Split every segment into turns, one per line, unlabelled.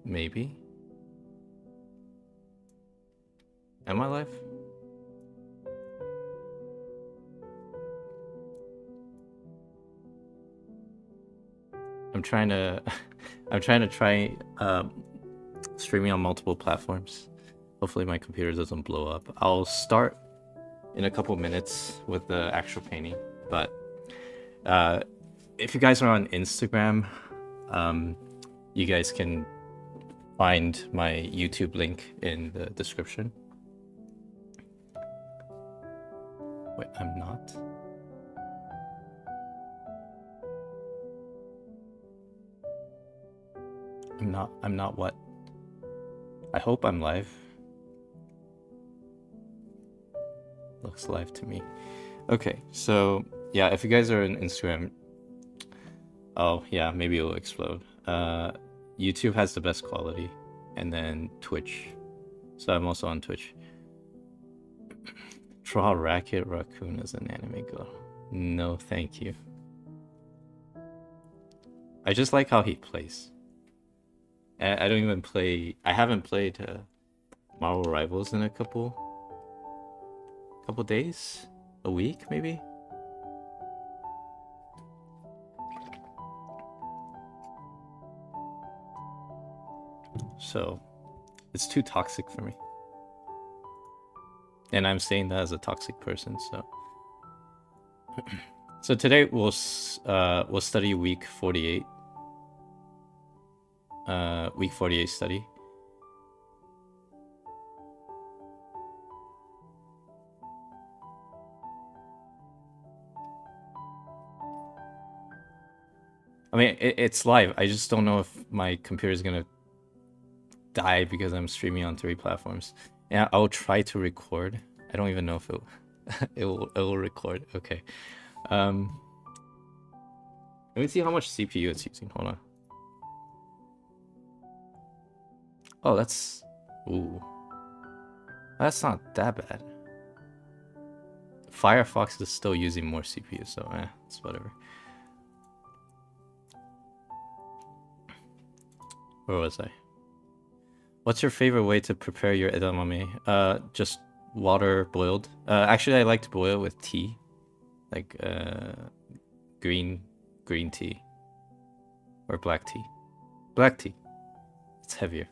Maybe. Am I live? I'm trying to I'm trying to try streaming on multiple platforms. Hopefully my computer doesn't blow up. I'll start in a couple minutes with the actual painting, but if you guys are on Instagram, you guys can find my YouTube link in the description. Wait, I'm not. I'm not what? I hope I'm live. Looks live to me. Okay, so yeah, if you guys are on Instagram, oh yeah, maybe it'll explode. YouTube has the best quality, and then Twitch. So I'm also on Twitch. Draw Racket Raccoon as an anime girl. No, thank you. I just like how he plays. I don't even play. I haven't played Marvel Rivals in a couple days, a week maybe. So it's too toxic for me, and I'm saying that as a toxic person. So so today we'll study week 48. Week 48 study. I mean, it's live. I just don't know if my computer is gonna die because I'm streaming on 3 platforms. Yeah, I'll try to record. I don't even know if it will record. Okay. Let me see how much CPU it's using. Hold on. Oh, that's not that bad. Firefox is still using more CPU, so it's whatever. Where was I? What's your favorite way to prepare your edamame? Just water boiled. Actually, I like to boil with tea, like green tea or black tea. Black tea. It's heavier.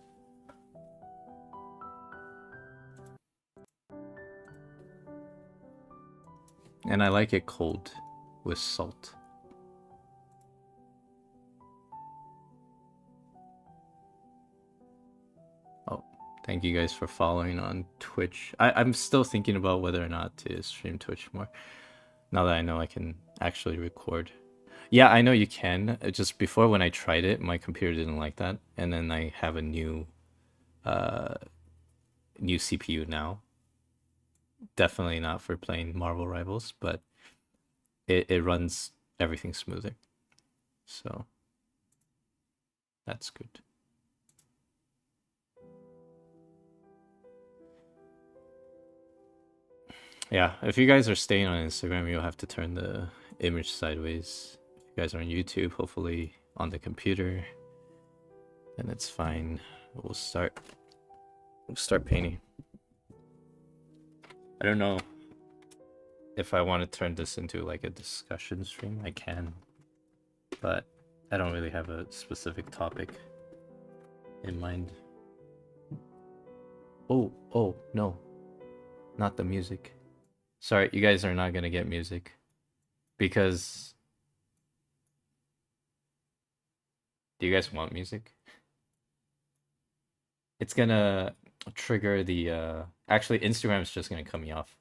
And I like it cold with salt. Oh, thank you guys for following on Twitch. I'm still thinking about whether or not to stream Twitch more. Now that I know I can actually record. Yeah, I know you can. Just before when I tried it, my computer didn't like that. And then I have a new CPU now. Definitely not for playing Marvel Rivals, but it runs everything smoother. So that's good. Yeah, if you guys are staying on Instagram, you'll have to turn the image sideways. If you guys are on YouTube, hopefully on the computer, then it's fine. We'll start painting. I don't know if I want to turn this into like a discussion stream. I can, but I don't really have a specific topic in mind. Oh, no. Not the music. Sorry, you guys are not gonna get music. Because... Do you guys want music? It's gonna trigger the... Actually, Instagram's just gonna cut me off.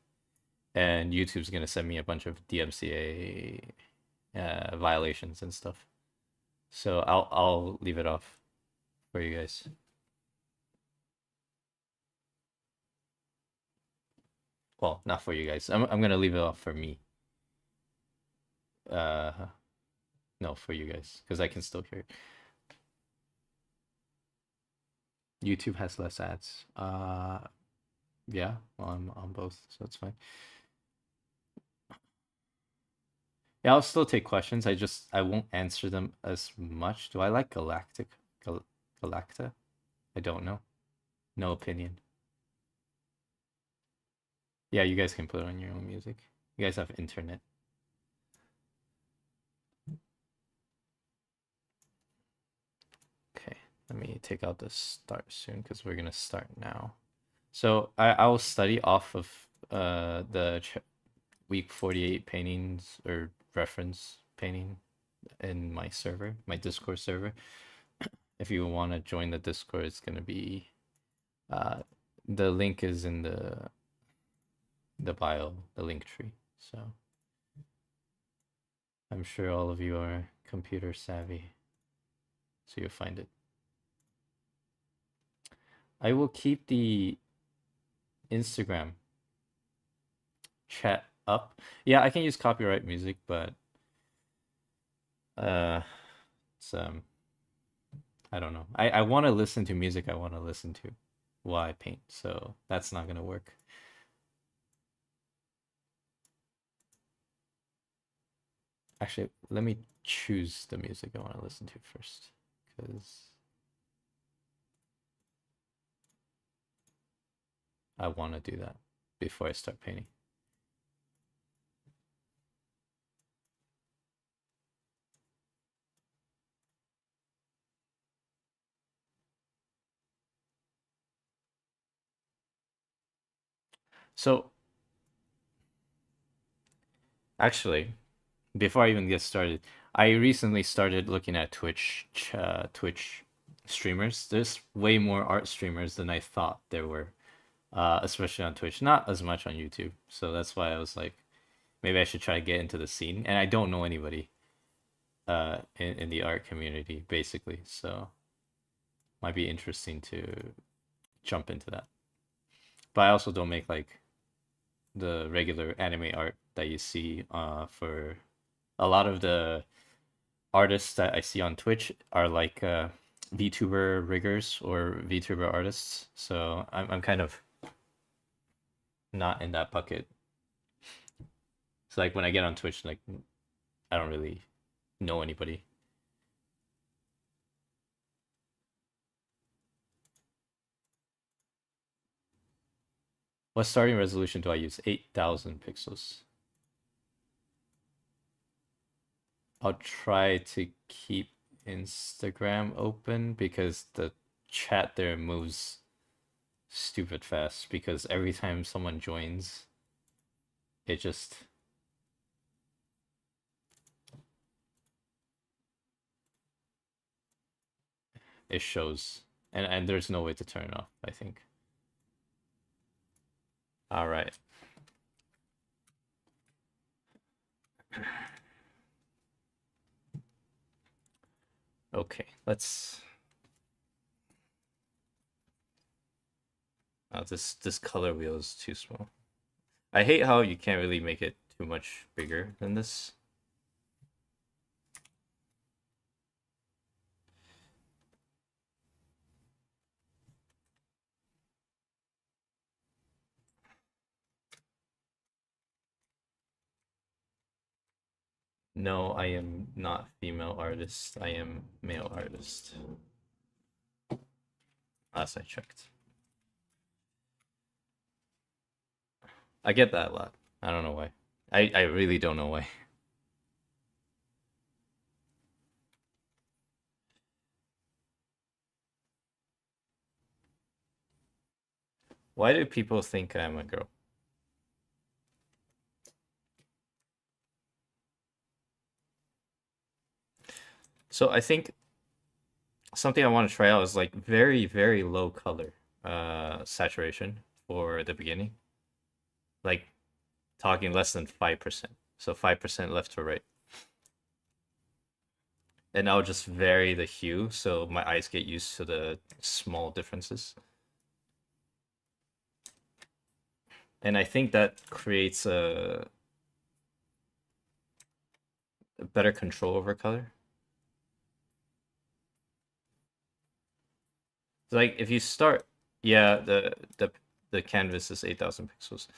And YouTube's gonna send me a bunch of DMCA violations and stuff. So I'll leave it off for you guys. Well, not for you guys. I'm gonna leave it off for me. No, for you guys, because I can still hear it. YouTube has less ads. Yeah, well, I'm on both, so it's fine. Yeah, I'll still take questions. I won't answer them as much. Do I like Galacta? I don't know. No opinion. Yeah, you guys can put on your own music. You guys have internet. Okay, let me take out the start soon because we're gonna start now. So I will study off of the week 48 paintings or reference painting in my server, my Discord server. If you want to join the Discord, it's gonna be the link is in the bio, the link tree. So I'm sure all of you are computer savvy, so you'll find it. I will keep the Instagram chat up. Yeah, I can use copyright music, but it's I don't know. I want to listen to music I want to listen to while I paint, so that's not gonna work. Actually, let me choose the music I want to listen to first, because I want to do that before I start painting. So, actually, before I even get started, I recently started looking at Twitch streamers. There's way more art streamers than I thought there were, especially on Twitch. Not as much on YouTube. So that's why I was like, maybe I should try to get into the scene. And I don't know anybody in the art community, basically. So might be interesting to jump into that. But I also don't make like the regular anime art that you see for a lot of the artists that I see on Twitch are like VTuber riggers or VTuber artists. So I'm kind of not in that bucket. It's like when I get on Twitch, like I don't really know anybody. What starting resolution do I use? 8,000 pixels. I'll try to keep Instagram open because the chat there moves stupid fast because every time someone joins, it just it shows, and there's no way to turn it off, I think. All right. Okay, let's this color wheel is too small. I hate how you can't really make it too much bigger than this. No, I am not female artist. I am male artist. Last I checked. I get that a lot. I don't know why. I really don't know why. Why do people think I'm a girl? So I think something I want to try out is like very, very low color saturation for the beginning. Like talking less than 5%. So 5% left to right. And I'll just vary the hue so my eyes get used to the small differences. And I think that creates a better control over color. Like if you start, yeah, the canvas is 8,000 pixels.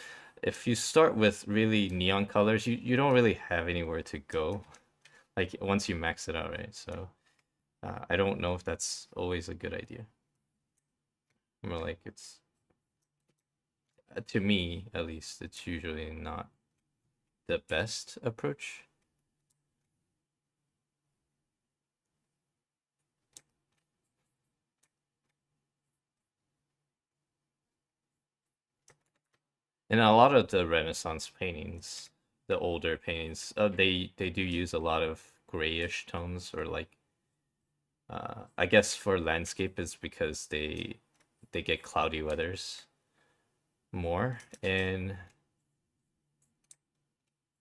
If you start with really neon colors, you don't really have anywhere to go. Like once you max it out, right? So I don't know if that's always a good idea. More like it's to me at least, it's usually not the best approach. And a lot of the Renaissance paintings, the older paintings, they do use a lot of grayish tones, or like I guess for landscape is because they get cloudy weathers more in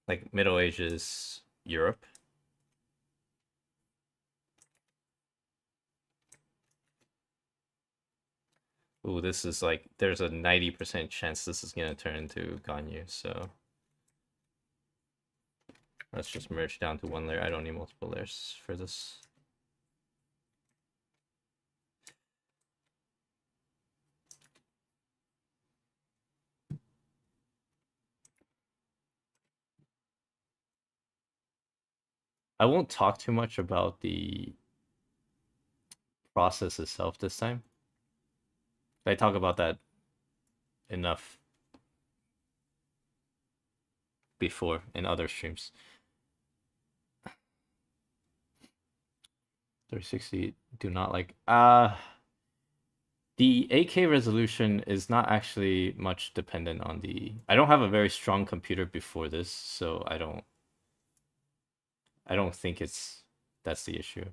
like Middle Ages Europe. Ooh, this is like there's a 90% chance this is gonna turn into Ganyu, so let's just merge down to one layer. I don't need multiple layers for this. I won't talk too much about the process itself this time. I talk about that enough before in other streams. 360 do not like the 8K resolution is not actually much dependent on the I don't have a very strong computer before this, so I don't think that's the issue.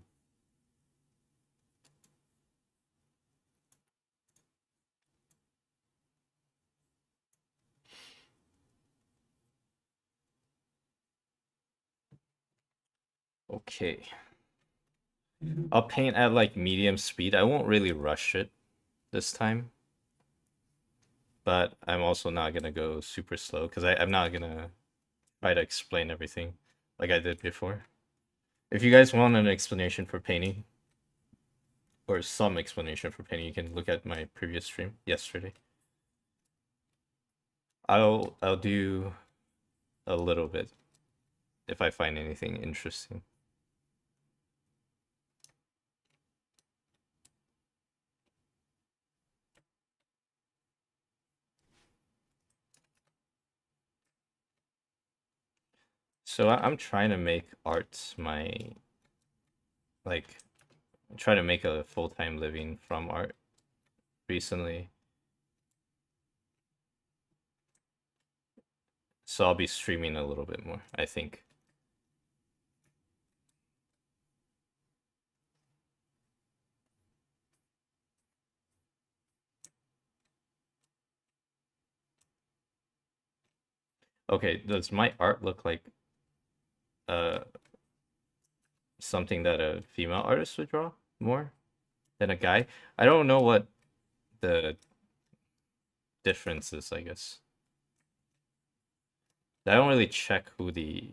Okay. I'll paint at like medium speed. I won't really rush it this time. But I'm also not gonna go super slow because I'm not gonna try to explain everything like I did before. If you guys want an explanation for painting, or some explanation for painting, you can look at my previous stream yesterday. I'll do a little bit if I find anything interesting. So I'm trying to make art my like try to make a full-time living from art recently. So I'll be streaming a little bit more, I think. Okay, does my art look like uh something that a female artist would draw more than a guy? I don't know what the difference is, I guess. I don't really check who the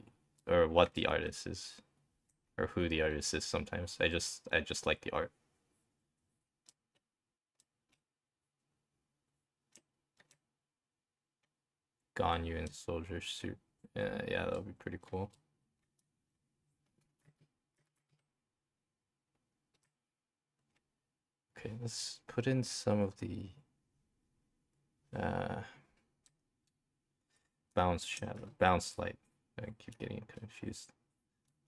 or what the artist is or who the artist is sometimes. I just like the art. Ganyu in soldier suit. Yeah, that would be pretty cool. Okay, let's put in some of the bounce shadow, bounce light. I keep getting confused.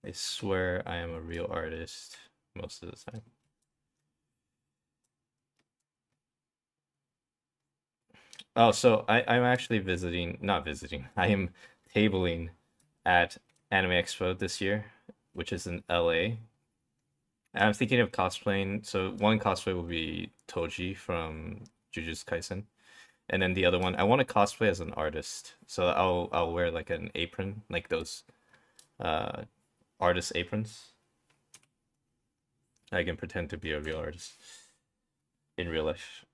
I swear I am a real artist most of the time. Oh, so I'm actually not visiting. I am tabling at Anime Expo this year, which is in LA. I'm thinking of cosplaying. So one cosplay will be Toji from Jujutsu Kaisen, and then the other one I want to cosplay as an artist. So I'll wear like an apron, like those uh artist aprons. I can pretend to be a real artist in real life.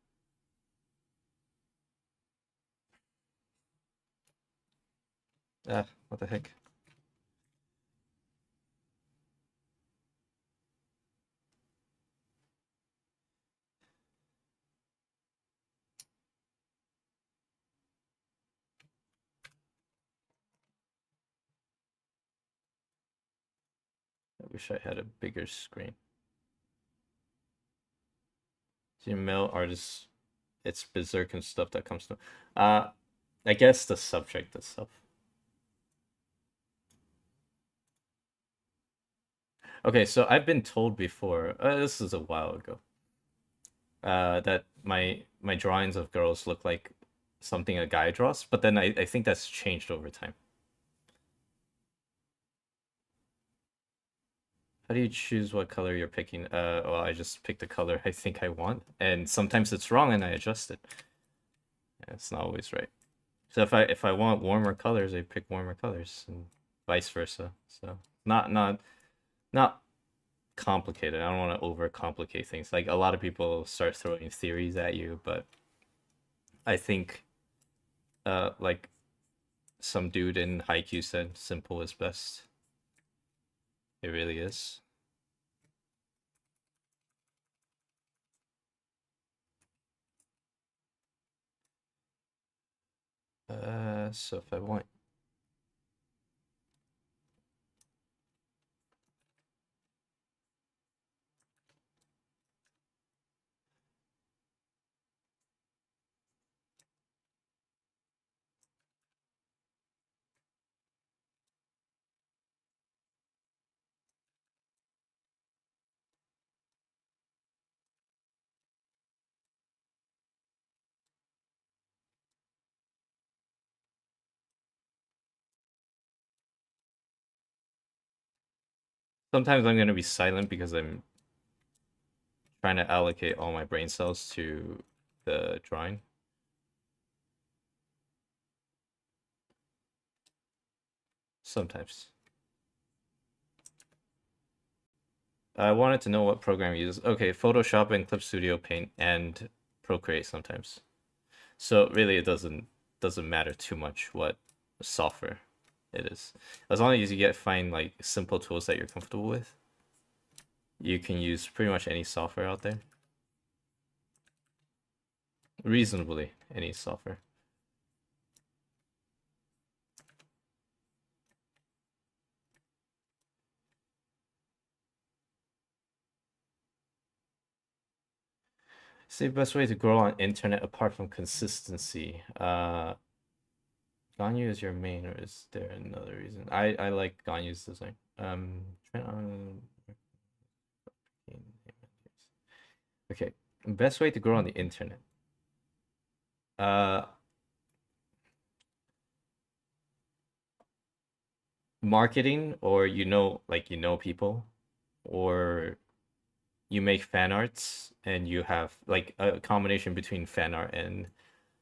Ah, what the heck? I wish I had a bigger screen. See, male artists it's berserk and stuff that comes to. I guess the subject itself. Okay, so I've been told before. This is a while ago. That my drawings of girls look like something a guy draws, but then I think that's changed over time. How do you choose what color you're picking? Well, I just pick the color I think I want, and sometimes it's wrong and I adjust it. Yeah, it's not always right. So if I want warmer colors, I pick warmer colors, and vice versa. So not complicated. I don't want to overcomplicate things. Like a lot of people start throwing theories at you, but I think like some dude in Haikyuu said, simple is best. It really is. So if I want, sometimes I'm gonna be silent because I'm trying to allocate all my brain cells to the drawing. Sometimes. I wanted to know what program you use. Okay, Photoshop and Clip Studio Paint and Procreate sometimes. So really it doesn't matter too much what software it is. As long as you get find like simple tools that you're comfortable with, you can use pretty much any software out there. Reasonably any software. Say best way to grow on internet apart from consistency. Ganyu is your main, or is there another reason? I like Ganyu's design. Trend on. Okay, best way to grow on the internet. Marketing, or like people, or you make fan arts and you have like a combination between fan art and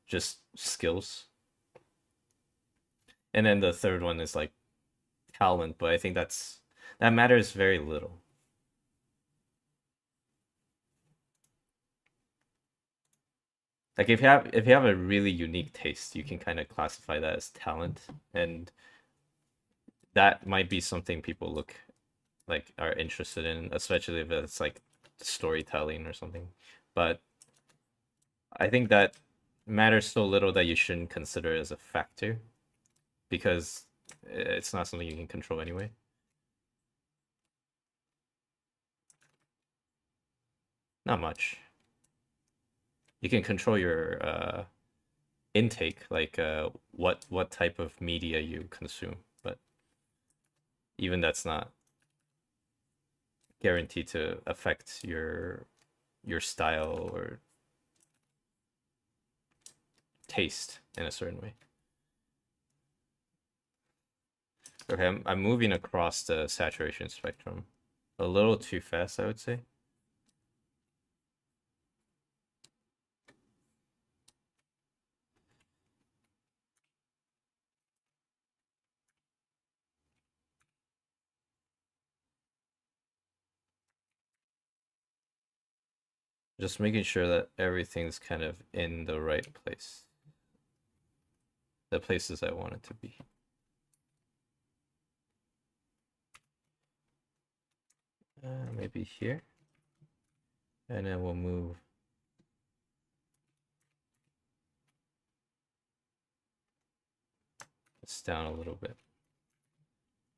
just skills. And then the third one is like talent, but I think that matters very little. Like if you have a really unique taste, you can kind of classify that as talent, and that might be something people are interested in, especially if it's like storytelling or something. But I think that matters so little that you shouldn't consider it as a factor, because it's not something you can control anyway. Not much. You can control your intake, like what type of media you consume, but even that's not guaranteed to affect your style or taste in a certain way. Okay, I'm moving across the saturation spectrum a little too fast, I would say. Just making sure that everything's kind of in the right place. The places I want it to be. Maybe here. And then we'll move this down a little bit.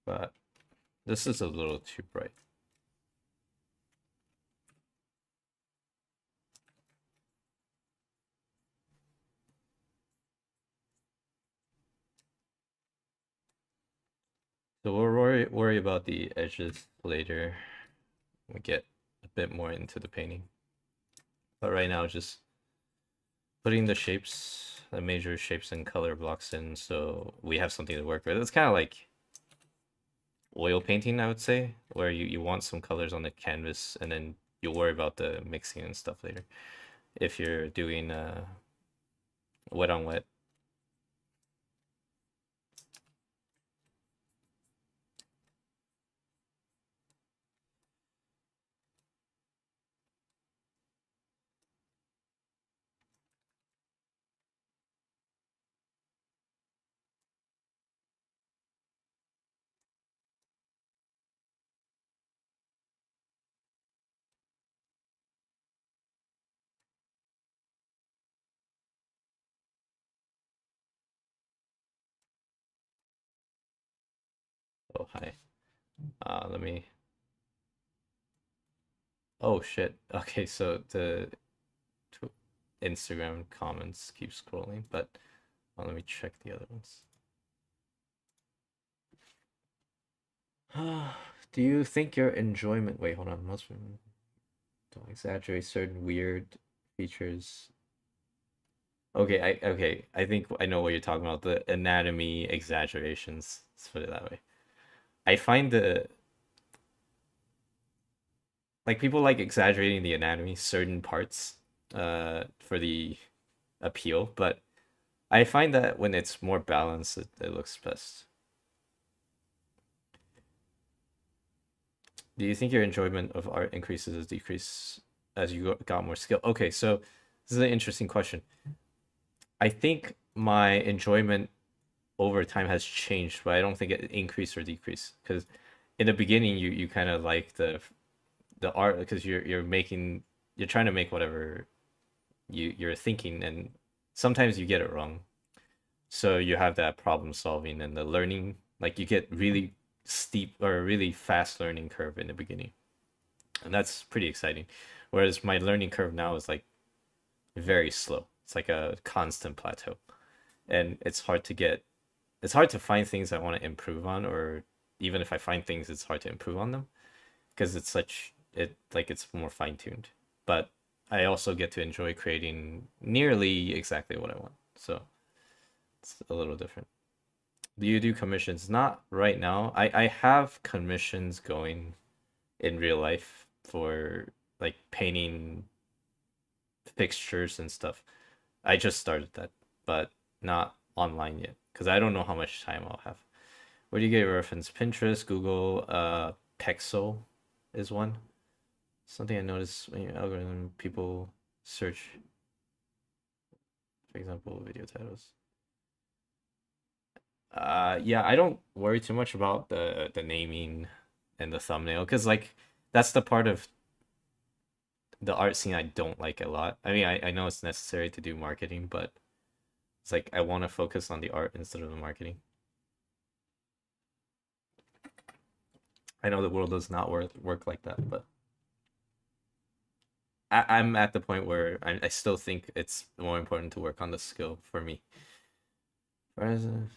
But this is a little too bright. So we'll worry about the edges later. We get a bit more into the painting. But right now, just putting the shapes, the major shapes and color blocks in, so we have something to work with. It's kind of like oil painting, I would say, where you want some colors on the canvas and then you'll worry about the mixing and stuff later. If you're doing wet on wet. Oh, hi. Let me. Oh shit. Okay, so the Instagram comments keep scrolling, but let me check the other ones. Do you think your enjoyment? Wait, hold on. Most women don't exaggerate certain weird features. Okay. I think I know what you're talking about. The anatomy exaggerations. Let's put it that way. I find the like people like exaggerating the anatomy, certain parts, for the appeal, but I find that when it's more balanced, it looks best. Do you think your enjoyment of art increases or decreases as you got more skill? Okay, so this is an interesting question. I think my enjoyment over time has changed, but I don't think it increased or decreased because in the beginning you kind of like the art because you're trying to make whatever you're thinking and sometimes you get it wrong. So you have that problem solving and the learning, like you get really steep or really fast learning curve in the beginning. And that's pretty exciting. Whereas my learning curve now is like very slow. It's like a constant plateau. And it's hard to find things I want to improve on, or even if I find things, it's hard to improve on them because it's more fine-tuned. But I also get to enjoy creating nearly exactly what I want. So it's a little different. Do you do commissions? Not right now. I have commissions going in real life for like painting fixtures and stuff. I just started that, but not online yet because I don't know how much time I'll have. Where do you get your reference? Pinterest, Google, Pexel is one. Something I noticed when your algorithm people search, for example, video titles. Yeah, I don't worry too much about the naming and the thumbnail because like that's the part of the art scene I don't like a lot. I mean, I know it's necessary to do marketing, but it's like I want to focus on the art instead of the marketing. I know the world does not work like that, but I'm at the point where I still think it's more important to work on the skill for me. Whereas someone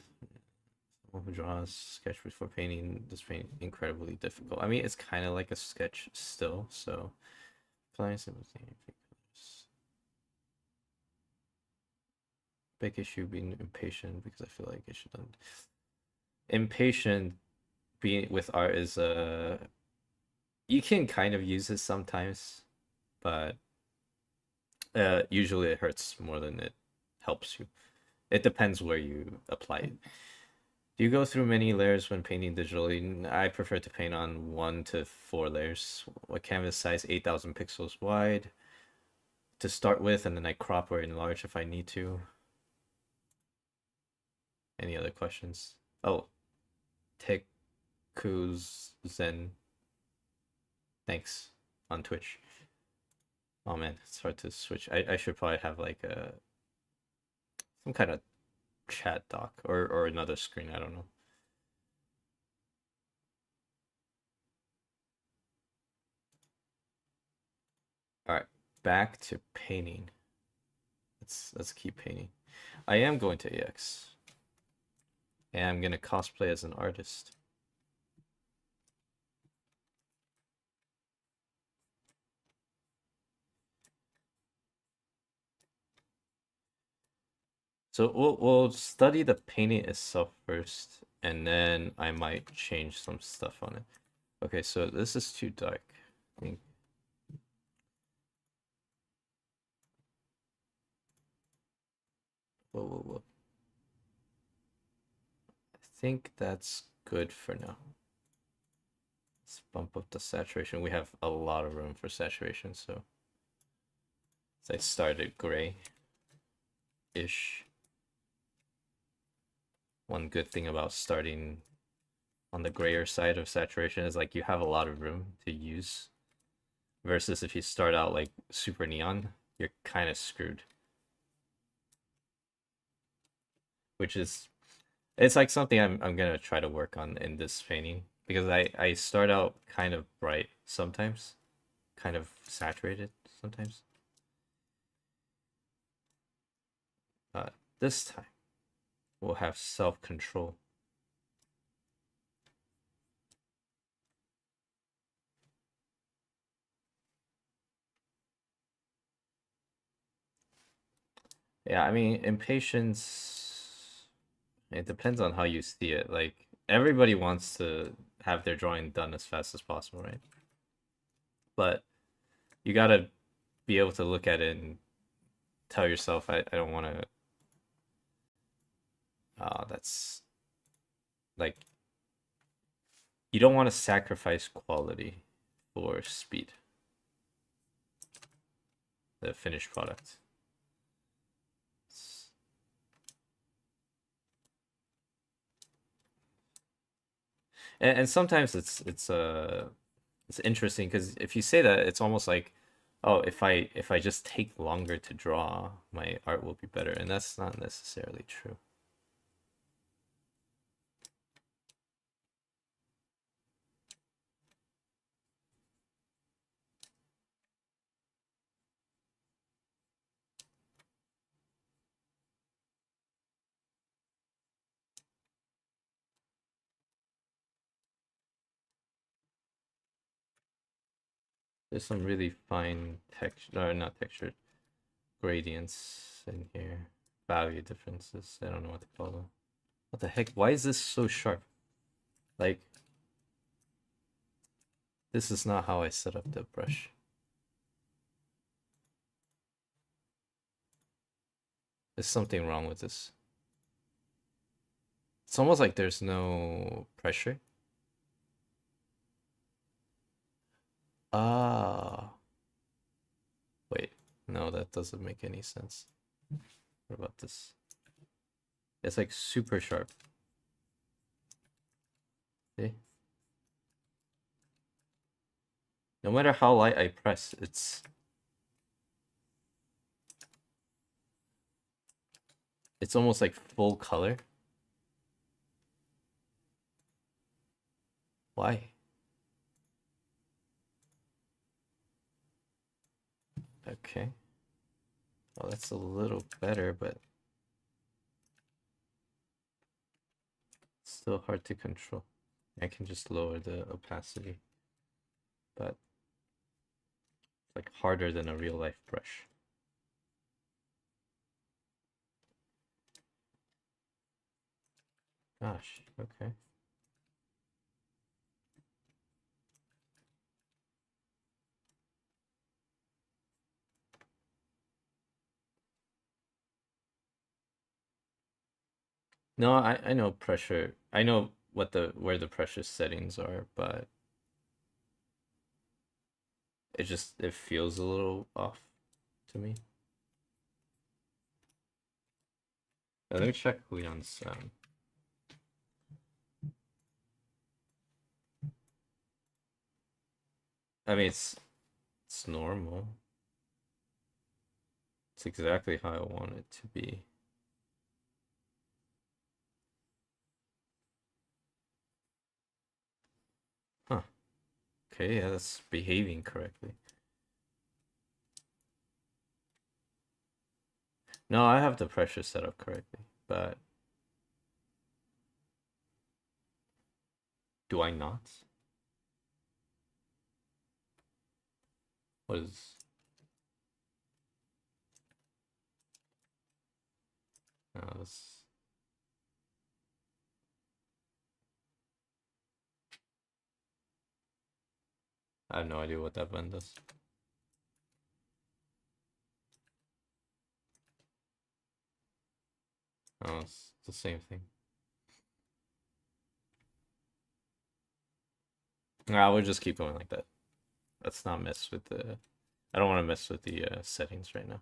who draws sketch before painting this paint incredibly difficult. I mean, it's kind of like a sketch still, so applying simultaneous colors. Big issue being impatient because I feel like it should done. Impatient being with art is you can kind of use it sometimes, but usually it hurts more than it helps you. It depends where you apply it. Do you go through many layers when painting digitally? I prefer to paint on 1 to 4 layers. What canvas size? 8,000 pixels wide to start with, and then I crop or enlarge if I need to. Any other questions? Oh, Tekuz Zen. Thanks on Twitch. Oh man, it's hard to switch. I should probably have like some kind of chat doc or another screen. I don't know. All right, back to painting. Let's keep painting. I am going to EX, and I'm gonna cosplay as an artist. So we'll study the painting itself first, and then I might change some stuff on it. Okay, so this is too dark. I think. Whoa. I think that's good for now. Let's bump up the saturation. We have a lot of room for saturation, so I started gray-ish. One good thing about starting on the grayer side of saturation is like you have a lot of room to use, versus if you start out like super neon, you're kind of screwed. Which is, it's like something I'm gonna try to work on in this painting, because I start out kind of bright sometimes, kind of saturated sometimes. But this time we'll have self-control. Yeah, I mean, impatience, it depends on how you see it. Like, everybody wants to have their drawing done as fast as possible, right? But you gotta be able to look at it and tell yourself, I don't want to. That's like, you don't want to sacrifice quality for speed. The finished product. And sometimes it's interesting because if you say that, it's almost like, oh, if I just take longer to draw, my art will be better, and that's not necessarily true. There's some really fine texture, or not textured, gradients in here, value differences. I don't know what to call them. What the heck? Why is this so sharp? Like, this is not how I set up the brush. There's something wrong with this. It's almost like there's no pressure. Ah. Wait, no, that doesn't make any sense. What about this? It's like super sharp. See? No matter how light I press, it's almost like full color. Why? Okay. Well, that's a little better, but still hard to control. I can just lower the opacity, but it's like harder than a real life brush. Gosh, okay. No, I know pressure. I know where the pressure settings are, but it feels a little off to me. Let me check Leon's I mean it's normal. It's exactly how I want it to be. Huh. Okay, yeah, that's behaving correctly. No, I have the pressure set up correctly, but do I not? What is... Let's... I have no idea what that button does. Oh, it's the same thing. I would just keep going like that. Let's not mess with the... I don't want to mess with the settings right now.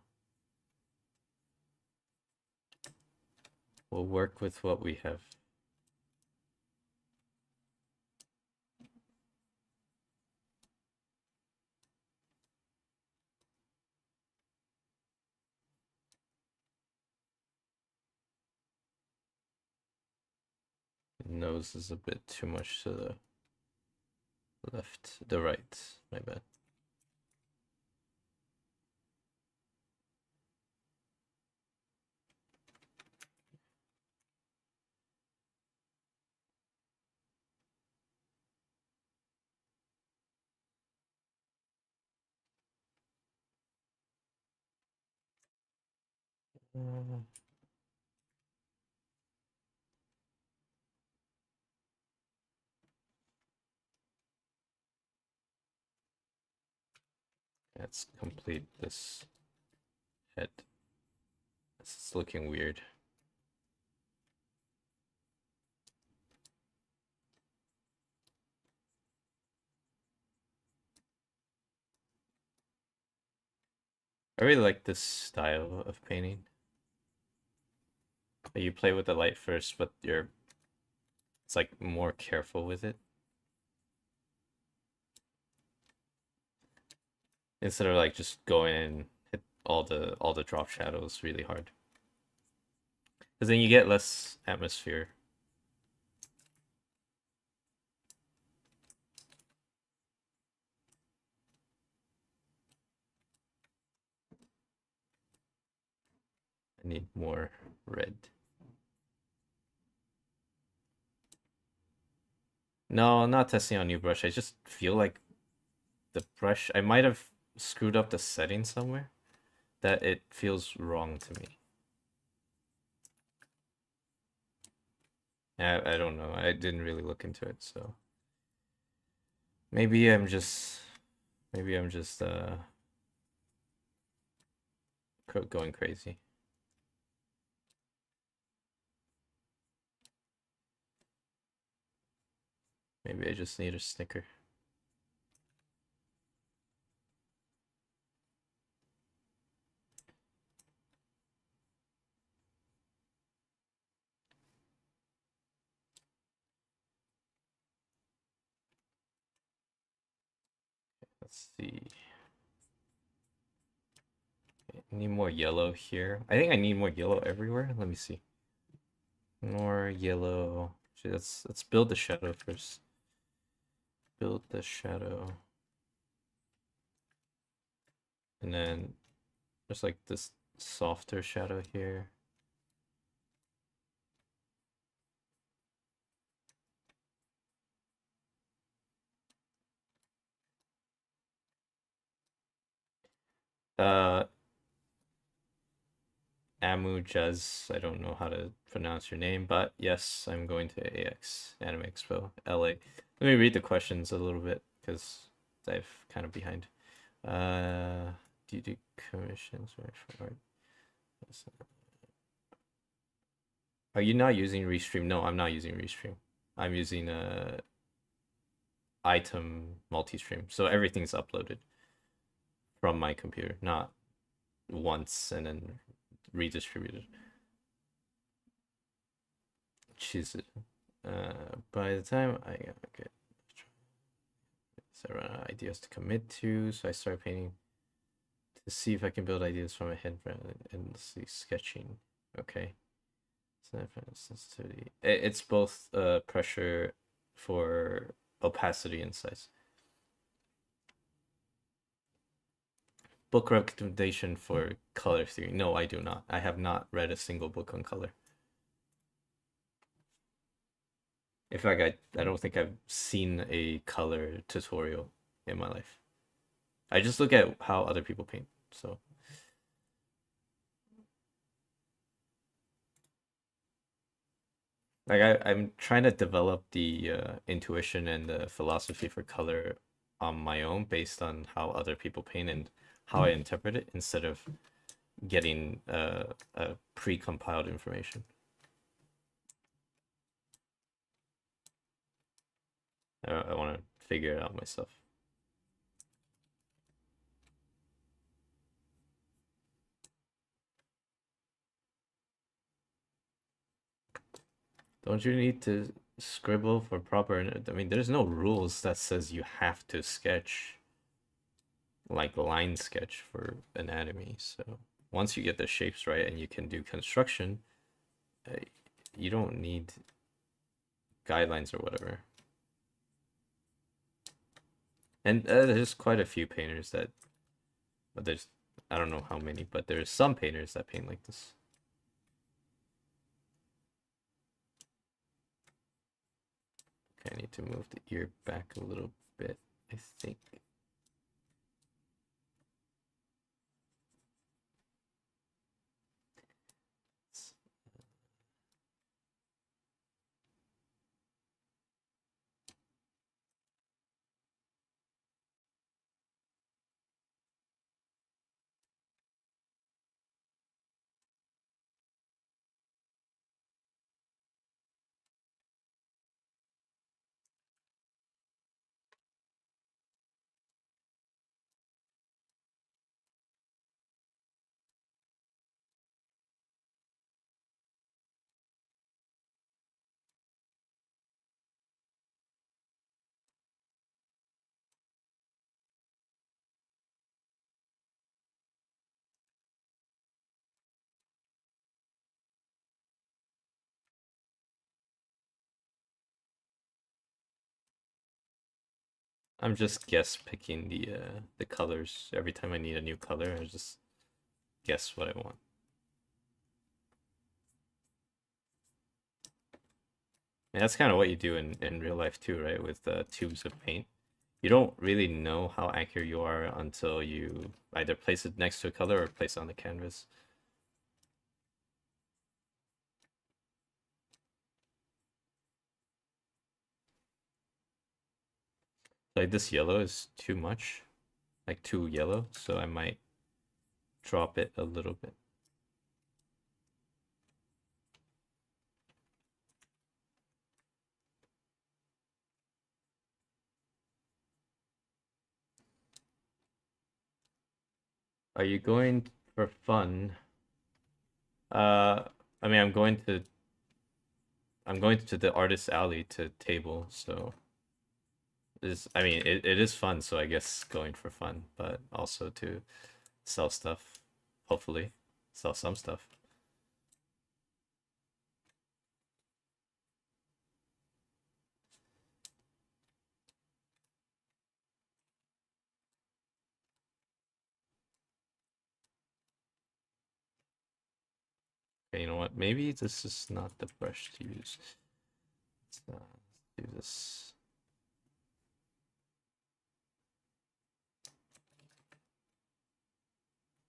We'll work with what we have. Nose is a bit too much to the left, the right, my bad. Let's complete this head. This is looking weird. I really like this style of painting. You play with the light first, but it's like more careful with it. Instead of like just going and hit all the drop shadows really hard. Because then you get less atmosphere. I need more red. No, I'm not testing on new brush. I just feel like the brush, I might have screwed up the setting somewhere that it feels wrong to me. I don't know. I didn't really look into it, so maybe I'm just going crazy. Maybe I just need a Snicker. Let's see. I need more yellow here. I think I need more yellow everywhere. Let me see. More yellow. Actually, let's build the shadow first. Build the shadow. And then there's like this softer shadow here. Amujaz, I don't know how to pronounce your name, but yes, I'm going to AX Anime Expo LA. Let me read the questions a little bit because I'm kind of behind. Do you do commissions for art? Are you not using Restream? No, I'm not using Restream. I'm using item multi-stream, so everything's uploaded from my computer, not once and then redistributed. Choose it. By the time I get so I run out of ideas to commit to, so I start painting to see if I can build ideas from my head rather than endlessly sketching. Okay. Sensitivity. It's both pressure for opacity and size. Book recommendation for color theory. No, I do not. I have not read a single book on color. In fact, I don't think I've seen a color tutorial in my life. I just look at how other people paint, so. Like I'm trying to develop the intuition and the philosophy for color on my own based on how other people paint and how I interpret it instead of getting pre-compiled information. I want to figure it out myself. Don't you need to scribble for proper? I mean, there's no rules that says you have to sketch like line sketch for anatomy. So once you get the shapes right and you can do construction, uh, you don't need guidelines or whatever. And there's quite a few painters that, but there's, I don't know how many, but there's some painters that paint like this. Okay, I need to move the ear back a little bit, I think. I'm just guess picking the colors every time I need a new color. I just guess what I want. And that's kind of what you do in real life too, right? With tubes of paint. You don't really know how accurate you are until you either place it next to a color or place it on the canvas. Like this yellow is too much, like too yellow, so I might drop it a little bit. Are you going for fun? I mean, I'm going to the artist alley to table, so is I mean it is fun, so I guess going for fun, but also to sell stuff, hopefully sell some stuff. Okay, you know what? Maybe this is not the brush to use. Let's do this.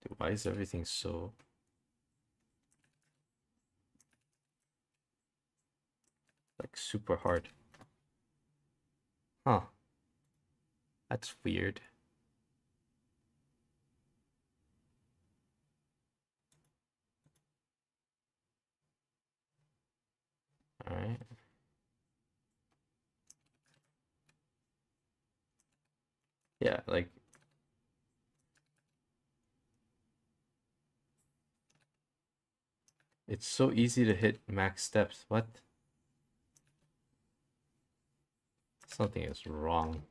Dude, why is everything so like super hard? Huh. That's weird. All right. Yeah, like it's so easy to hit max steps. What? Something is wrong.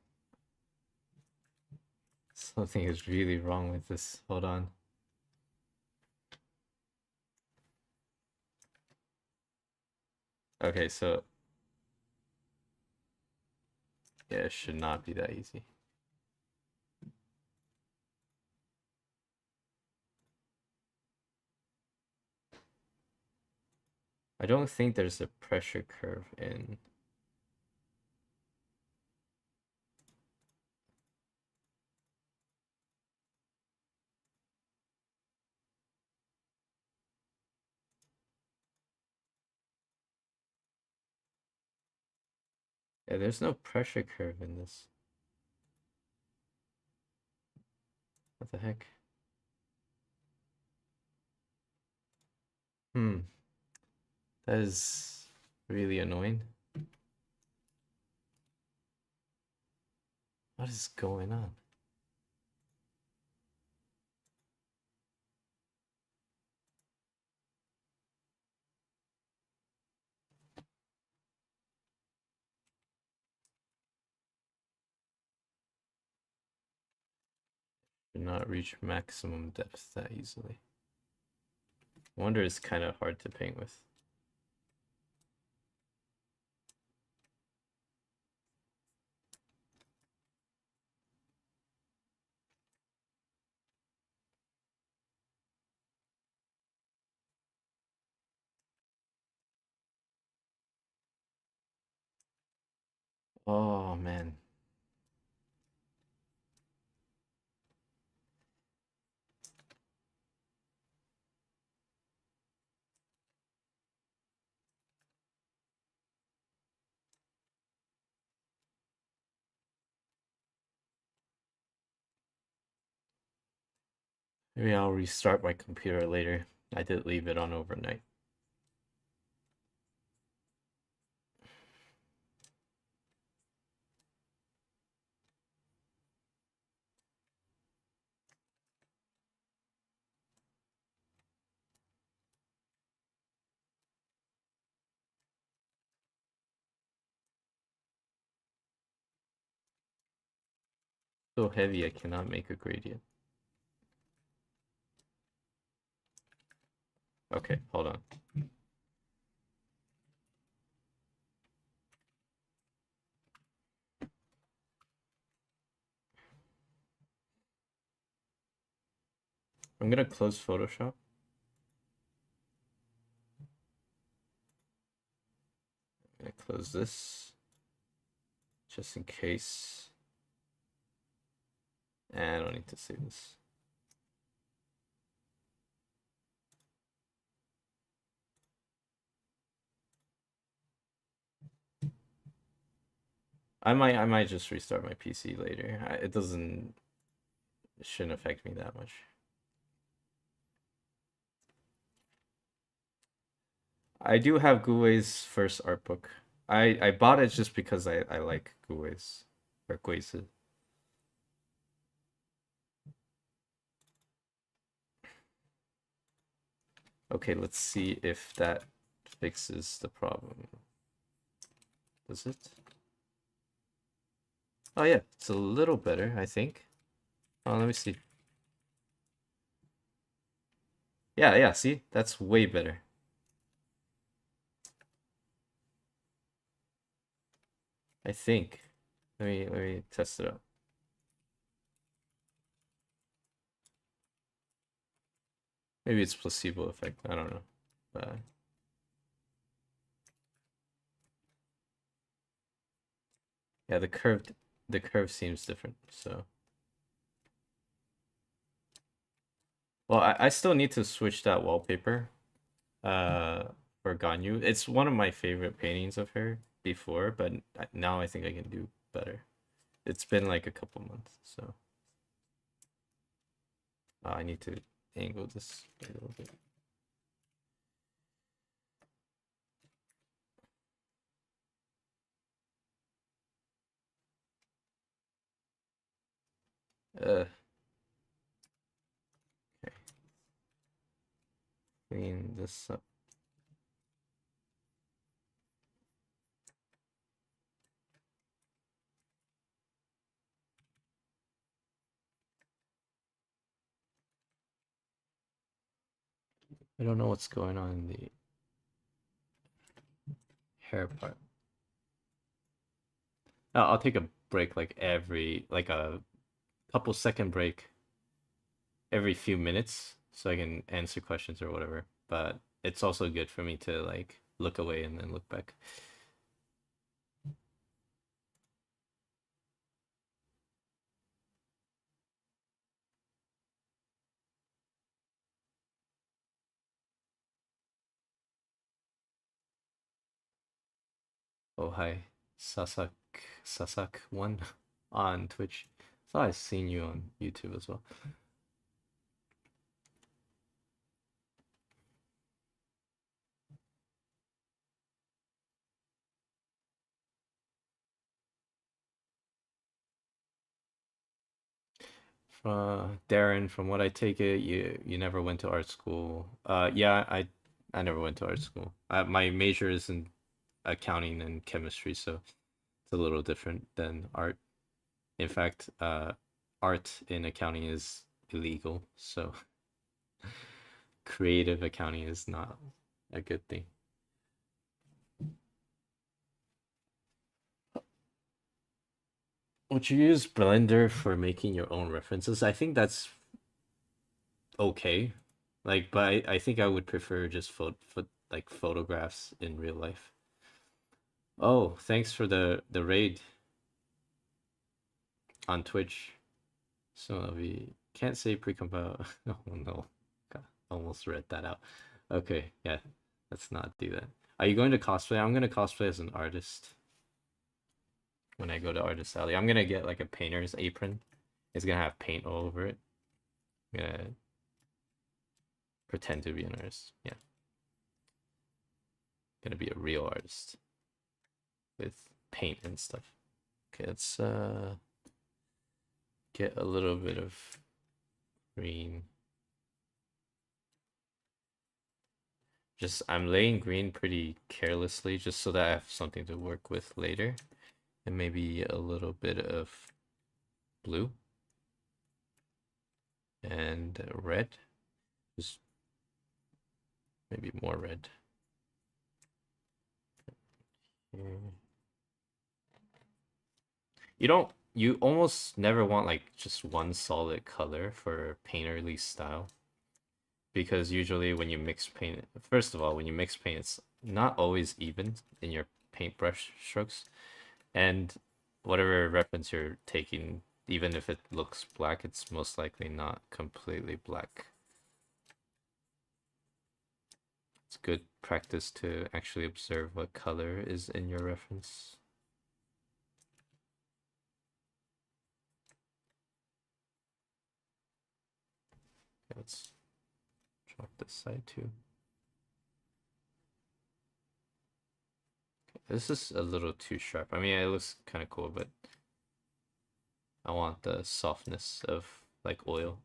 Something is really wrong with this. Hold on. Okay, so yeah, it should not be that easy. I don't think there's a pressure curve in Yeah, there's no pressure curve in this. What the heck? Hmm. That is really annoying. What is going on? Do not reach maximum depth that easily. I wonder it's kind of hard to paint with. Oh man. Maybe I'll restart my computer later. I did leave it on overnight. So heavy I cannot make a gradient. Okay, hold on. I'm gonna close Photoshop. I'm gonna close this just in case. And I don't need to save this. I might just restart my PC later. It shouldn't affect me that much. I do have Guwei's first art book. I bought it just because I like Guwei's or Guizi. Okay, let's see if that fixes the problem. Does it? Oh yeah, it's a little better, I think. Oh, let me see. Yeah, see? That's way better. I think. Let me test it out. Maybe it's placebo effect. I don't know. But yeah, the curve seems different. So well, I still need to switch that wallpaper for Ganyu. It's one of my favorite paintings of her before, but now I think I can do better. It's been like a couple months, so I need to angle this a little bit. Okay. Clean this up. I don't know what's going on in the hair part. I'll take a break like a couple second break every few minutes so I can answer questions or whatever. But it's also good for me to like look away and then look back. Oh hi, Sasaki. Sasak one on Twitch. Thought I've seen you on YouTube as well. Darren, from what I take it, you never went to art school. Yeah, I never went to art school. My major is in accounting and chemistry, so it's a little different than art. In fact, art in accounting is illegal, so creative accounting is not a good thing. Would you use Blender for making your own references? I think that's okay. Like, but I think I would prefer just like photographs in real life. Oh, thanks for the raid on Twitch. So we can't say pre-compile. Oh no, God, almost read that out. Okay, yeah, let's not do that. Are you going to cosplay? I'm gonna cosplay as an artist when I go to Artist Alley. I'm gonna get like a painter's apron. It's gonna have paint all over it. I'm gonna pretend to be an artist. Yeah, gonna be a real artist with paint and stuff. Okay, let's get a little bit of green. Just I'm laying green pretty carelessly just so that I have something to work with later. And maybe a little bit of blue and red. Just maybe more red. You almost never want like just one solid color for painterly style. Because usually when you mix paint, first of all, when you mix paint, it's not always even in your paintbrush strokes. And whatever reference you're taking, even if it looks black, it's most likely not completely black. It's good practice to actually observe what color is in your reference. Okay, let's drop this side too. Okay, this is a little too sharp. I mean, it looks kind of cool, but I want the softness of like oil.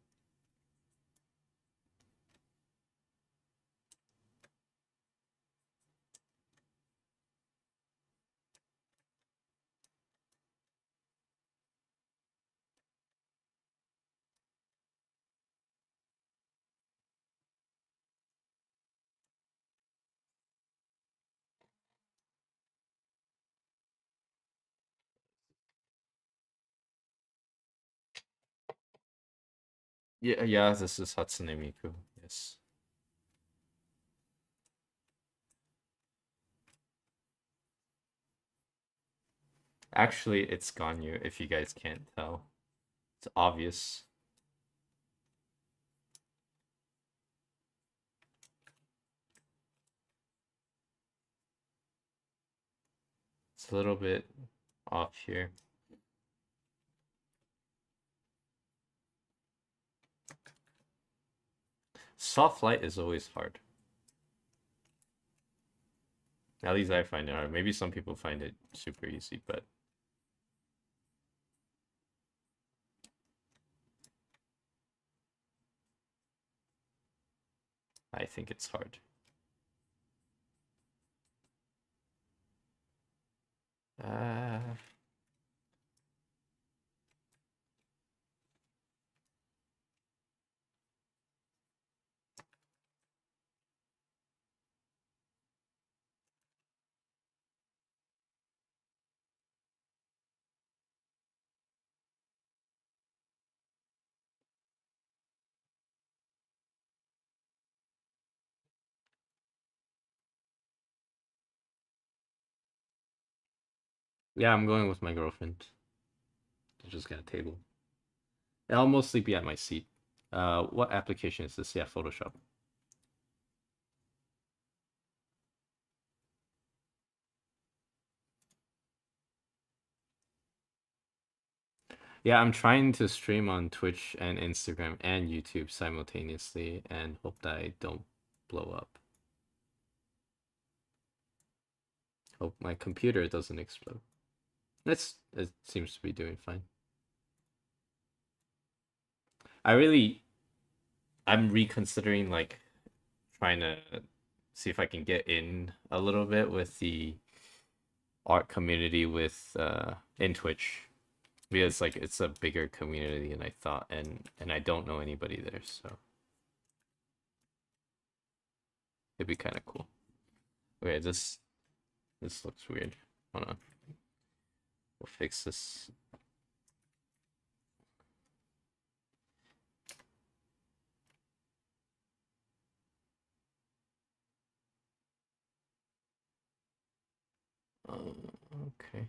Yeah, yeah, this is Hatsune Miku. Yes. Actually, it's Ganyu, if you guys can't tell. It's obvious. It's a little bit off here. Soft light is always hard. At least I find it hard. Maybe some people find it super easy, but I think it's hard. Uh, yeah, I'm going with my girlfriend. I just got a table. I'll mostly be at my seat. What application is this? Yeah, Photoshop. Yeah, I'm trying to stream on Twitch and Instagram and YouTube simultaneously and hope that I don't blow up. Hope my computer doesn't explode. It seems to be doing fine. I'm reconsidering like trying to see if I can get in a little bit with the art community with in Twitch because like it's a bigger community than I thought and I don't know anybody there, so it'd be kind of cool. Okay, this looks weird. Hold on. We'll fix this. Okay.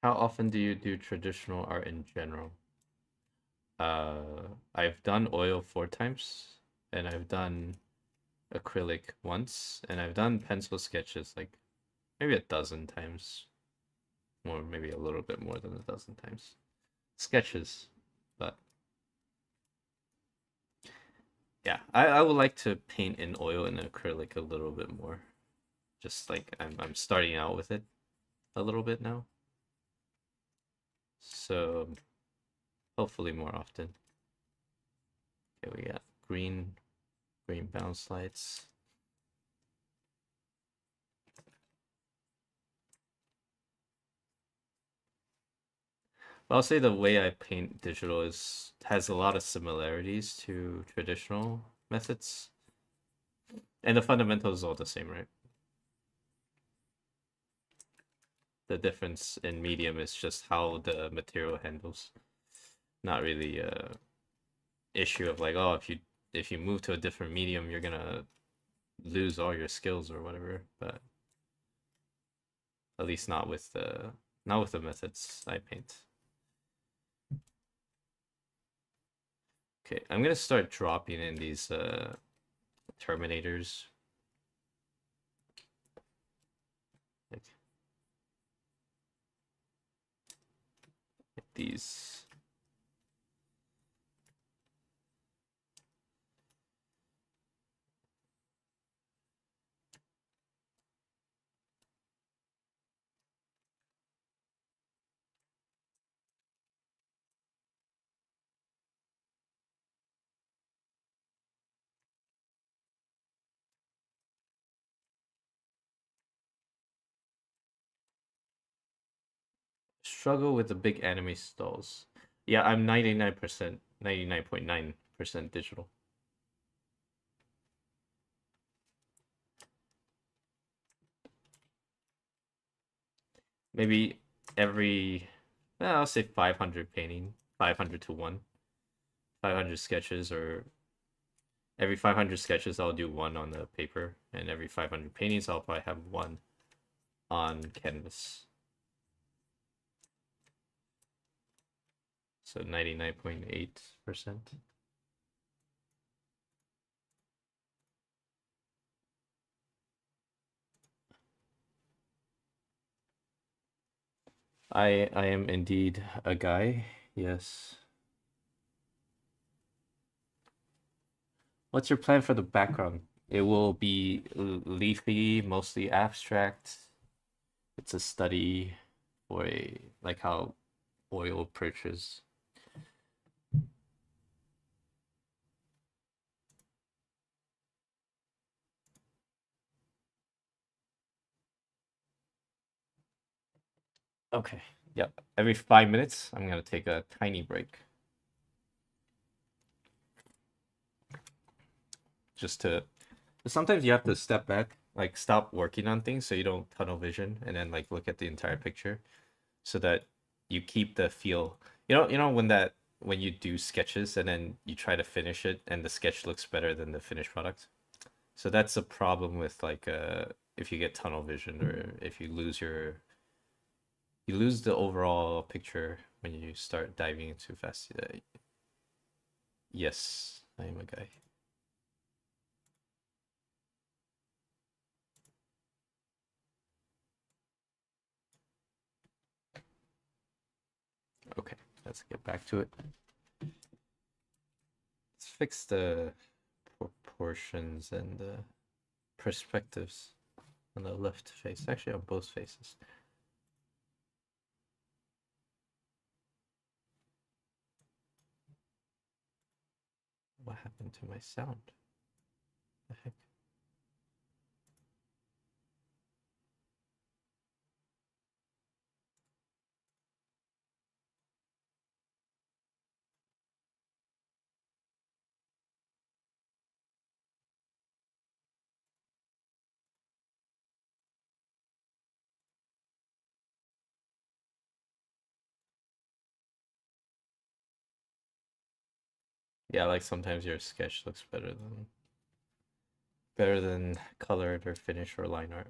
How often do you do traditional art in general? I've done oil 4 times, and I've done acrylic once, and I've done pencil sketches like maybe a dozen times, or maybe a little bit more than a dozen times. Sketches, but yeah, I would like to paint in oil and acrylic a little bit more. Just like I'm starting out with it a little bit now, so hopefully more often. Okay, we got green bounce lights. I'll say the way I paint digital is has a lot of similarities to traditional methods, and the fundamentals are all the same, right? The difference in medium is just how the material handles, not really a issue of like, oh, if you move to a different medium, you're gonna lose all your skills or whatever. But at least not with the methods I paint. Okay, I'm gonna start dropping in these Terminators. Like these. Struggle with the big anime stalls. Yeah, I'm 99%, 99.9% digital. Maybe every, I'll say 500 painting, 500 to 1, 500 sketches, or every 500 sketches, I'll do one on the paper, and every 500 paintings, I'll probably have one on canvas. So 99.8%. I am indeed a guy. Yes. What's your plan for the background? It will be leafy, mostly abstract. It's a study for a like how oil purchase. Okay. Yep. Every 5 minutes, I'm gonna take a tiny break. Just to sometimes you have to step back, like stop working on things so you don't tunnel vision and then like look at the entire picture so that you keep the feel. You know when you do sketches and then you try to finish it and the sketch looks better than the finished product. So that's a problem with like if you get tunnel vision or if you lose the overall picture when you start diving in too fast. Yes, I am a guy. Okay, let's get back to it. Let's fix the proportions and the perspectives on the left face. Actually, on both faces. What happened to my sound? The heck? Yeah, like sometimes your sketch looks better than colored or finished or line art.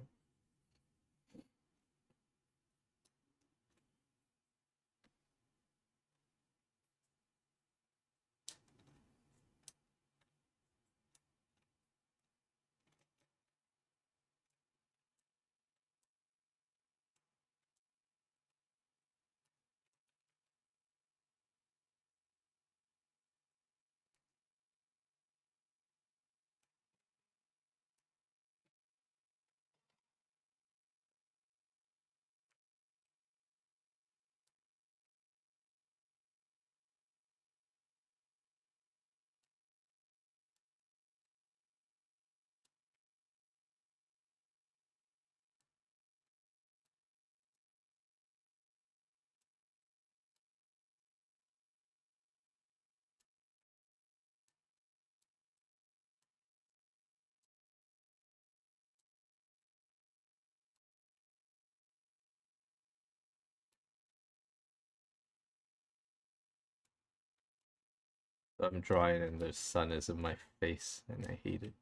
I'm drawing and the sun is in my face and I hate it.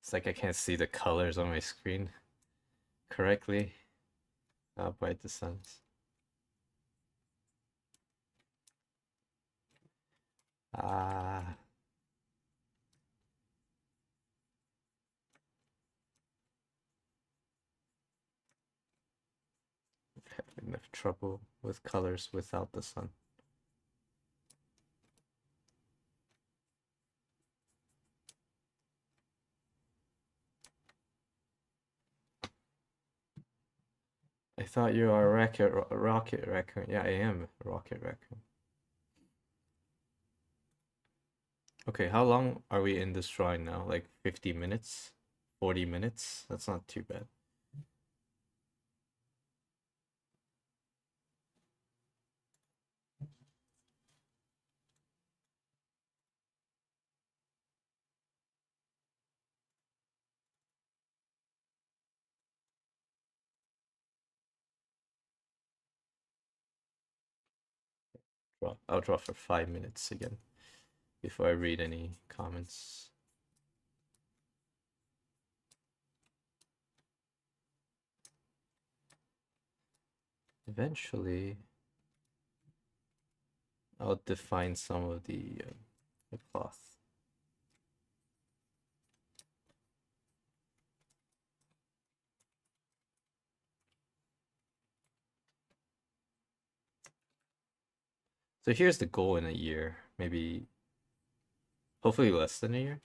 It's like I can't see the colors on my screen correctly. How bright the sun is. Ah. I've had enough trouble with colors without the sun. I thought you are a rocket raccoon. Yeah, I am a rocket raccoon. Okay, how long are we in this drawing now? Like 50 minutes? 40 minutes? That's not too bad. I'll draw for 5 minutes again before I read any comments. Eventually, I'll define some of the cloth. So here's the goal in a year, maybe, hopefully less than a year.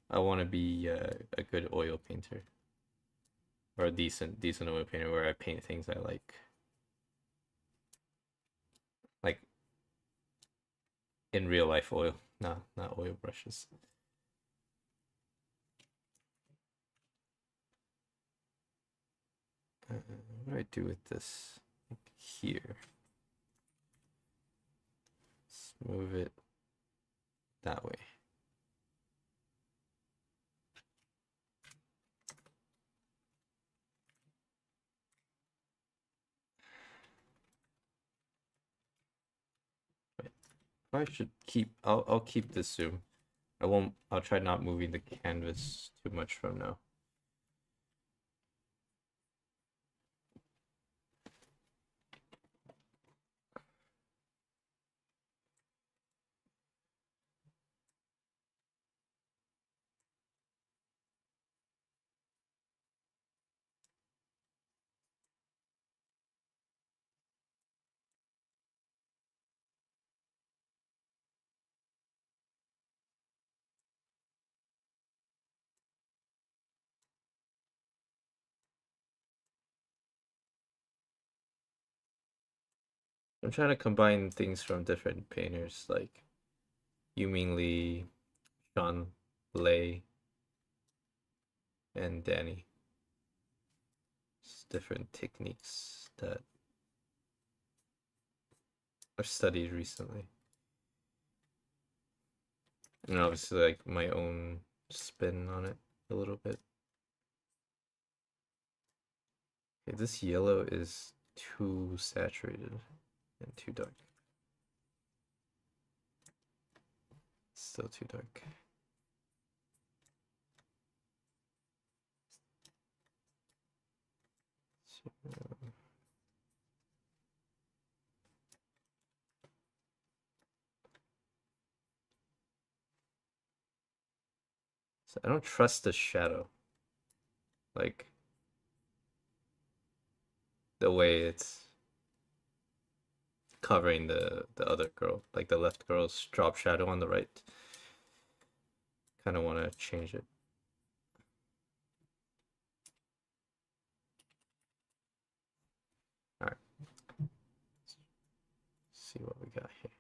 I want to be a good oil painter, or a decent oil painter where I paint things I like in real life oil, not oil brushes. What do I do with this? Like here. Let's move it that way. I should keep. I'll keep this zoom I'll try not moving the canvas too much from now. I'm trying to combine things from different painters like Yuming Lee, Sean Lay, and Danny. It's different techniques that I've studied recently. And obviously like my own spin on it a little bit. Okay, this yellow is too saturated and too dark. Still too dark. So I don't trust the shadow. Like the way it's covering the other girl, like the left girl's drop shadow on the right. Kind of want to change it. All right. Let's see what we got here.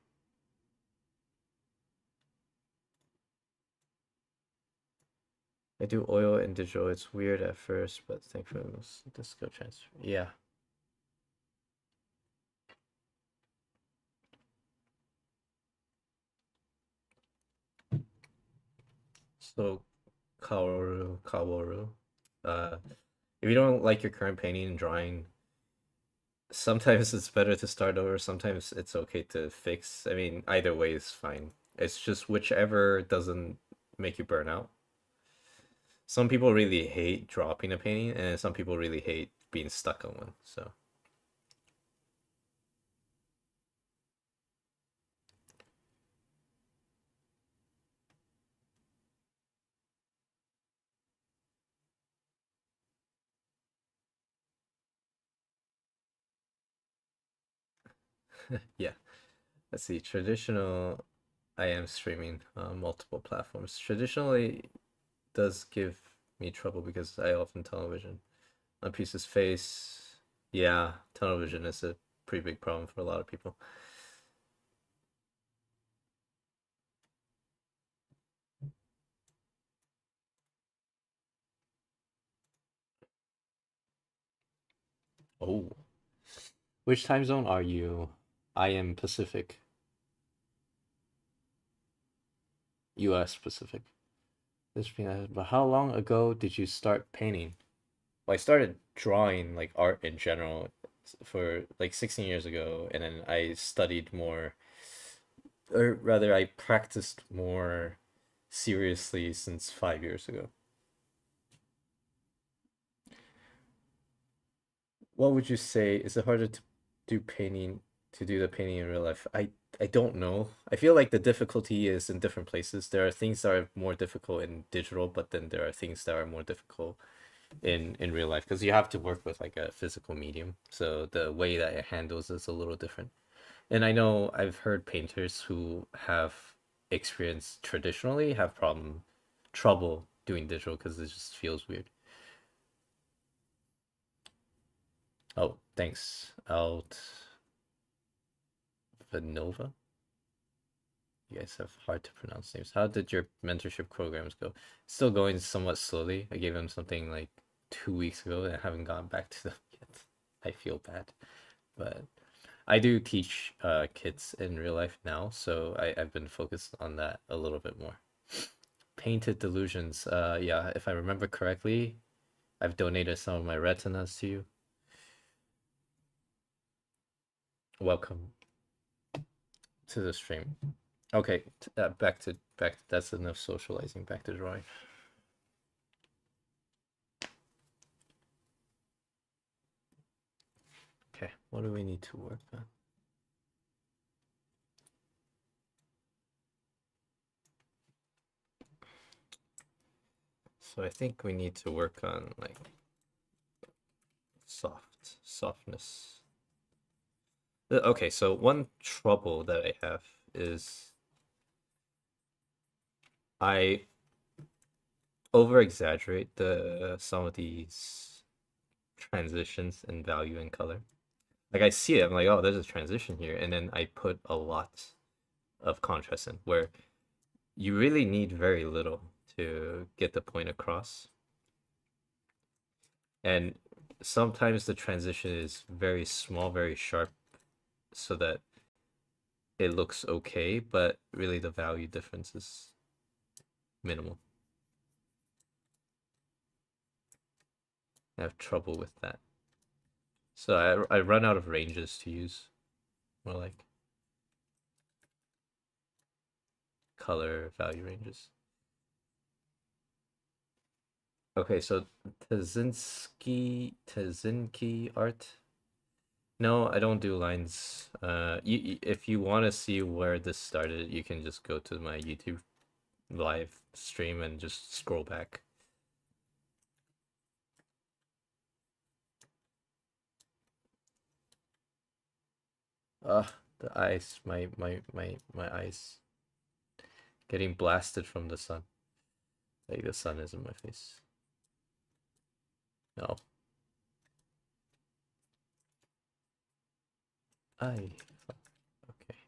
I do oil and digital. It's weird at first, but thankfully this skill transfer. Yeah. So Kaworu. If you don't like your current painting and drawing, sometimes it's better to start over. Sometimes it's okay to fix. I mean, either way is fine. It's just whichever doesn't make you burn out. Some people really hate dropping a painting, and some people really hate being stuck on one. So yeah, let's see. Traditional, I am streaming on multiple platforms. Traditionally does give me trouble because I often television on Piece's face. Yeah, tunnel vision is a pretty big problem for a lot of people. Oh, which time zone are you? I am Pacific, US Pacific. But how long ago did you start painting? Well, I started drawing like art in general for like 16 years ago, and then I studied more, or rather, I practiced more seriously since 5 years ago. What would you say? Is it harder to do painting to do the painting in real life? I don't know. I feel like the difficulty is in different places. There are things that are more difficult in digital, but then there are things that are more difficult in real life because you have to work with like a physical medium. So the way that it handles is a little different. And I know I've heard painters who have experience traditionally have trouble doing digital because it just feels weird. Oh, thanks. Out Vanova. You guys have hard to pronounce names. How did your mentorship programs go? Still going somewhat slowly. I gave them something like 2 weeks ago and I haven't gone back to them yet. I feel bad. But I do teach kids in real life now, so I've been focused on that a little bit more. Painted Delusions. Yeah, if I remember correctly, I've donated some of my retinas to you. Welcome to the stream. Okay, back. That's enough socializing. Back to drawing. Okay, what do we need to work on? So I think we need to work on like softness. Okay, so one trouble that I have is I over exaggerate the some of these transitions in value and color. Like I see it, I'm like, oh, there's a transition here, and then I put a lot of contrast in where you really need very little to get the point across. And sometimes the transition is very small, very sharp, so that it looks okay, but really the value difference is minimal. I have trouble with that. So I run out of ranges to use, more like color value ranges. Okay, so Tazinski art. No, I don't do lines. If you want to see where this started, you can just go to my YouTube live stream and just scroll back. The eyes, my eyes, getting blasted from the sun. Like the sun is in my face. No. I. Okay.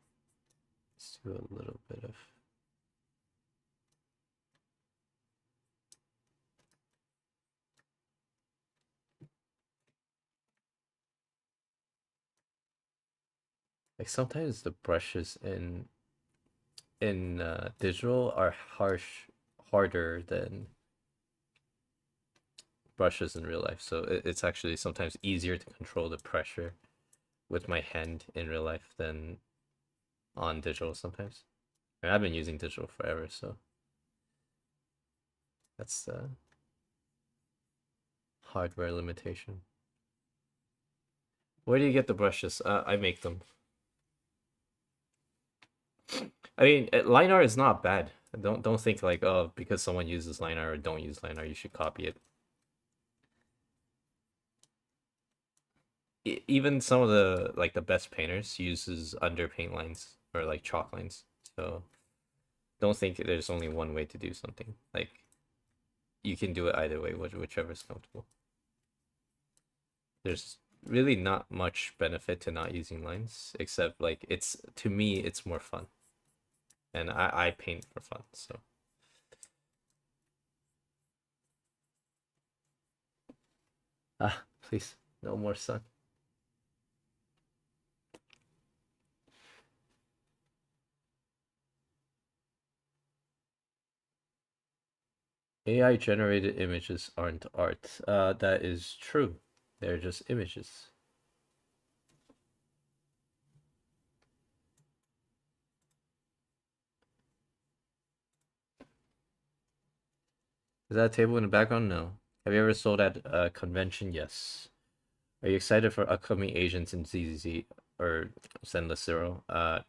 Let's do a little bit of. Like sometimes the brushes in digital are harder than brushes in real life. So it's actually sometimes easier to control the pressure with my hand in real life than on digital sometimes. And I've been using digital forever, so that's the hardware limitation. Where do you get the brushes? I make them. I mean, line art is not bad. Don't think like, oh, because someone uses line art or don't use line art, you should copy it. Even some of the like the best painters uses underpaint lines or like chalk lines. So don't think there's only one way to do something. Like you can do it either way, whichever is comfortable. There's really not much benefit to not using lines, except like it's to me it's more fun, and I paint for fun. So please, no more sun. AI generated images aren't art. That is true. They're just images. Is that a table in the background? No. Have you ever sold at a convention? Yes. Are you excited for upcoming Agents in ZZZ or Zenless Zero? I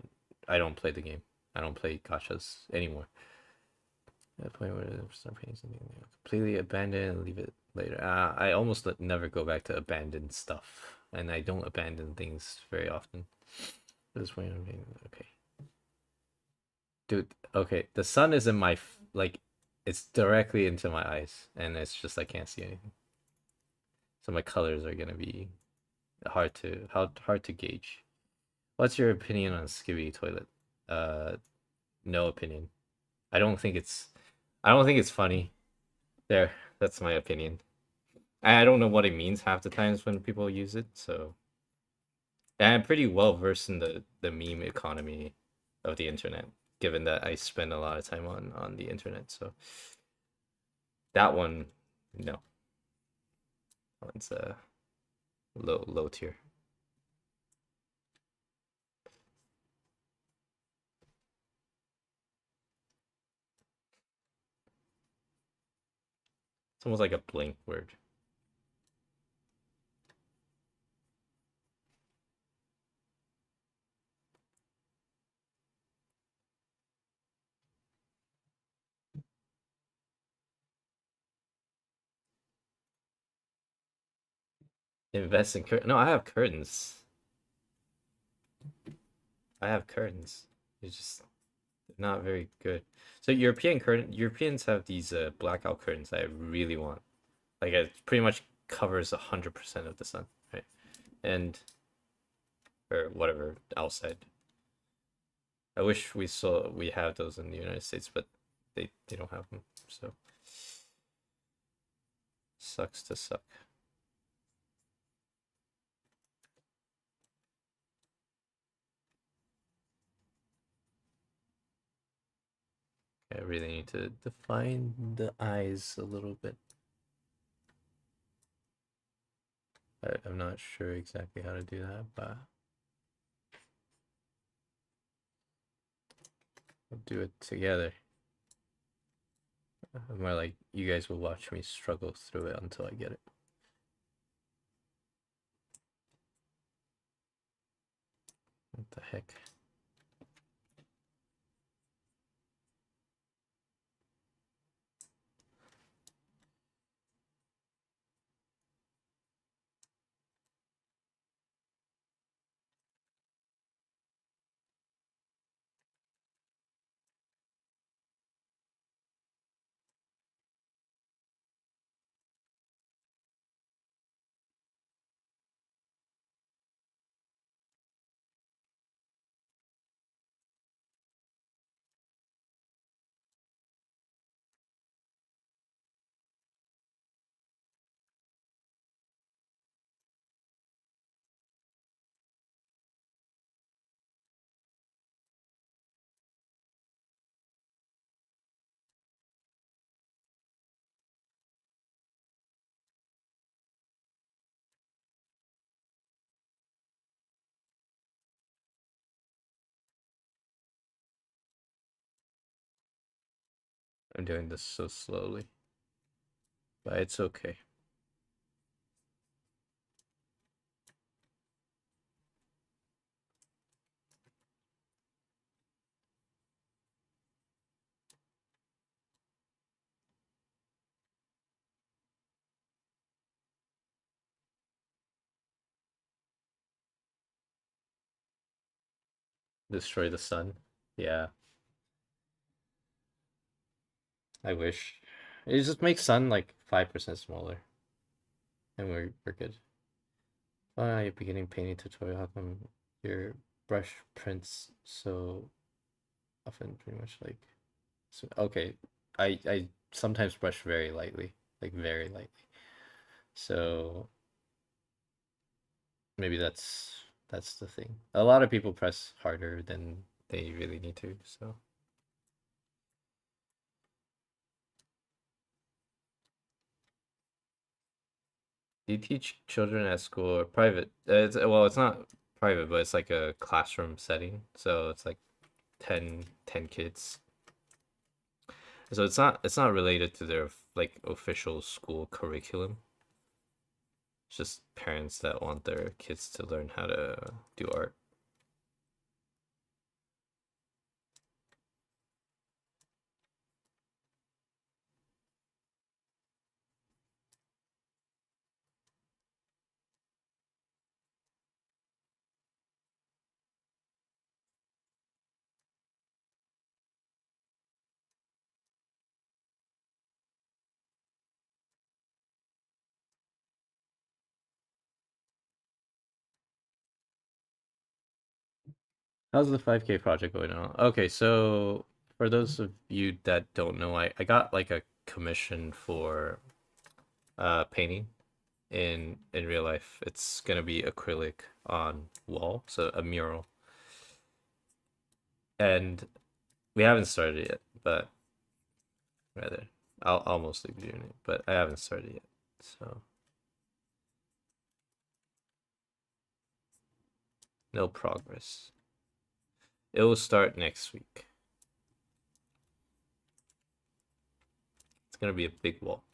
don't play the game. I don't play gachas anymore. At the point where start paying something completely abandon and leave it later. I almost never go back to abandoned stuff, and I don't abandon things very often. At this point, okay, dude. Okay, the sun is in my like, it's directly into my eyes, and it's just I can't see anything. So my colors are gonna be hard to gauge. What's your opinion on Skibidi Toilet? No opinion. I don't think it's I don't think it's funny. There, that's my opinion. I don't know what it means half the times when people use it, so and I'm pretty well versed in the meme economy of the internet, given that I spend a lot of time on the internet. So that one, no, that one's low tier. It's almost like a blank word. Invest in curtain. No, I have curtains. I have curtains. It's just not very good. So Europeans have these blackout curtains that I really want. Like it pretty much covers 100% of the sun, right? And or whatever outside. I wish we have those in the United States, but they don't have them. So sucks to suck. I really need to define the eyes a little bit. I'm not sure exactly how to do that, but we'll do it together. More like you guys will watch me struggle through it until I get it. What the heck? I'm doing this so slowly, but it's okay. Destroy the sun. Yeah, I wish. It just makes sun like 5% smaller, and we're good. You're beginning painting tutorial. How come your brush prints so often? Pretty much like. So, okay, I sometimes brush very lightly, like very lightly. So maybe that's the thing. A lot of people press harder than they really need to. So do you teach children at school or private? It's not private, but it's like a classroom setting. So it's like 10 kids. So it's not related to their like official school curriculum. It's just parents that want their kids to learn how to do art. How's the 5K project going on? Okay, so for those of you that don't know, I got like a commission for painting in real life. It's gonna be acrylic on wall, so a mural. And we haven't started yet, but rather I'll mostly be doing it, but I haven't started yet. So no progress. It will start next week. It's gonna be a big wall.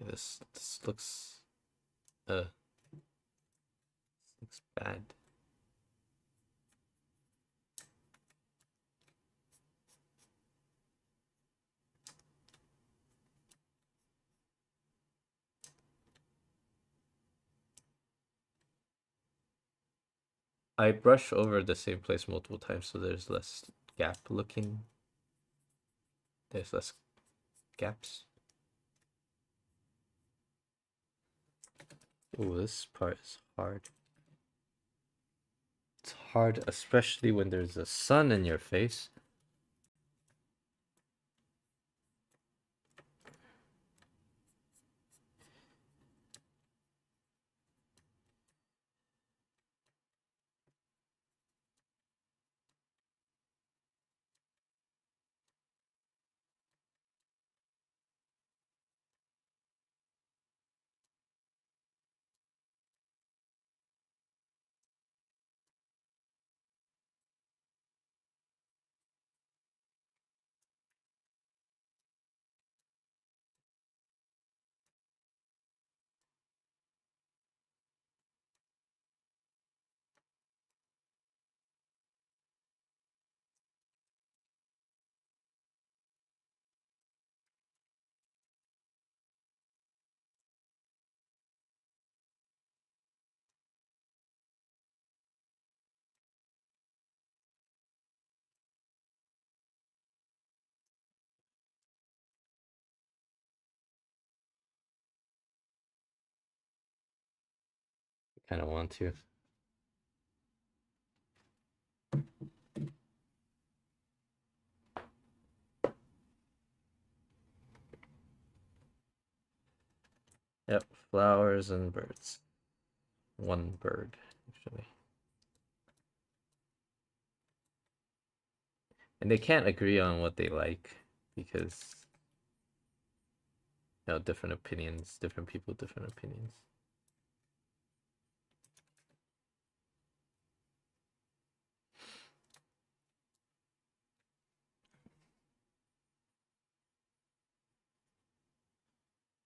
Okay, this looks looks bad. I brush over the same place multiple times, so there's less gap looking. There's less gaps. Oh, this part is hard. It's hard, especially when there's a sun in your face. I kind of want to. Yep, flowers and birds. One bird, actually. And they can't agree on what they like because, different opinions, different people, different opinions.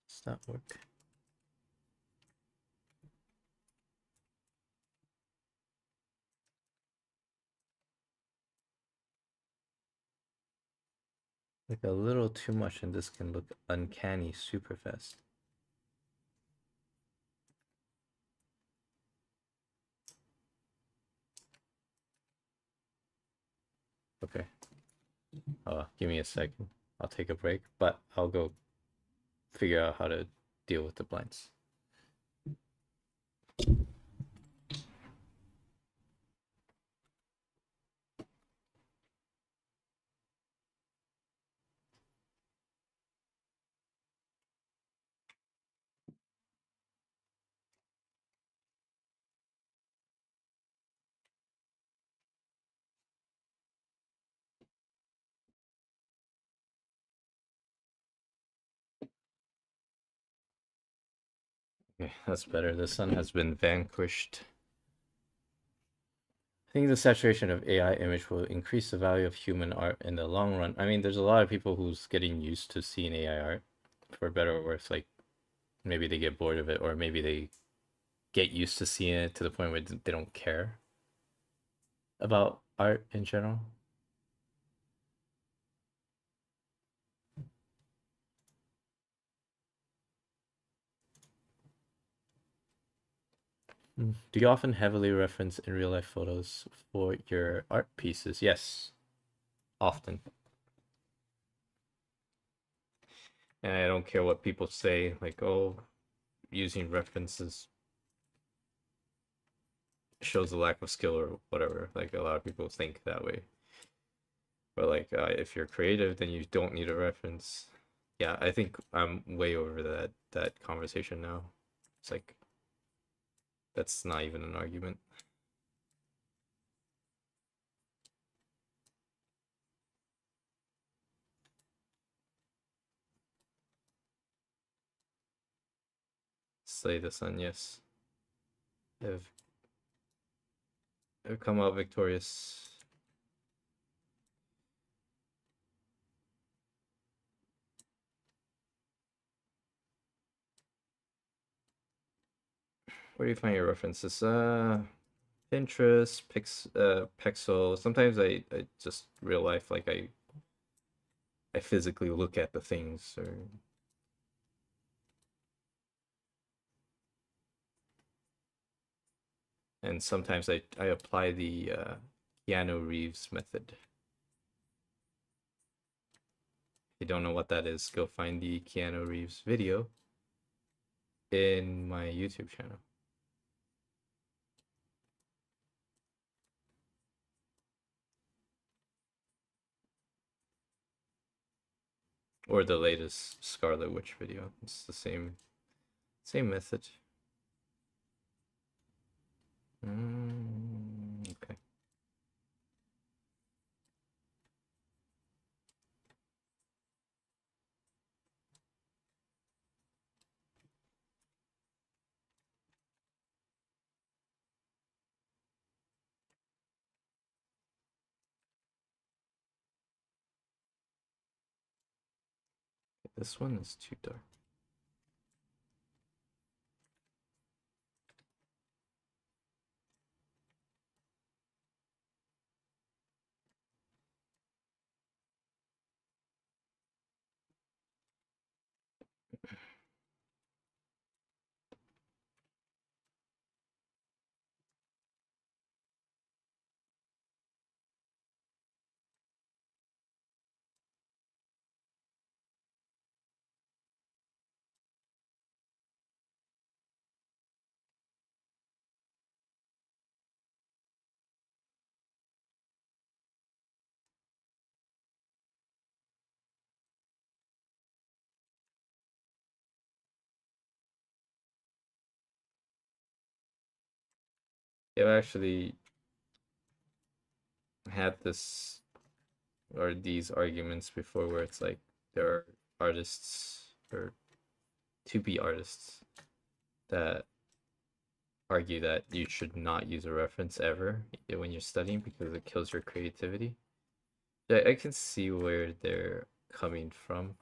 Does that work? Like a little too much, and this can look uncanny super fast. Okay. Give me a second. I'll take a break, but I'll go figure out how to deal with the blinds. Okay, that's better. The sun has been vanquished. I think the saturation of AI image will increase the value of human art in the long run. I mean, there's a lot of people who's getting used to seeing AI art, for better or worse. Like, maybe they get bored of it, or maybe they get used to seeing it to the point where they don't care about art in general. Do you often heavily reference in real life photos for your art pieces? Yes, often. And I don't care what people say, like, oh, using references shows a lack of skill or whatever. Like, a lot of people think that way. But, like, if you're creative, then you don't need a reference. Yeah, I think I'm way over that conversation now. It's like, that's not even an argument. Slay the sun, yes. Have come out victorious. Where do you find your references? Pinterest, Pexel. Sometimes I just real life, like I physically look at the things, or and sometimes I apply the Keanu Reeves method. If you don't know what that is, go find the Keanu Reeves video in my YouTube channel. Or the latest Scarlet Witch video. It's the same method. Okay. This one is too dark. Yeah, I've actually had this or these arguments before where it's like there are artists or to be artists that argue that you should not use a reference ever when you're studying because it kills your creativity. I can see where they're coming from,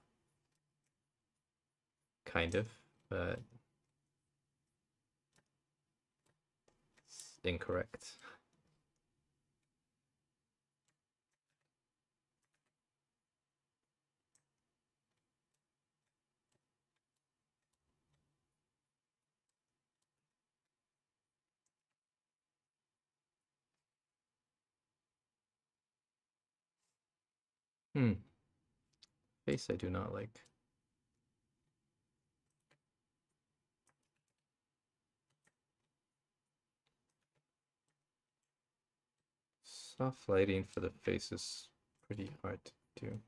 kind of, but it's incorrect. Face I do not like. Soft lighting for the face is pretty hard to do.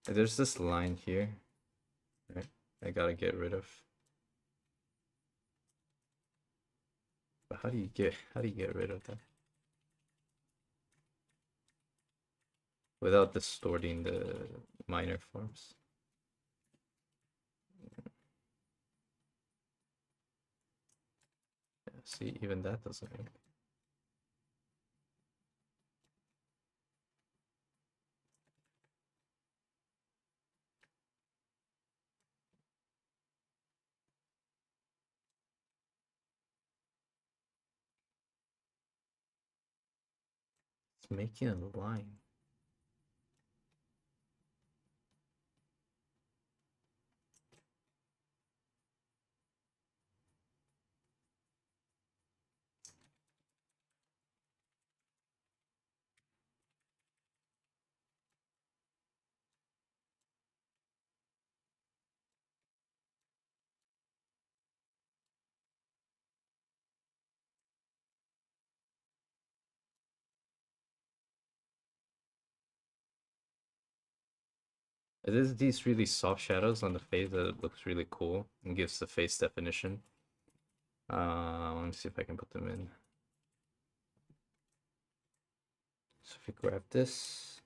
There's this line here, right? I gotta get rid of. But how do you get rid of that without distorting the minor forms? Yeah, see, even that doesn't work. It's making a line. There's these really soft shadows on the face that looks really cool and gives the face definition. Let me see if I can put them in. So if we grab this,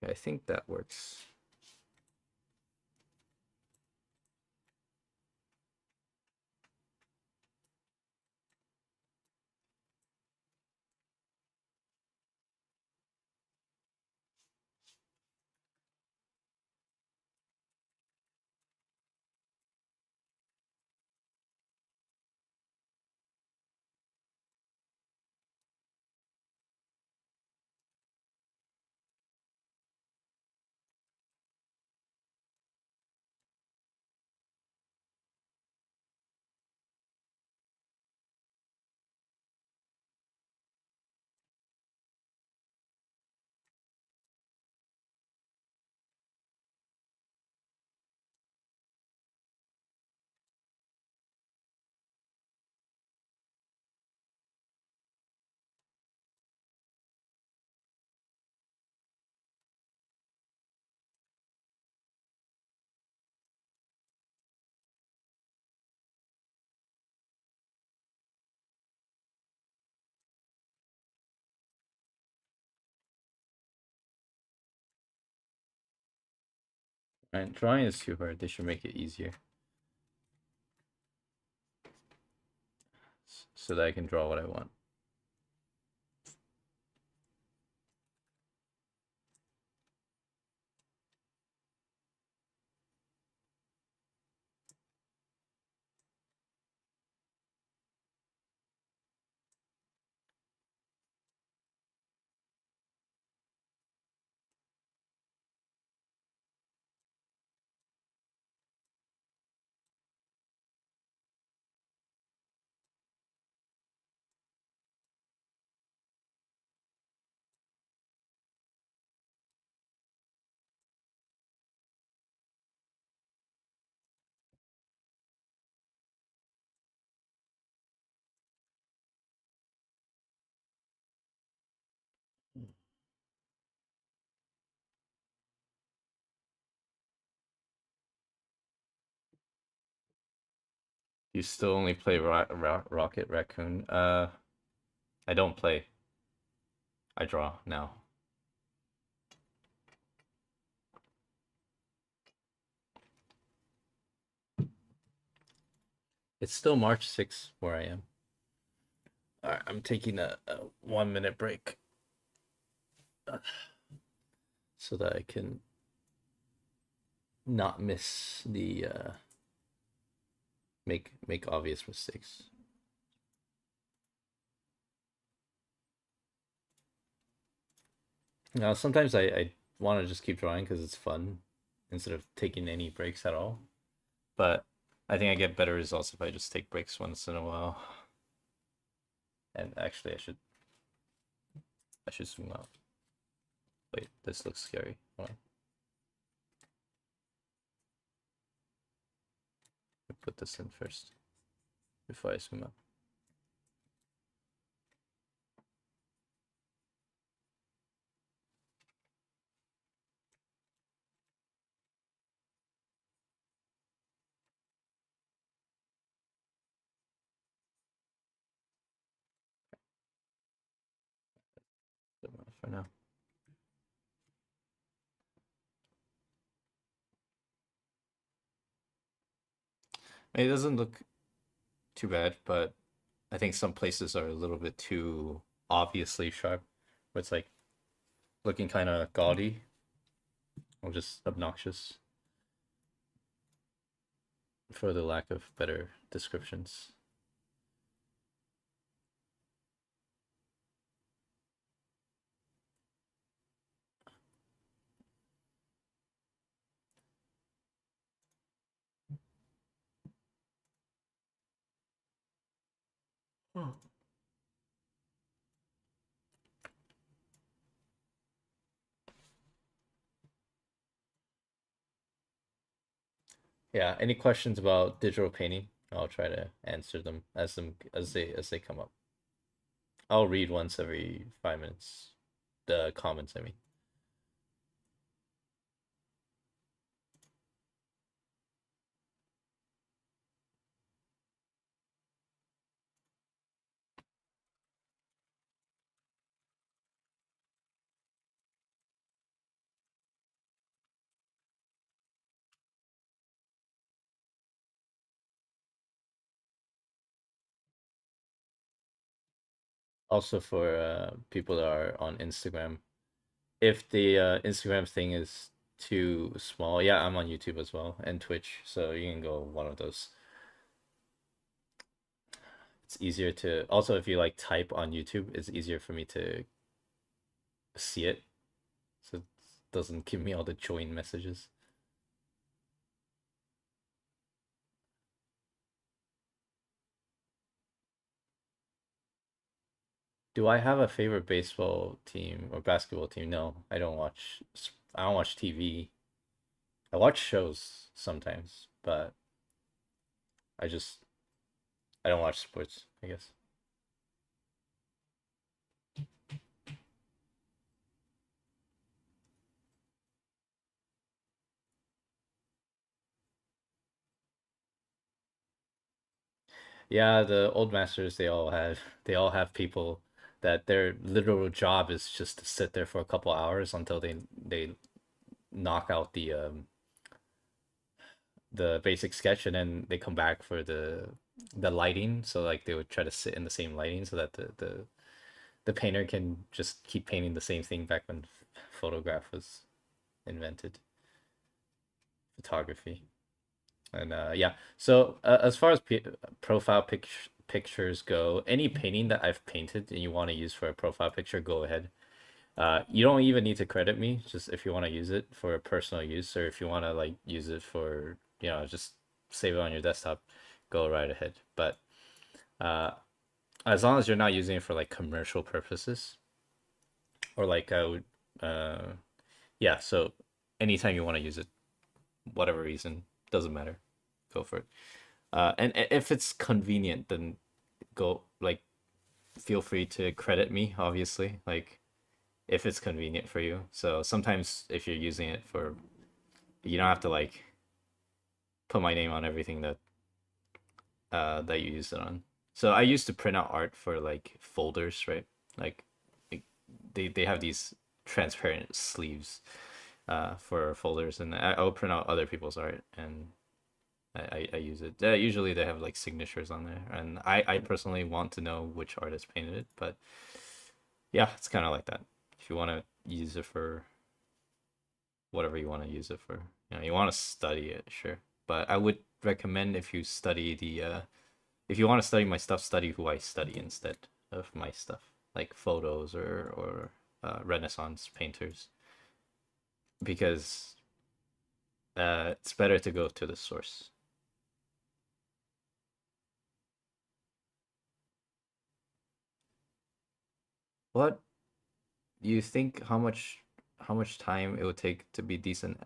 I think that works. Right, drawing is too hard. They should make it easier. So that I can draw what I want. You still only play Rocket Raccoon? I don't play. I draw now. It's still March 6th where I am. Alright, I'm taking a 1 minute break so that I can not miss the make obvious mistakes. Now sometimes I want to just keep drawing because it's fun instead of taking any breaks at all. But I think I get better results if I just take breaks once in a while. And actually I should zoom out. Wait, this looks scary. Hold on. Put this in first before I zoom out. For now. It doesn't look too bad, but I think some places are a little bit too obviously sharp, where it's like looking kind of gaudy or just obnoxious for the lack of better descriptions. Hmm. Yeah, any questions about digital painting? I'll try to answer them as they come up. I'll read once every 5 minutes. The comments, I mean. Also for people that are on Instagram, if the Instagram thing is too small, yeah, I'm on YouTube as well and Twitch, so you can go one of those. It's easier to also if you like type on YouTube, it's easier for me to see it, so it doesn't give me all the join messages. Do I have a favorite baseball team or basketball team? No, I don't watch. I don't watch TV. I watch shows sometimes, but I just I don't watch sports, I guess. Yeah, the old masters they all have people that their literal job is just to sit there for a couple hours until they knock out the basic sketch and then they come back for the lighting. So like they would try to sit in the same lighting so that the painter can just keep painting the same thing back when photograph was invented, photography. And yeah, so as far as profile pictures go, any painting that I've painted and you want to use for a profile picture, go ahead. You don't even need to credit me, just if you want to use it for personal use, or if you want to like use it for, just save it on your desktop, go right ahead. But uh, as long as you're not using it for like commercial purposes, or like I would, uh, yeah. So anytime you want to use it, whatever reason, doesn't matter, go for it. And if it's convenient, then go like feel free to credit me, obviously, like if it's convenient for you. So sometimes if you're using it for, you don't have to like put my name on everything that you use it on. So I used to print out art for like folders, right? Like, like they have these transparent sleeves for folders, and I'll print out other people's art and I use it. Usually they have like signatures on there, and I personally want to know which artist painted it. But yeah, it's kind of like that. If you want to use it for whatever you want to use it for, you want to study it, sure. But I would recommend if you study if you want to study my stuff, study who I study instead of my stuff, like photos or Renaissance painters, because it's better to go to the source. What you think how much time it would take to be decent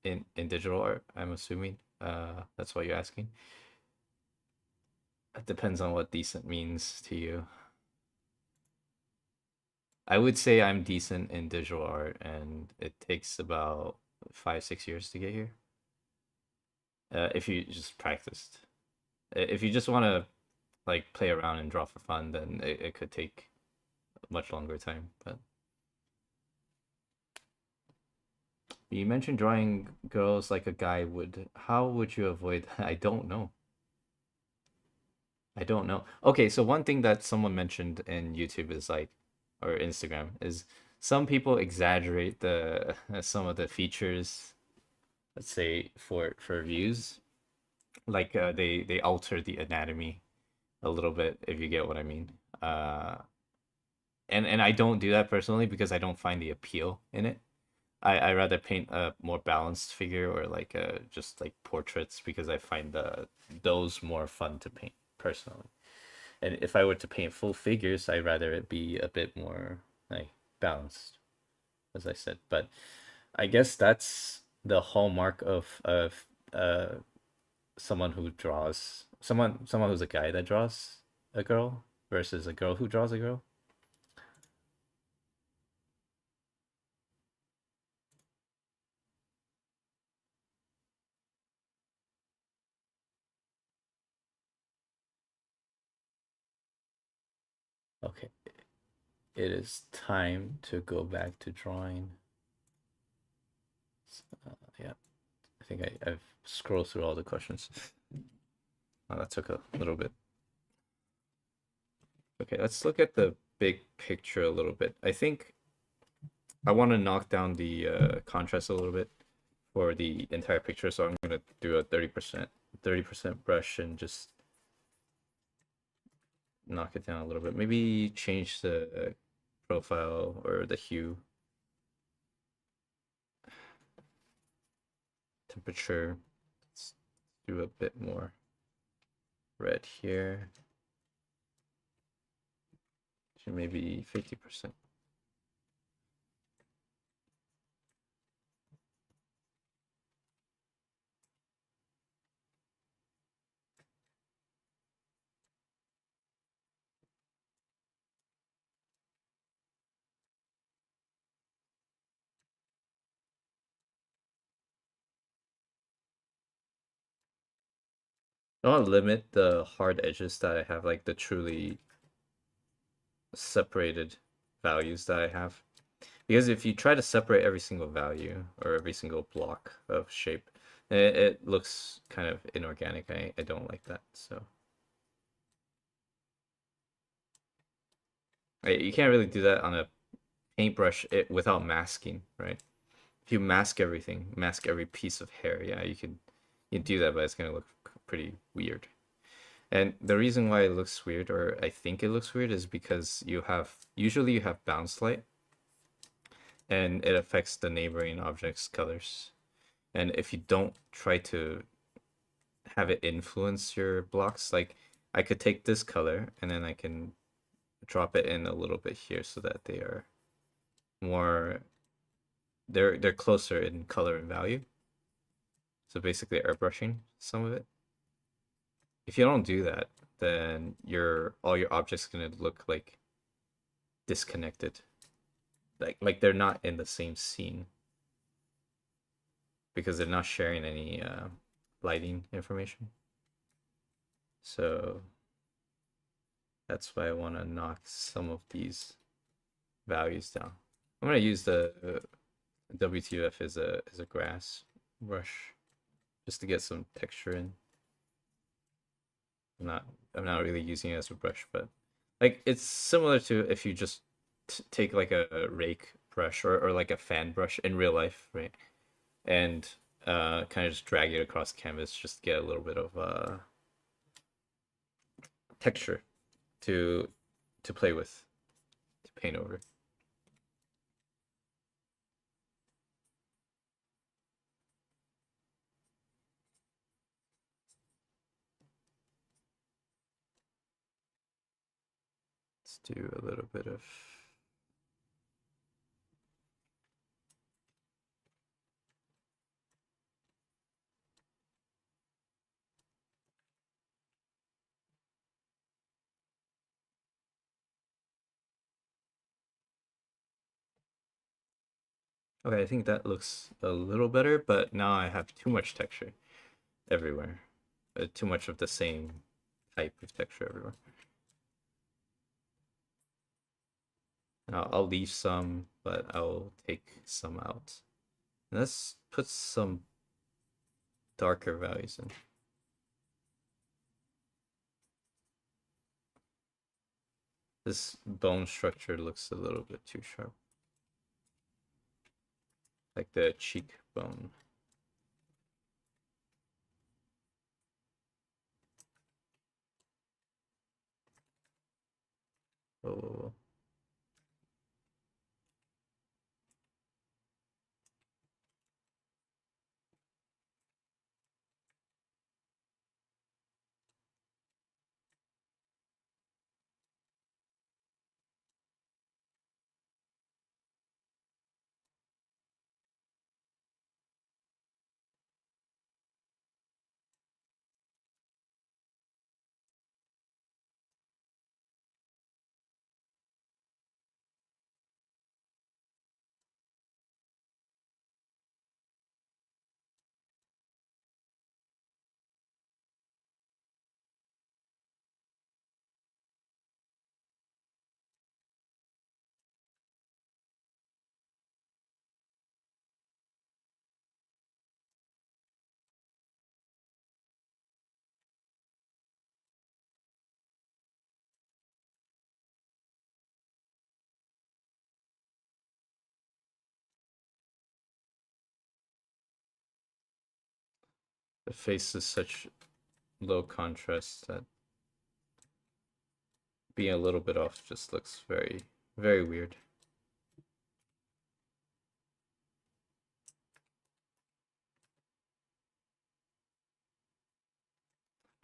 in digital art? I'm assuming. That's what you're asking. It depends on what decent means to you. I would say I'm decent in digital art, and it takes about 5, 6 years to get here. If you just practiced. If you just want to like play around and draw for fun, then it could take a much longer time. But you mentioned drawing girls like a guy would. How would you avoid that? I don't know. I don't know. Okay, so one thing that someone mentioned in YouTube is like, or Instagram, is some people exaggerate the some of the features, let's say for views. Like they alter the anatomy a little bit, if you get what I mean. Uh, and I don't do that personally because I don't find the appeal in it. I rather paint a more balanced figure or like just like portraits because I find those more fun to paint personally. And if I were to paint full figures, I'd rather it be a bit more like balanced, as I said. But I guess that's the hallmark of someone who draws someone who's a guy that draws a girl versus a girl who draws a girl. Okay, it is time to go back to drawing. Yeah, I think I've scrolled through all the questions. Oh, that took a little bit. Okay. Okay, let's look at the big picture a little bit. I think I want to knock down the contrast a little bit for the entire picture, so I'm gonna do a 30% brush and just knock it down a little bit. Maybe change the profile or the hue, temperature. Let's do a bit more red here. So maybe 50%. I want to limit the hard edges that I have, like the truly separated values that I have. Because if you try to separate every single value or every single block of shape, it looks kind of inorganic. I don't like that. So you can't really do that on a paintbrush without masking, right? If you mask everything, mask every piece of hair, yeah, you can do that, but it's gonna look pretty weird. And the reason why it looks weird, or I think it looks weird, is because usually you have bounce light, and it affects the neighboring object's colors. And if you don't try to have it influence your blocks, like I could take this color and then I can drop it in a little bit here so that they are more they're closer in color and value. So basically airbrushing some of it. If you don't do that, then all your objects are gonna look like disconnected. Like they're not in the same scene because they're not sharing any lighting information. So that's why I want to knock some of these values down. I'm gonna use the WTF as a grass brush just to get some texture in. I'm not really using it as a brush, but like it's similar to if you just take like a rake brush or like a fan brush in real life, right? And kind of just drag it across canvas just to get a little bit of texture to play with, to paint over. Let's do a little bit of okay, I think that looks a little better, but now I have too much texture everywhere. Too much of the same type of texture everywhere. I'll leave some, but I'll take some out. And let's put some darker values in. This bone structure looks a little bit too sharp. Like the cheekbone. Oh. The face is such low contrast that being a little bit off just looks very, very weird.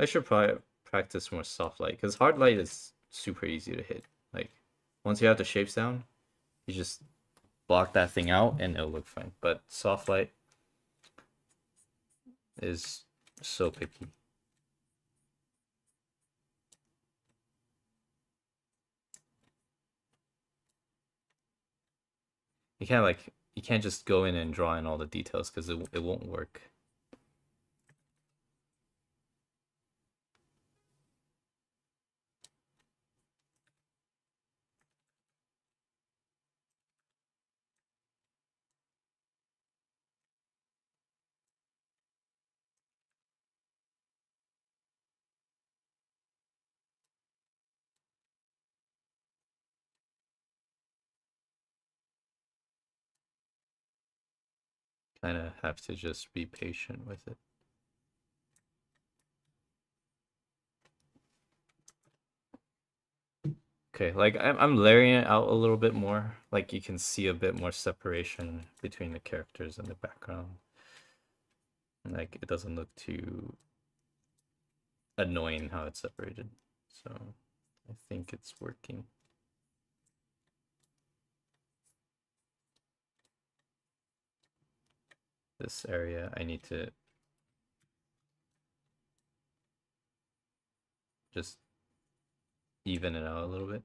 I should probably practice more soft light because hard light is super easy to hit. Like once you have the shapes down, you just block that thing out and it'll look fine. But soft light is so picky. You can't just go in and draw in all the details because it won't work. Kind of have to just be patient with it. Okay, like I'm layering it out a little bit more. Like you can see a bit more separation between the characters and the background. Like it doesn't look too annoying how it's separated. So I think it's working. This area I need to just even it out a little bit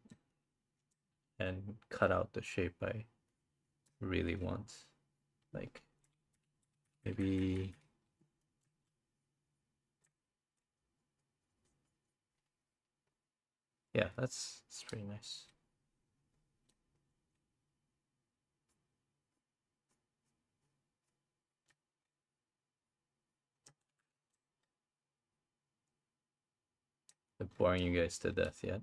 and cut out the shape I really want. Like maybe yeah, that's pretty nice. I'm boring you guys to death yet.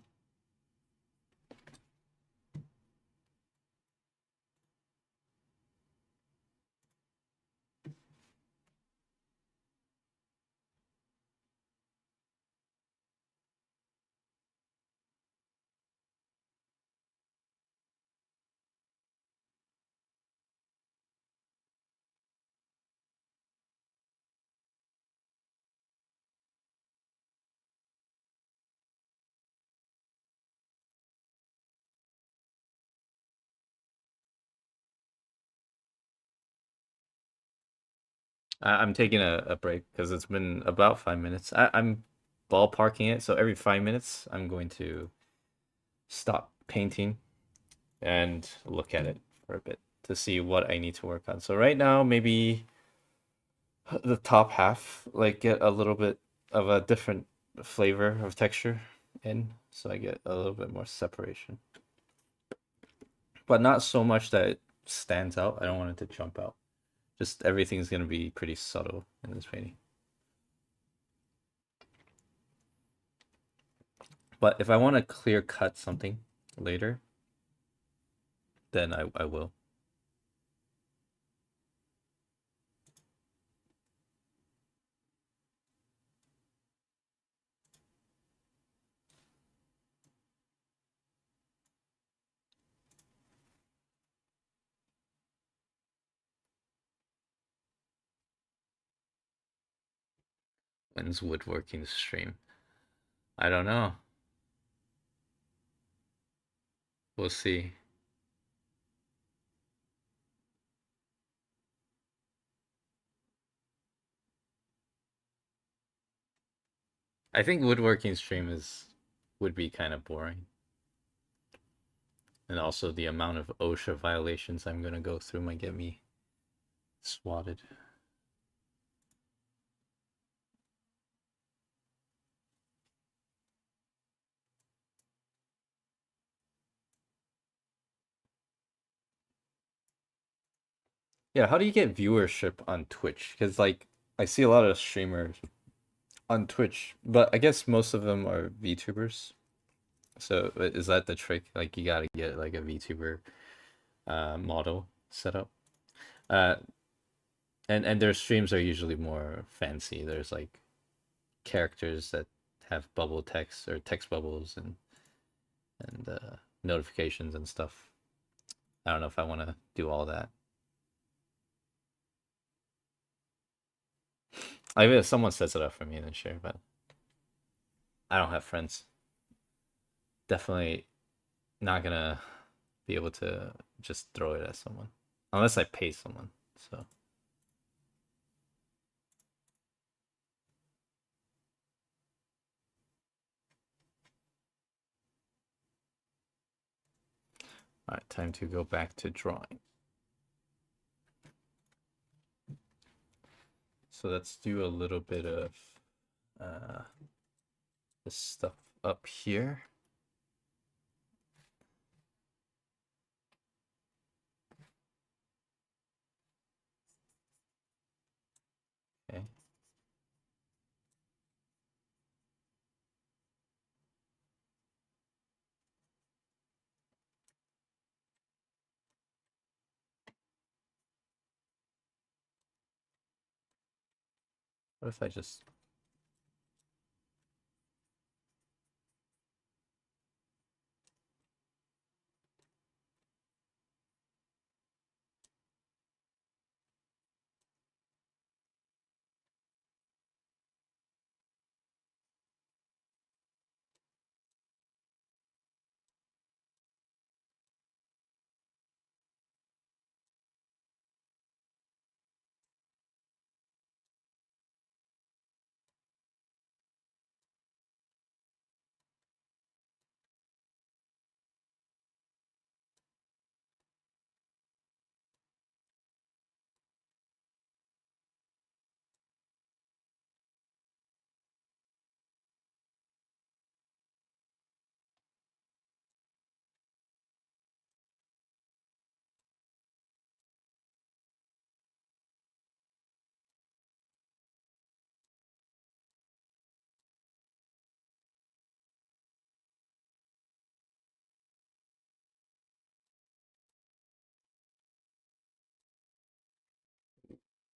I'm taking a break because it's been about 5 minutes. I'm ballparking it, so every 5 minutes I'm going to stop painting and look at it for a bit to see what I need to work on. So right now, maybe the top half, like get a little bit of a different flavor of texture in, so I get a little bit more separation. But not so much that it stands out. I don't want it to jump out. Just everything's gonna be pretty subtle in this painting. But if I want to clear cut something later, then I will. When's woodworking stream? I don't know. We'll see. I think woodworking stream would be kind of boring. And also the amount of OSHA violations I'm gonna go through might get me swatted. Yeah, how do you get viewership on Twitch? Because like I see a lot of streamers on Twitch, but I guess most of them are VTubers. So is that the trick? Like you gotta get like a VTuber model set up. Uh, And their streams are usually more fancy. There's like characters that have bubble text or text bubbles and notifications and stuff. I don't know if I want to do all that. I mean, if someone sets it up for me, then sure. But I don't have friends. Definitely not gonna be able to just throw it at someone unless I pay someone. So, all right, time to go back to drawing. So let's do a little bit of uh, this stuff up here. Okay. What if I just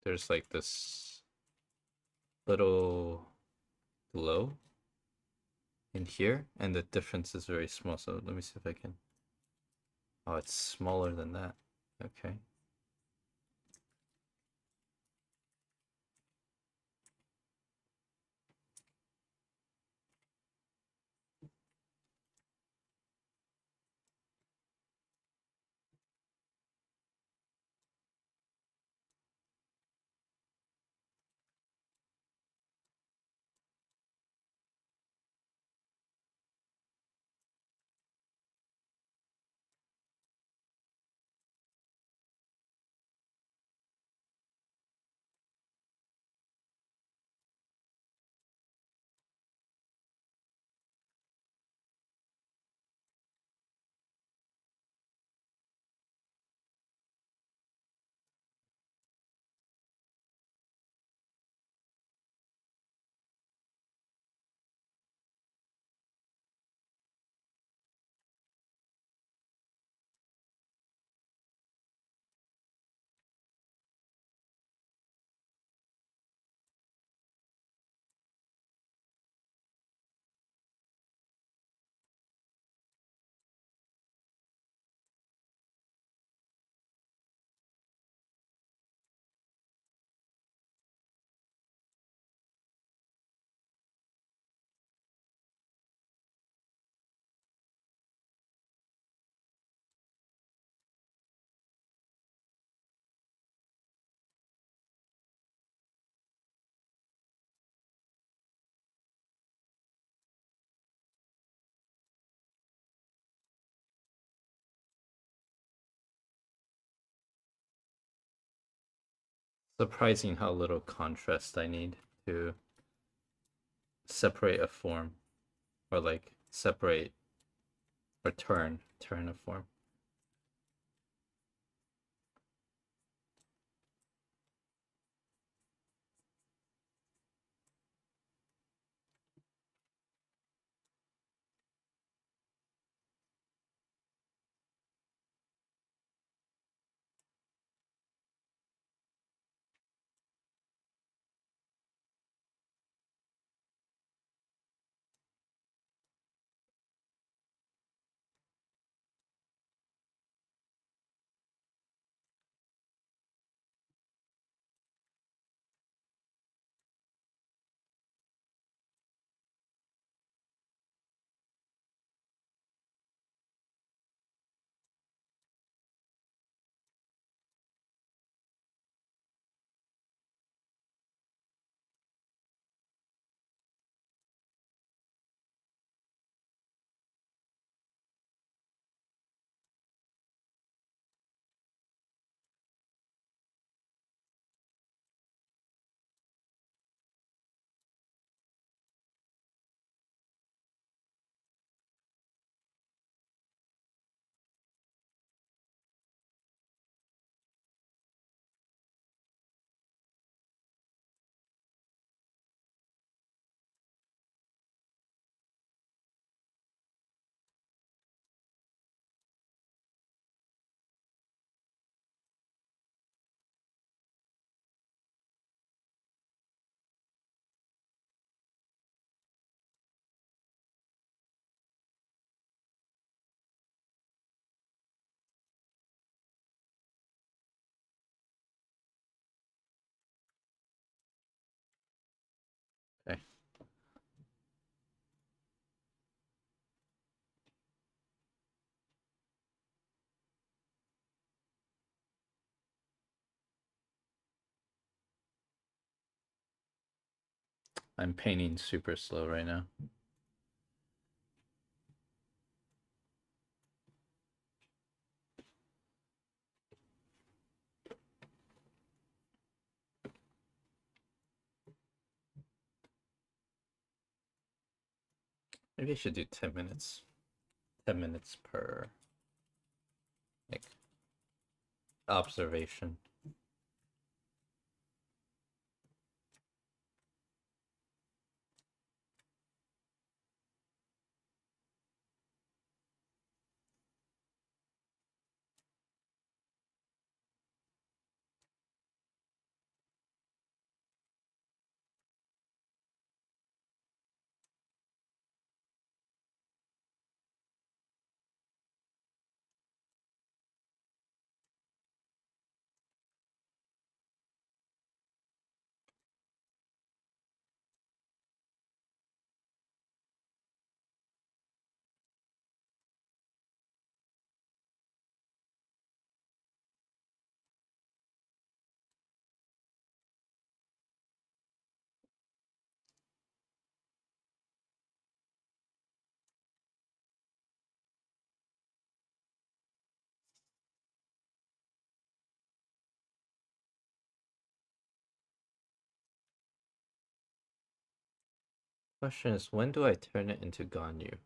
there's like this little glow in here, and the difference is very small. So let me see if I can. Oh, it's smaller than that. Okay. Surprising how little contrast I need to separate a form, or like separate or turn a form. I'm painting super slow right now. Maybe I should do 10 minutes. 10 minutes per like observation. Question is, when do I turn it into Ganyu?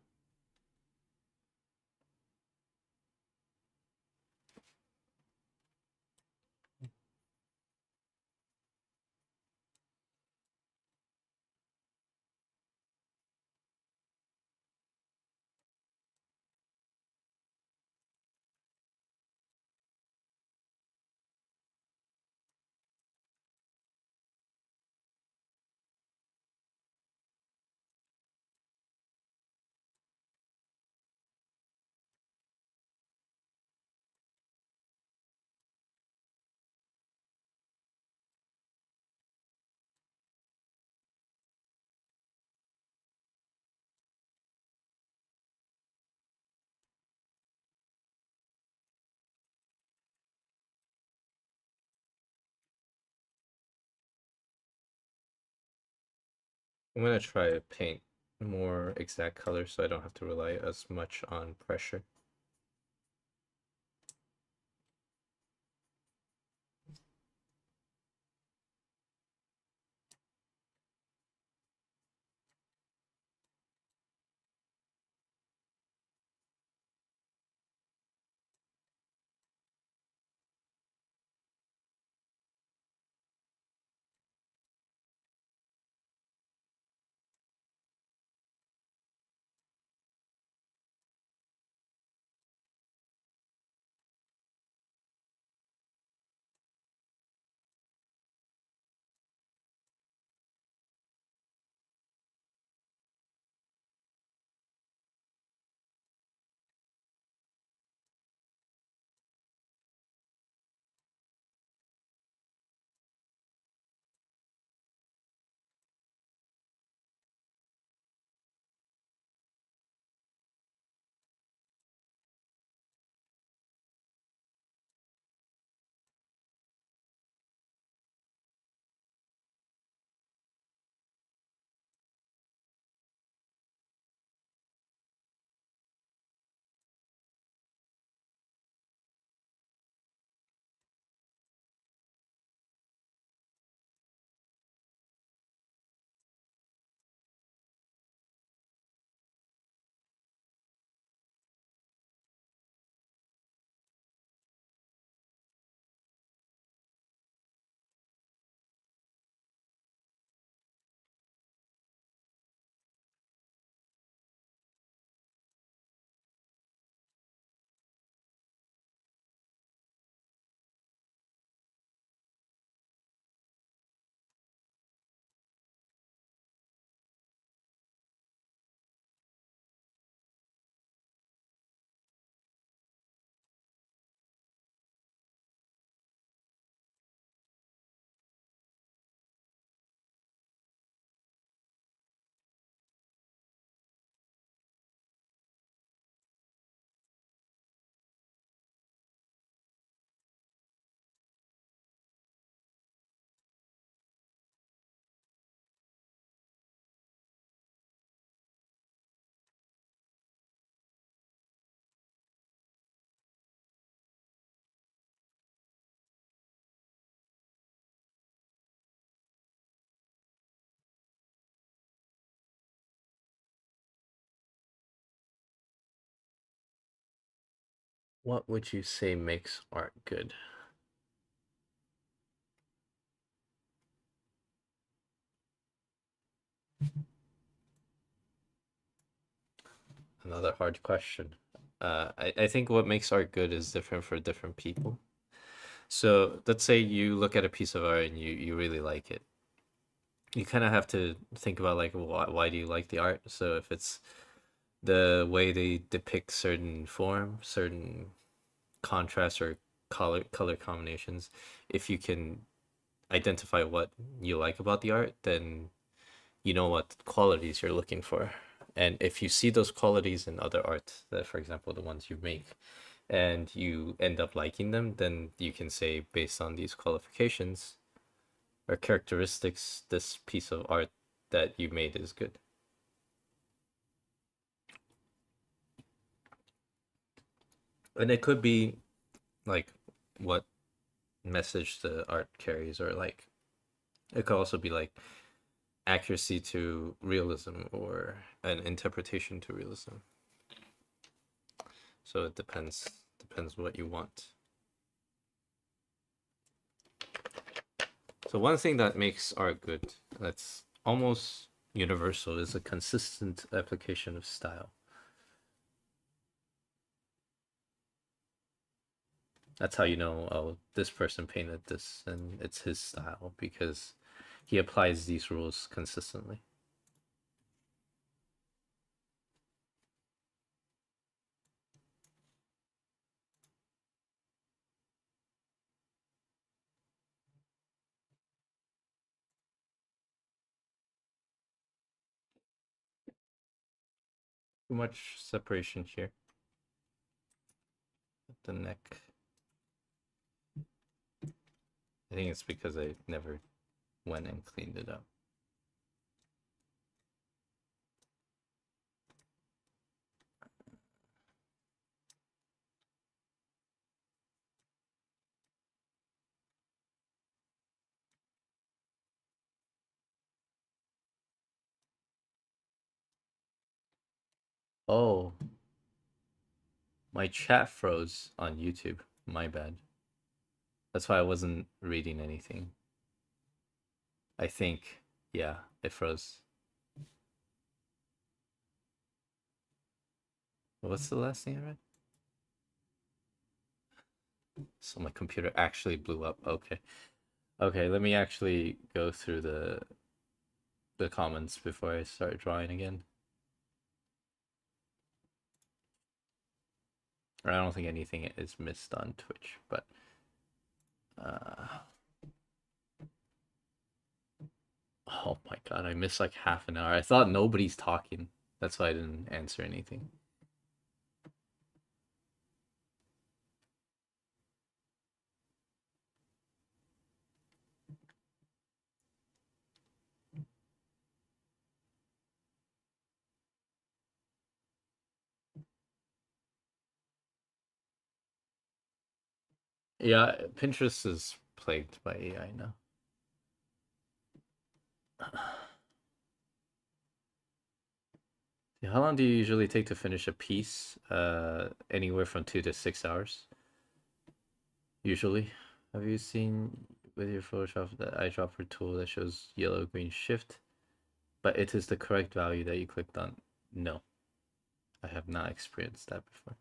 I'm gonna try to paint more exact colors so I don't have to rely as much on pressure. What would you say makes art good? Another hard question. I think what makes art good is different for different people. So let's say you look at a piece of art and you really like it. You kind of have to think about like why do you like the art? So if it's the way they depict certain form, certain contrast or color combinations, if you can identify what you like about the art, then you know what qualities you're looking for. And if you see those qualities in other art, that for example the ones you make, and you end up liking them, then you can say based on these qualifications or characteristics, this piece of art that you made is good. And it could be like what message the art carries, or like it could also be like accuracy to realism or an interpretation to realism. So it depends what you want. So one thing that makes art good, that's almost universal, is a consistent application of style. That's how you know, oh, this person painted this and it's his style because he applies these rules consistently. Too much separation here at the neck. I think it's because I never went and cleaned it up. Oh, my chat froze on YouTube. My bad. That's why I wasn't reading anything. I think, yeah, it froze. What's the last thing I read? So my computer actually blew up. Okay. Okay, let me actually go through the comments before I start drawing again. Or I don't think anything is missed on Twitch, but oh my god, I missed like half an hour. I thought nobody's talking. That's why I didn't answer anything. Yeah, Pinterest is plagued by AI now. How long do you usually take to finish a piece? Anywhere from 2 to 6 hours. Usually. Have you seen with your Photoshop the eyedropper tool that shows yellow green shift? But it is the correct value that you clicked on. No, I have not experienced that before.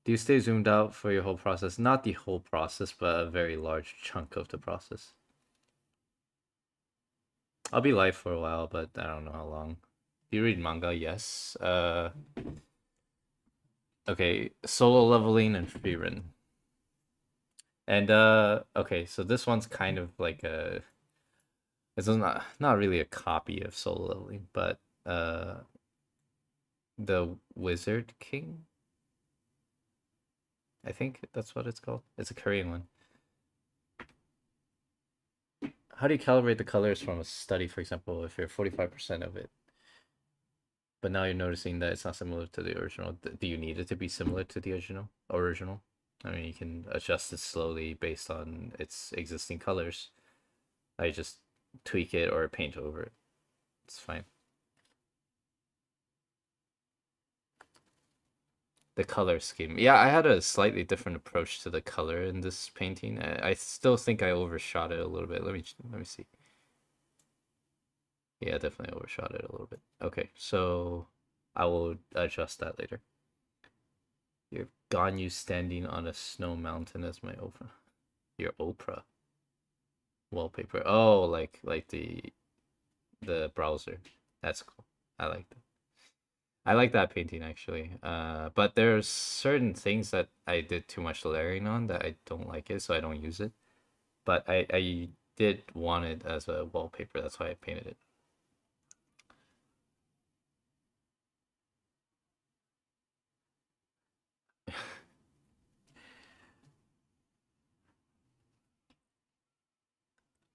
Do you stay zoomed out for your whole process? Not the whole process, but a very large chunk of the process. I'll be live for a while, but I don't know how long. Do you read manga? Yes. Okay, Solo Leveling and Frieren. And okay, so this one's kind of like a, it's not really a copy of Solo Leveling, but the Wizard King, I think that's what it's called. It's a Korean one. How do you calibrate the colors from a study, for example, if you're 45% of it, but now you're noticing that it's not similar to the original? Do you need it to be similar to the original? I mean, you can adjust it slowly based on its existing colors. I just tweak it or paint over it. It's fine. the color scheme. Yeah, I had a slightly different approach to the color in this painting. I still think I overshot it a little bit. Let me see. Yeah, definitely overshot it a little bit. Okay, so I will adjust that later. You've gone you standing on a snow mountain as my Oprah. Your Oprah wallpaper. Oh, like the browser. That's cool. I like that. I like that painting actually. But there's certain things that I did too much layering on that I don't like it, so I don't use it. But I did want it as a wallpaper. That's why I painted it.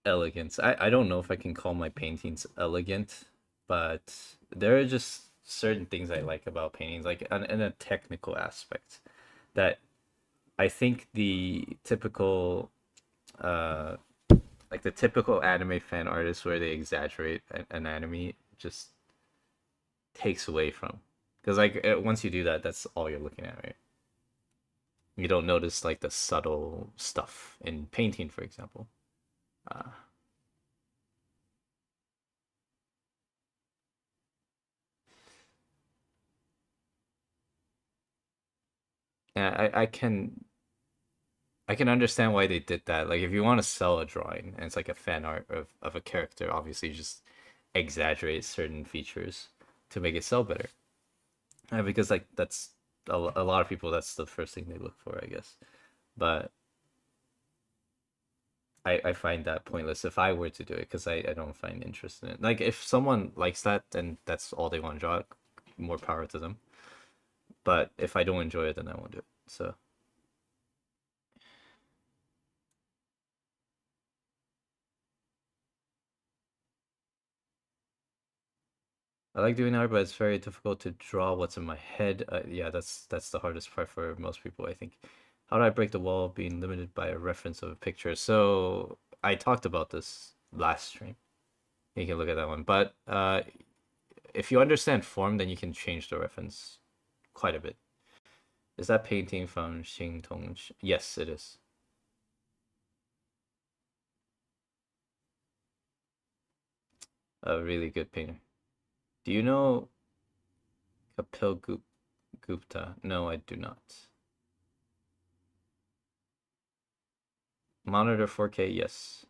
Elegance. I don't know if I can call my paintings elegant, but there are just certain things I like about paintings, like in a technical aspect, that I think the typical uh like the typical anime fan artist where they exaggerate an anime just takes away from. Because like once you do that, that's all you're looking at, right? You don't notice like the subtle stuff in painting, for example. Uh, and I can understand why they did that. Like if you want to sell a drawing and it's like a fan art of a character, obviously you just exaggerate certain features to make it sell better. Because like that's a lot of people, that's the first thing they look for, I guess. But I find that pointless if I were to do it because I don't find interest in it. Like if someone likes that and that's all they want to draw, more power to them. But if I don't enjoy it, then I won't do it. So I like doing art, but it's very difficult to draw what's in my head. Yeah, that's the hardest part for most people, I think. How do I break the wall of being limited by a reference of a picture? So I talked about this last stream. You can look at that one. But if you understand form, then you can change the reference quite a bit. Is that painting from Xing Tong? Yes, it is. A really good painter. Do you know Kapil Gupta? No, I do not. Monitor 4K, yes.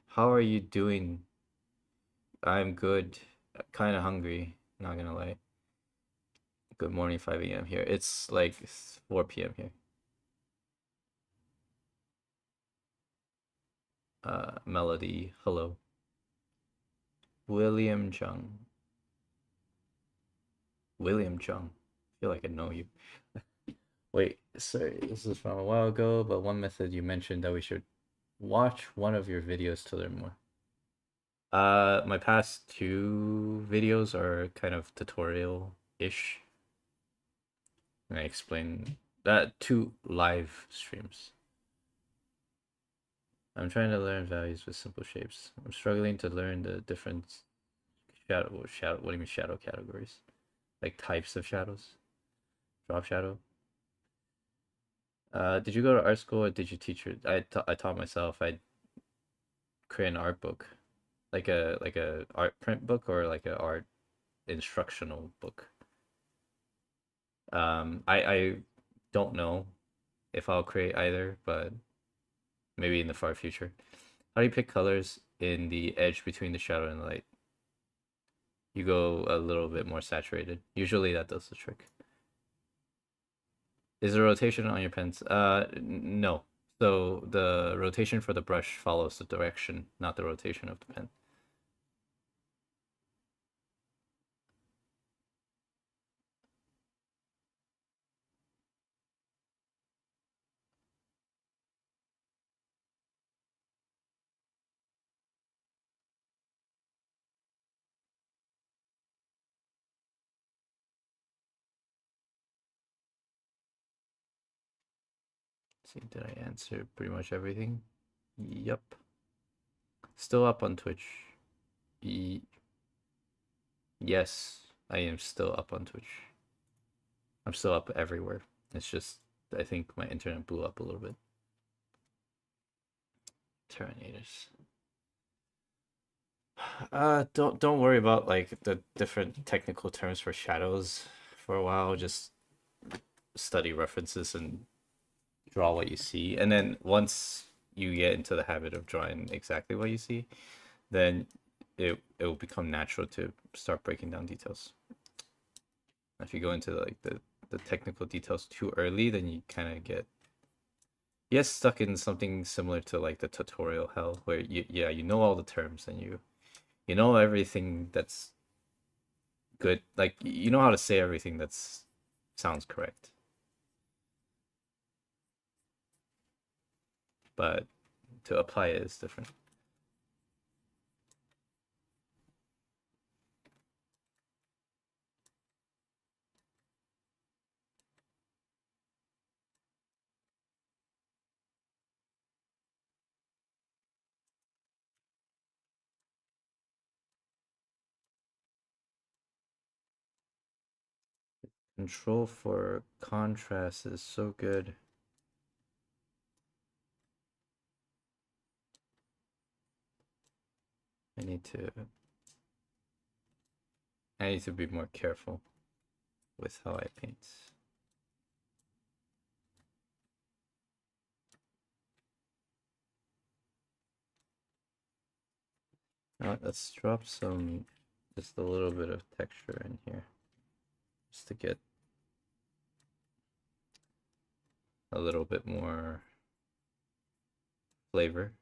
How are you doing? I'm good. Kind of hungry, not gonna lie. Good morning, 5 a.m. here. It's like 4 p.m. here. Melody, hello. William Chung. William Chung. I feel like I know you. Wait, sorry, this is from a while ago, but one method you mentioned that we should watch one of your videos to learn more. My past two videos are kind of tutorial-ish. And I explain that two live streams. I'm trying to learn values with simple shapes. I'm struggling to learn the different shadow. What do you mean shadow categories? Like types of shadows. Drop shadow. Did you go to art school or did you teach it? I taught myself. I create an art book, like a art print book or like a art instructional book. I don't know if I'll create either, but maybe in the far future. How do you pick colors in the edge between the shadow and the light? You go a little bit more saturated. Usually that does the trick. Is the rotation on your pens? No. So the rotation for the brush follows the direction, not the rotation of the pen. Let's see, did I answer pretty much everything? Yep. Still up on Twitch. Yes, I am still up on Twitch. I'm still up everywhere. It's just I think my internet blew up a little bit. Terminators. Don't worry about like the different technical terms for shadows for a while. Just study references and draw what you see. And then once you get into the habit of drawing exactly what you see, then it will become natural to start breaking down details. If you go into like the technical details too early, then you kind of get stuck in something similar to like the tutorial hell, where you know all the terms and you know everything that's good, like you know how to say everything that's sounds correct, but to apply it is different. Control for contrast is so good. I need to I need to be more careful with how I paint. Now let's drop some, just a little bit of texture in here, just to get a little bit more flavor.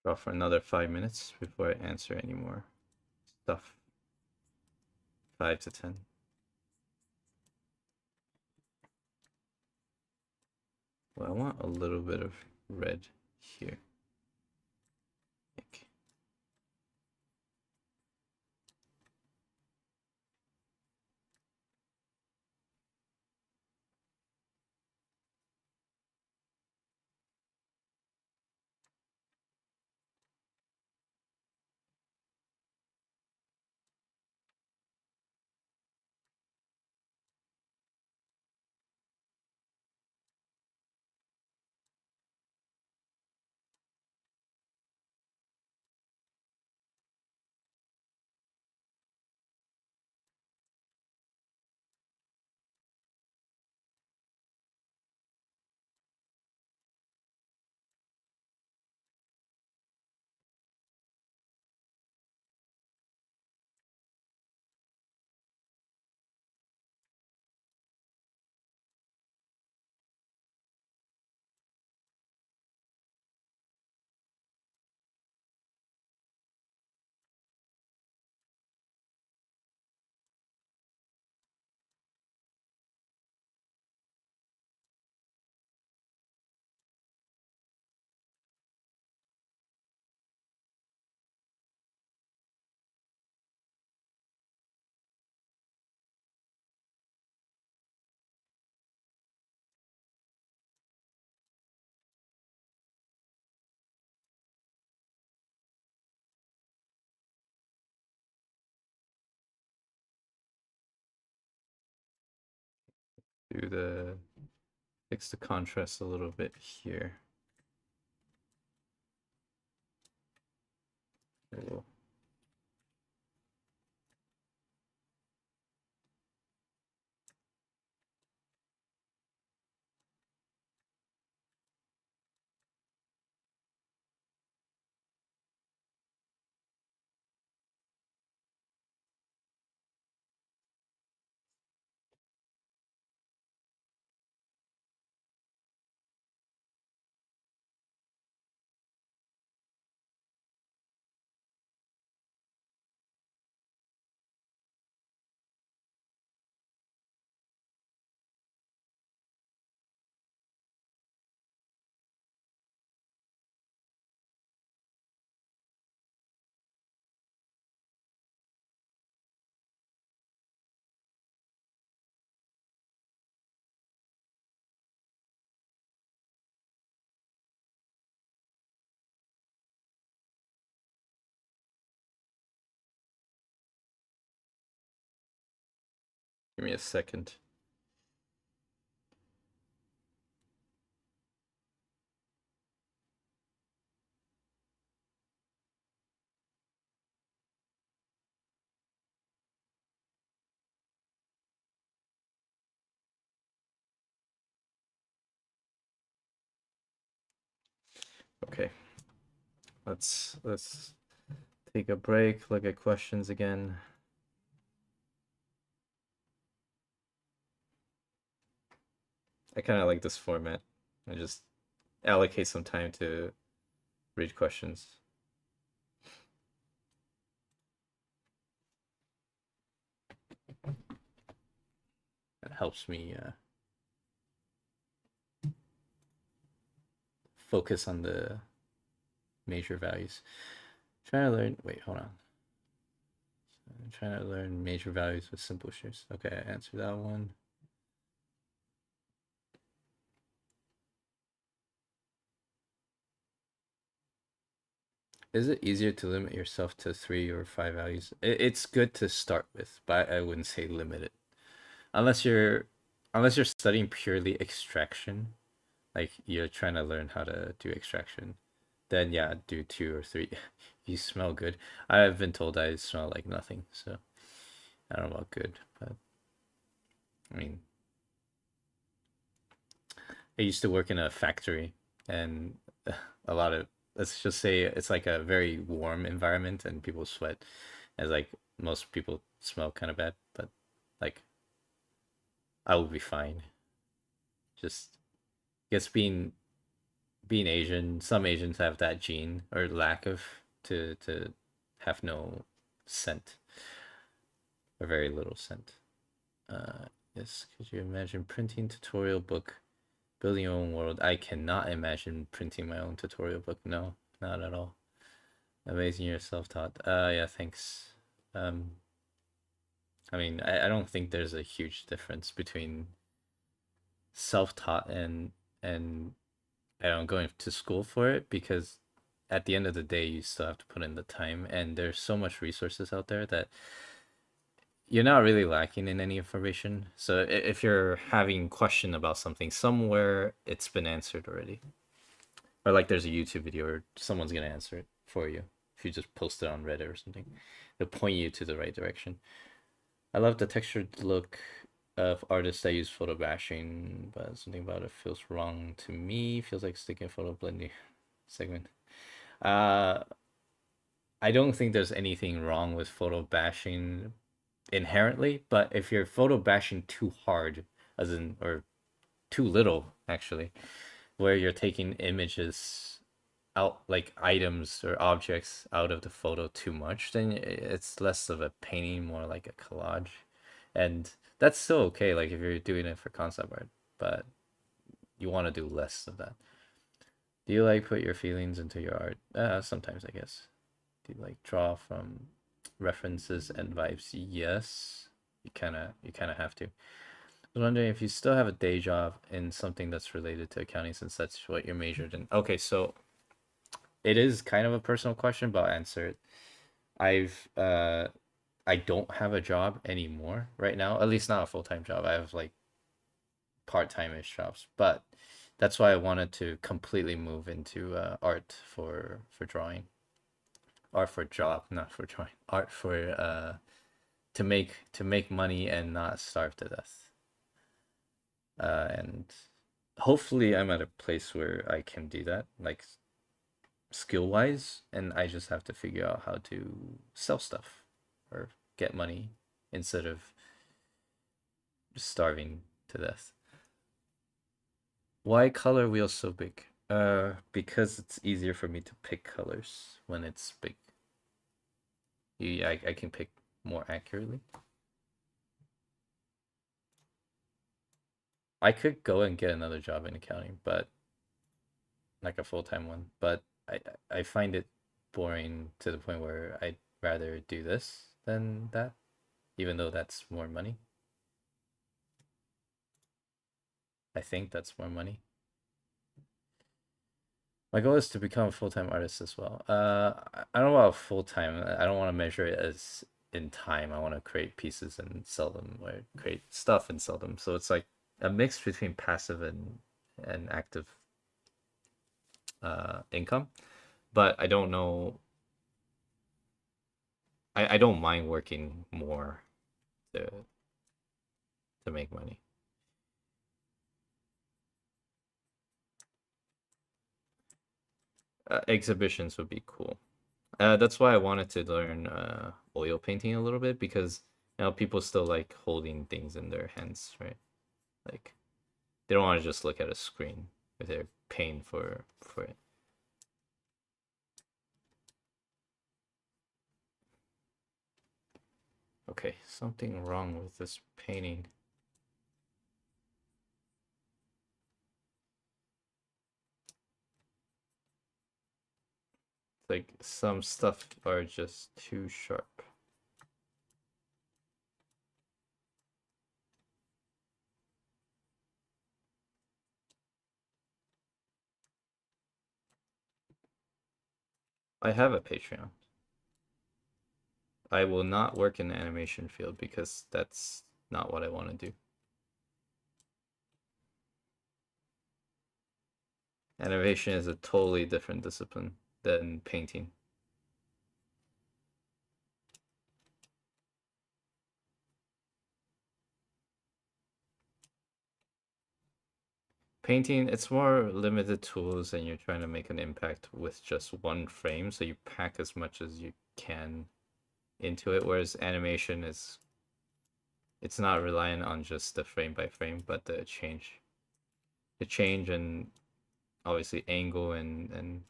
Draw for another 5 minutes before I answer any more stuff. 5 to 10. Well, I want a little bit of red here. Like, do the fix the contrast a little bit here. Cool. Give me a second. Okay. Let's take a break, look at questions again. I kind of like this format. I just allocate some time to read questions. That helps me focus on the major values. Trying to learn. Wait, hold on. I'm trying to learn major values with simple shapes. Okay, I answered that one. Is it easier to limit yourself to 3 or 5 values? It's good to start with, but I wouldn't say limit it. Unless you're studying purely extraction, like you're trying to learn how to do extraction, then yeah, do 2 or 3. You smell good. I've been told I smell like nothing, so I don't know about good, but I mean, I used to work in a factory, and a lot of, let's just say it's like a very warm environment and people sweat, as like most people smell kind of bad, but like I will be fine. Just guess being Asian, some Asians have that gene or lack of to have no scent or very little scent. Yes, could you imagine printing tutorial book, building your own world? I cannot imagine printing my own tutorial book. No, not at all. Amazing, you're self-taught. Yeah, thanks. Um, I mean, I don't think there's a huge difference between self-taught and I don't going to school for it, because at the end of the day you still have to put in the time, and there's so much resources out there that you're not really lacking in any information. So if you're having question about something, somewhere it's been answered already, or like there's a YouTube video or someone's gonna answer it for you if you just post it on Reddit or something. They'll point you to the right direction. I love the textured look of artists that use photo bashing, but something about it feels wrong to me. Feels like sticking photo blending segment. Uh, I don't think there's anything wrong with photo bashing inherently, but if you're photo bashing too hard, as in, or too little actually, where you're taking images out, like items or objects out of the photo too much, then it's less of a painting, more like a collage. And that's still okay, like if you're doing it for concept art, but you want to do less of that. Do you like put your feelings into your art? Sometimes, I guess. Do you like draw from references and vibes? Yes, you kind of have to. I was wondering if you still have a day job in something that's related to accounting, since that's what you're majored in. Okay, so it is kind of a personal question, but I'll answer it. I've I don't have a job anymore right now, at least not a full-time job. I have like part-time-ish jobs, but that's why I wanted to completely move into art for drawing. Art for job, not for joy. Art for to make money and not starve to death. And hopefully I'm at a place where I can do that, like skill wise, and I just have to figure out how to sell stuff or get money instead of starving to death. Why color wheels so big? Because it's easier for me to pick colors when it's big. I can pick more accurately. I could go and get another job in accounting, but like a full-time one, but I find it boring to the point where I'd rather do this than that, even though that's more money. I think that's more money. My goal is to become a full-time artist as well. I don't know about full-time. I don't want to measure it as in time. I want to create pieces and sell them, or create stuff and sell them. So it's like a mix between passive and active income. But I don't know. I don't mind working more to to make money. Exhibitions would be cool. That's why I wanted to learn oil painting a little bit because people still like holding things in their hands, right? Like they don't want to just look at a screen if they're paying for it. Okay, something wrong with this painting. Like some stuff are just too sharp. I have a Patreon. I will not work in the animation field because that's not what I want to do. Animation is a totally different discipline than painting. Painting, it's more limited tools and you're trying to make an impact with just one frame, so you pack as much as you can into it, whereas animation is it's not reliant on just the frame by frame, but the change and obviously angle and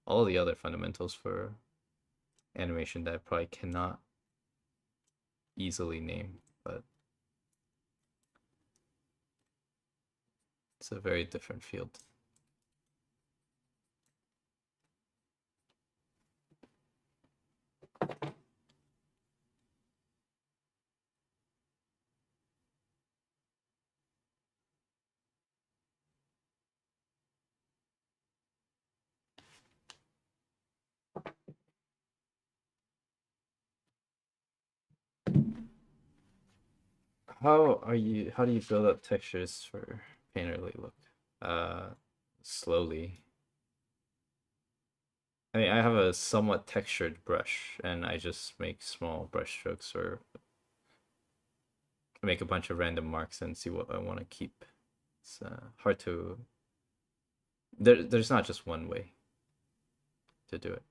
all the other fundamentals for animation that I probably cannot easily name, but it's a very different field. How do you build up textures for painterly look? Uh Slowly. I mean, I have a somewhat textured brush and I just make small brush strokes or make a bunch of random marks and see what I want to keep. It's hard to there's not just one way to do it.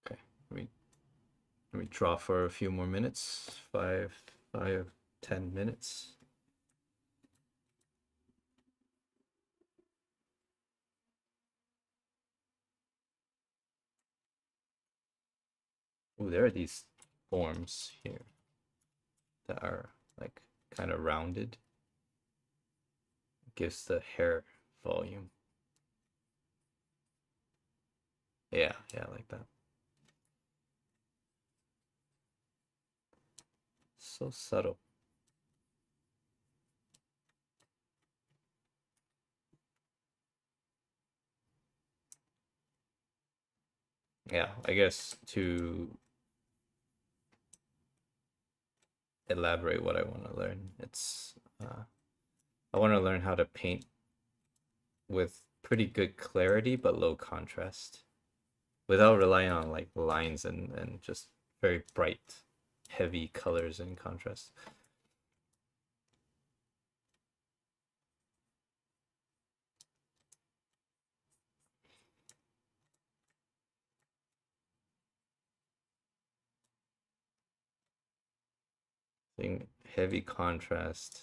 Okay. Let me let me draw for a few more minutes. 10 minutes. Oh, there are these forms here that are like kind of rounded. Gives the hair volume. Yeah, yeah, like that. So subtle. Yeah, I guess to elaborate what I want to learn. It's I want to learn how to paint with pretty good clarity but low contrast, without relying on like lines and just very bright, heavy colors and contrast. I think heavy contrast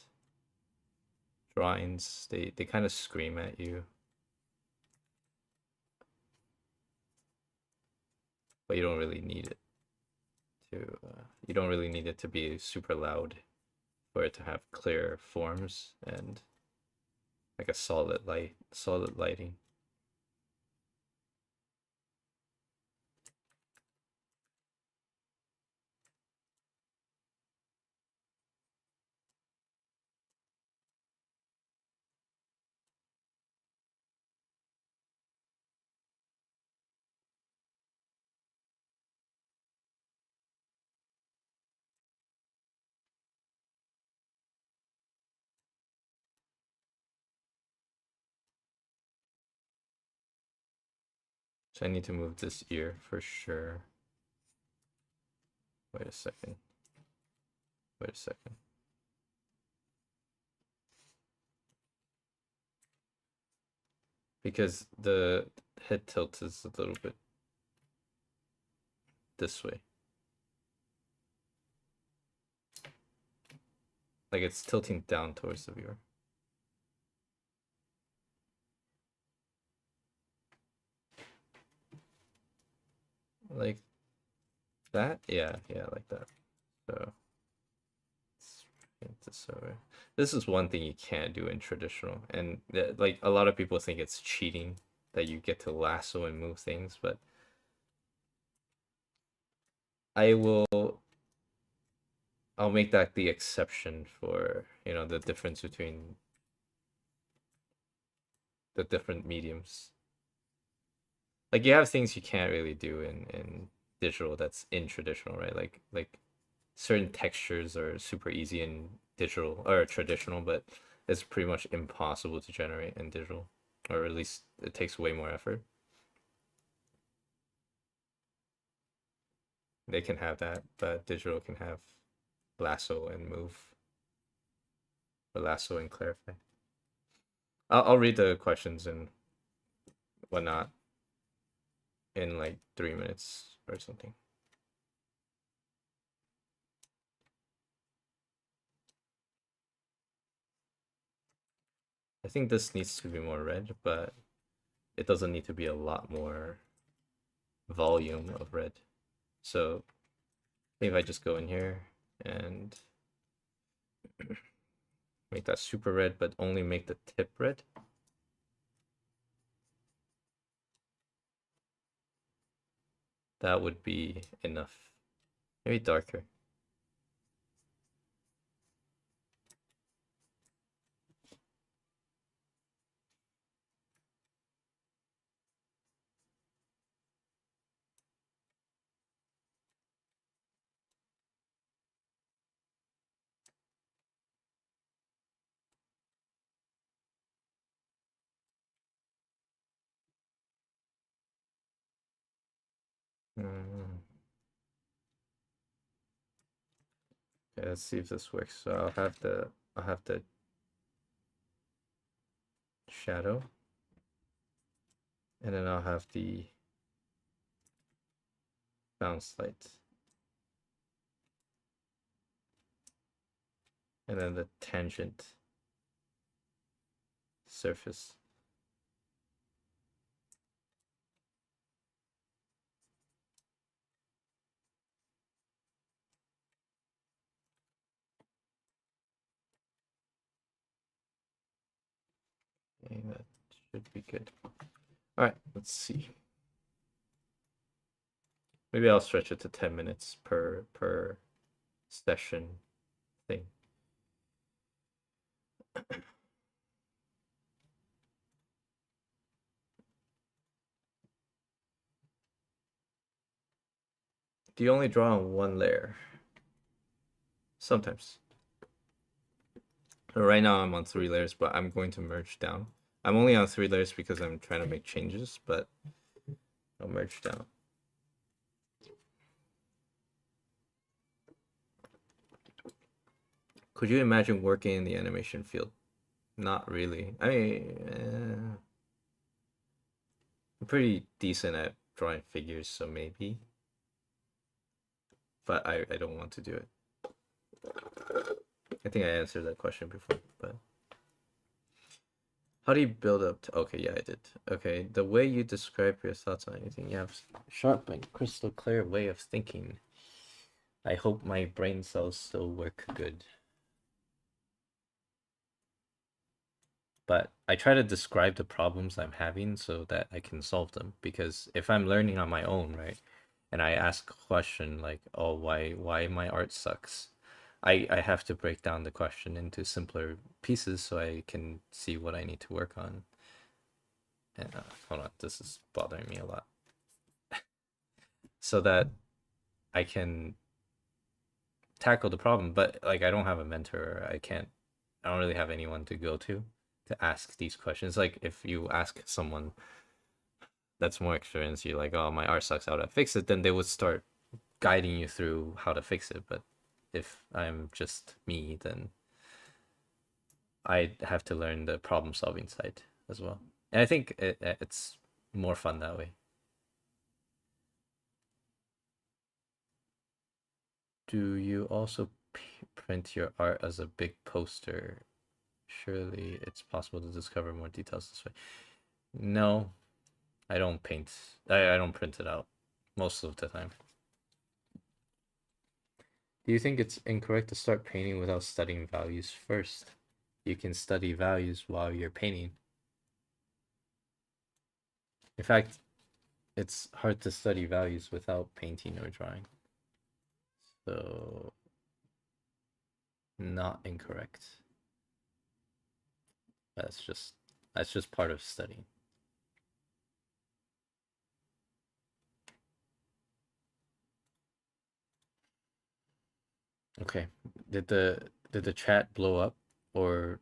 drawings, they kind of scream at you, but you don't really need it to. You don't really need it to be super loud for it to have clear forms and like a solid lighting. So I need to move this ear for sure. Wait a second. Wait a second. Because the head tilt is a little bit this way. Like it's tilting down towards the viewer. Like that? Yeah, like that. So let's paint this over. This is one thing you can't do in traditional, and like a lot of people think it's cheating that you get to lasso and move things, but I'll make that the exception for, the difference between the different mediums. Like you have things you can't really do in digital that's in traditional, right? Like certain textures are super easy in digital or traditional, but it's pretty much impossible to generate in digital, or at least it takes way more effort. They can have that, but digital can have lasso and move, or lasso and clarify. I'll read the questions and whatnot in like 3 minutes or something. I think this needs to be more red, but it doesn't need to be a lot more volume of red. So maybe I just go in here and make that super red, but only make the tip red. That would be enough. Maybe darker. Mm. Okay, let's see if this works. So I'll have the shadow, and then I'll have the bounce light, and then the tangent surface. Okay, that should be good. All right, let's see. Maybe I'll stretch it to 10 minutes per session thing. Do you only draw on one layer? Sometimes. Right now I'm on 3 layers, but I'm going to merge down. I'm only on 3 layers because I'm trying to make changes, but I'll merge down. Could you imagine working in the animation field? Not really. I mean, I'm pretty decent at drawing figures, so maybe. But I don't want to do it. I think I answered that question before, but how do you build up to... Okay, yeah, I did. Okay, the way you describe your thoughts on anything, you have sharp and crystal clear way of thinking. I hope my brain cells still work good. But I try to describe the problems I'm having so that I can solve them. Because if I'm learning on my own, right, and I ask a question like, oh, why my art sucks, I have to break down the question into simpler pieces so I can see what I need to work on. And hold on, this is bothering me a lot. So that I can tackle the problem. But like, I don't have a mentor. I don't really have anyone to go to ask these questions. Like, if you ask someone that's more experienced, you're like, oh, my art sucks, how to fix it, then they would start guiding you through how to fix it. But if I'm just me, then I have to learn the problem solving side as well. And I think it's more fun that way. Do you also print your art as a big poster? Surely it's possible to discover more details this way. No, I don't paint. I don't print it out most of the time. Do you think it's incorrect to start painting without studying values first? You can study values while you're painting. In fact, it's hard to study values without painting or drawing. So, not incorrect. That's just part of studying. Okay. Did the chat blow up, or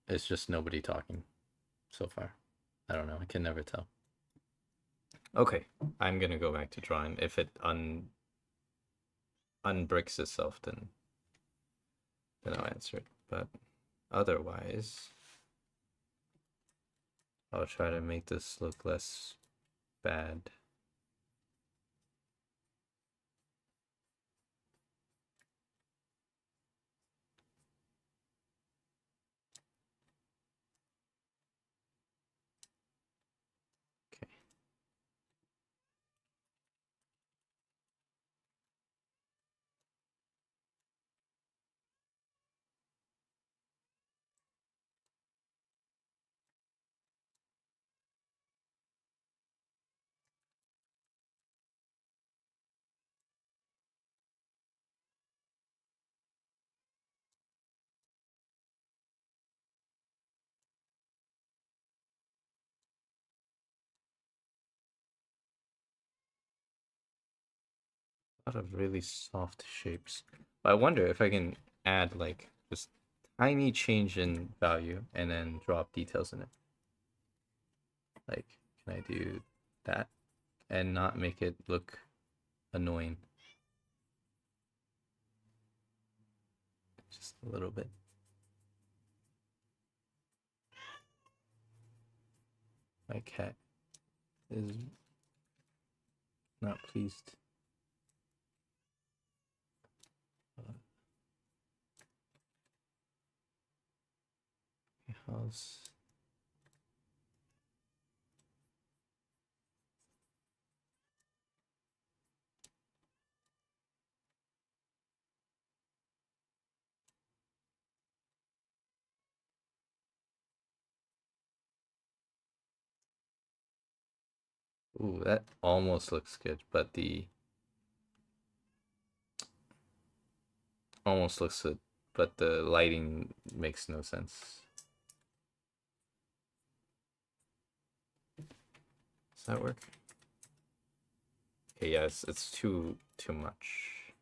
it's just nobody talking so far? I don't know. I can never tell. Okay, I'm gonna go back to drawing. If it unbricks itself, then I'll answer it. But otherwise, I'll try to make this look less bad. Okay. A lot of really soft shapes. But I wonder if I can add like just tiny change in value and then drop details in it. Like, can I do that and not make it look annoying? Just a little bit. My cat is not pleased. How's... Ooh, that almost looks good, but the... Almost looks good, but the lighting makes no sense. Does that work? Okay, yeah, it's too much.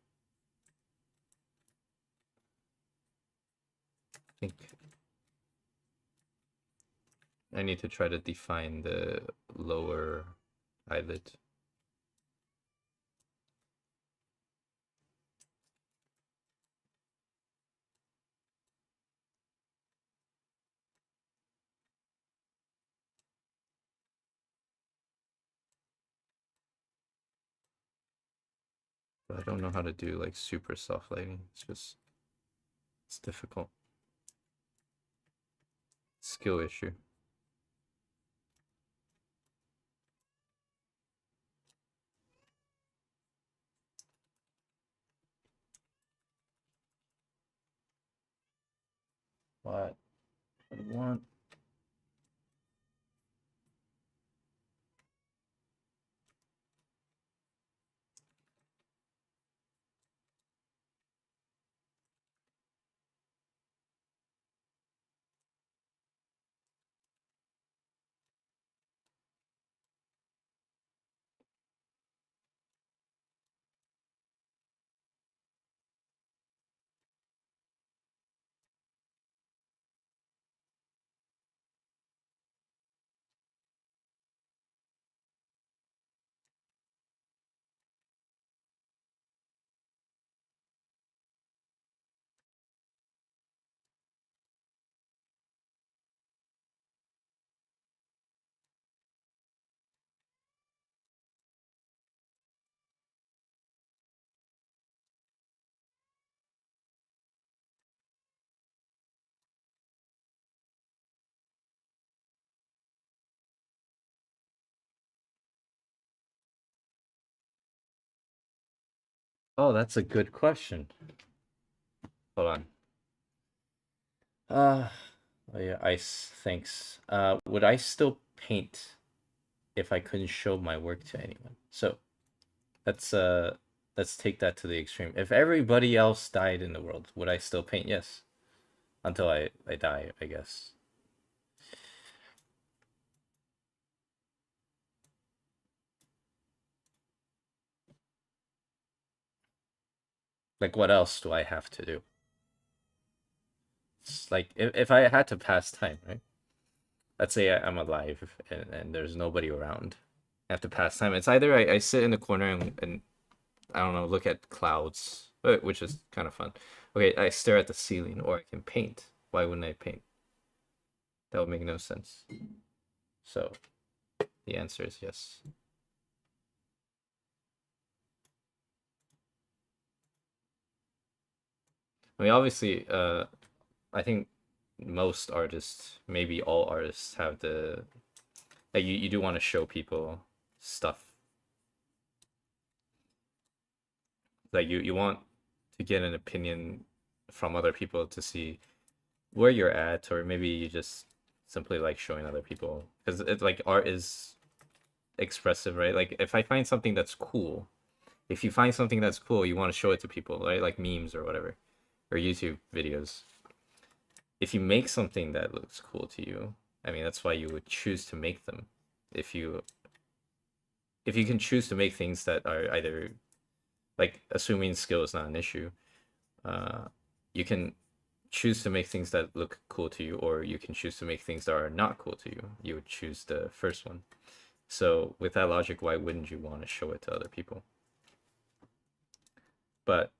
think I need to try to define the lower eyelid. But I don't know how to do like super soft lighting. It's difficult. Skill issue. What? I want. Oh, that's a good question. Hold on. Uh, oh yeah, ice. Thanks. Would I still paint if I couldn't show my work to anyone? So let's let's take that to the extreme. If everybody else died in the world, would I still paint? Yes, until I die, I guess. Like, what else do I have to do? It's like if I had to pass time, right? Let's say I'm alive and there's nobody around. I have to pass time. It's either I sit in the corner and I don't know, look at clouds, which is kind of fun. Okay, I stare at the ceiling, or I can paint. Why wouldn't I paint? That would make no sense. So the answer is yes. I mean, obviously, I think most artists, maybe all artists, have the like you do want to show people stuff. Like you want to get an opinion from other people to see where you're at, or maybe you just simply like showing other people because it's like art is expressive, right? Like if I find something that's cool, if you find something that's cool, you want to show it to people, right? Like memes or whatever, or YouTube videos. If you make something that looks cool to you, I mean that's why you would choose to make them. If you can choose to make things that are either like assuming skill is not an issue, uh, you can choose to make things that look cool to you, or you can choose to make things that are not cool to you. You would choose the first one. So with that logic, why wouldn't you want to show it to other people? But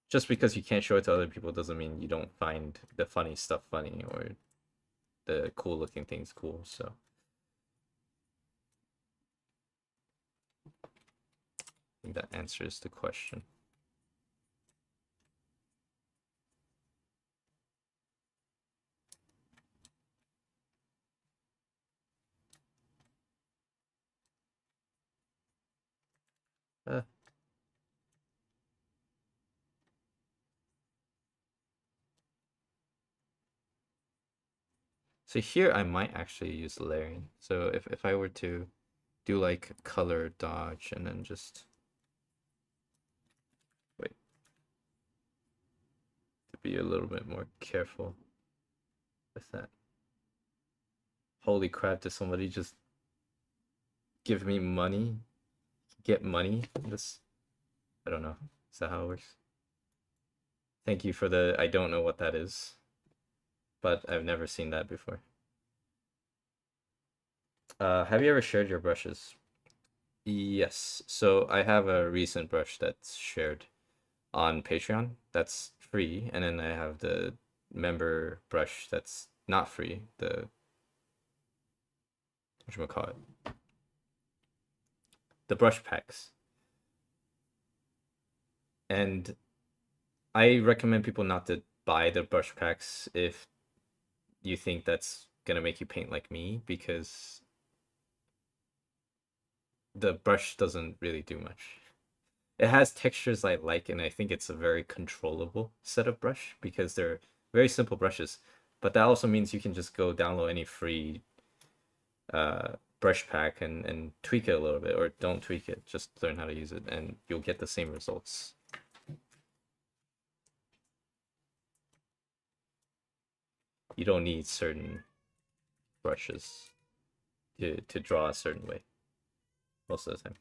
just because you can't show it to other people doesn't mean you don't find the funny stuff funny or the cool looking things cool. So I think that answers the question. Uh, so here I might actually use layering. So if I were to do like color dodge and then just wait to be a little bit more careful with that. Holy crap, did somebody just give me money? Get money? This I don't know. Is that how it works? Thank you for the, I don't know what that is, but I've never seen that before. Have you ever shared your brushes? Yes. So I have a recent brush that's shared on Patreon. That's free, and then I have the member brush that's not free. The whatchamacallit? The brush packs. And I recommend people not to buy the brush packs if you think that's gonna make you paint like me, because the brush doesn't really do much. It has textures I like, and I think it's a very controllable set of brush because they're very simple brushes. But that also means you can just go download any free brush pack and tweak it a little bit, or don't tweak it, just learn how to use it, and you'll get the same results. You don't need certain brushes to draw a certain way most of the time.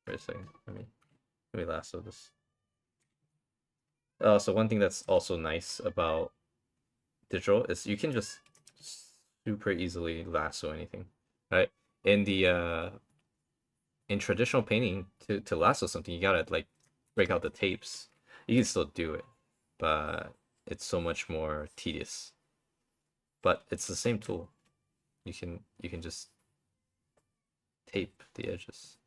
Wait a second. Let me lasso this. So one thing that's also nice about digital is you can just super easily lasso anything, right? In the in traditional painting, to lasso something, you gotta like break out the tapes. You can still do it, but it's so much more tedious. But it's the same tool. You can just tape the edges.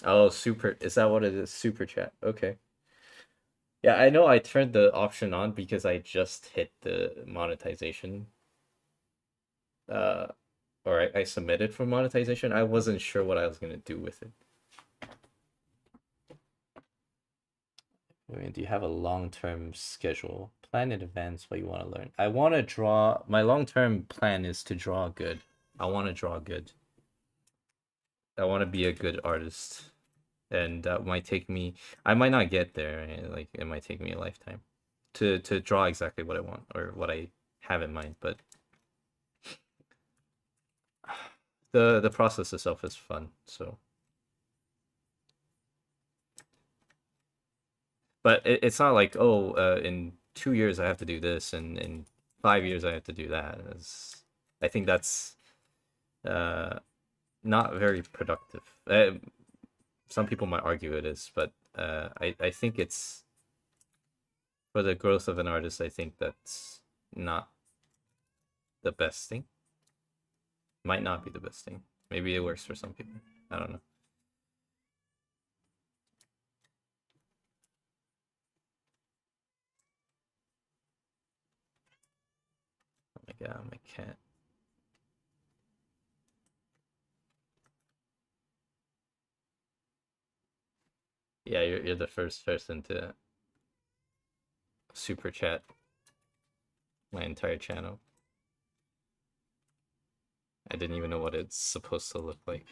Oh, super. Is that what it is? Super chat. Okay. Yeah, I know I turned the option on because I just hit the monetization. Uh, or I submitted for monetization. I wasn't sure what I was gonna do with it. I mean, do you have a long-term schedule? Plan in advance what you want to learn. I want to draw. My long-term plan is to draw good. I want to draw good. I want to be a good artist, and that might take me. I might not get there. Like it might take me a lifetime to draw exactly what I want or what I have in mind. But the process itself is fun. So, but it's not like, oh, in 2 years I have to do this, and in 5 years I have to do that. I think that's uh not very productive. Some people might argue it is, but I think it's for the growth of an artist. I think that's not the best thing. Might not be the best thing. Maybe it works for some people. I don't know. Oh my god, my cat. Yeah, you're the first person to super chat my entire channel. I didn't even know what it's supposed to look like.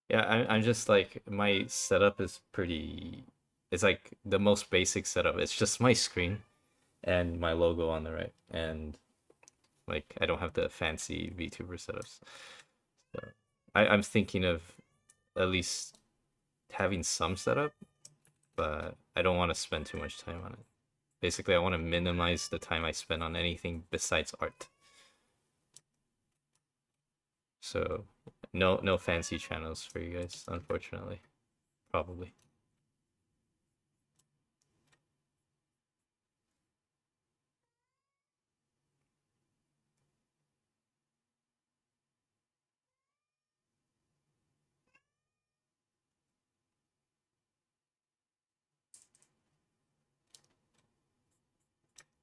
Yeah, I'm just like, my setup is pretty. It's like the most basic setup. It's just my screen and my logo on the right, and like I don't have the fancy VTuber setups. So I'm thinking of at least having some setup, but I don't want to spend too much time on it. Basically, I want to minimize the time I spend on anything besides art. So no fancy channels for you guys, unfortunately. Probably.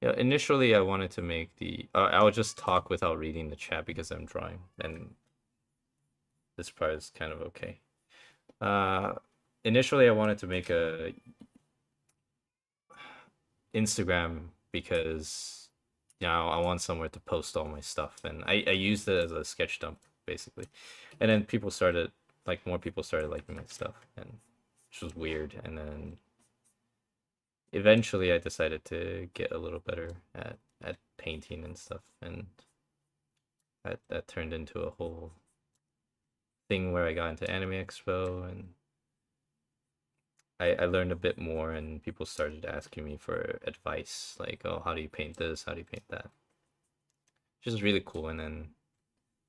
Yeah, initially I wanted to make the I would just talk without reading the chat because I'm drawing, and this part is kind of okay. Initially I wanted to make a Instagram because Now I want somewhere to post all my stuff, and I used it as a sketch dump basically, and then people started like more people started liking my stuff, and which was weird. And then eventually I decided to get a little better at painting and stuff, and that turned into a whole thing where I got into Anime Expo, and I learned a bit more, and people started asking me for advice, like, oh, how do you paint this? How do you paint that? Which is really cool. And then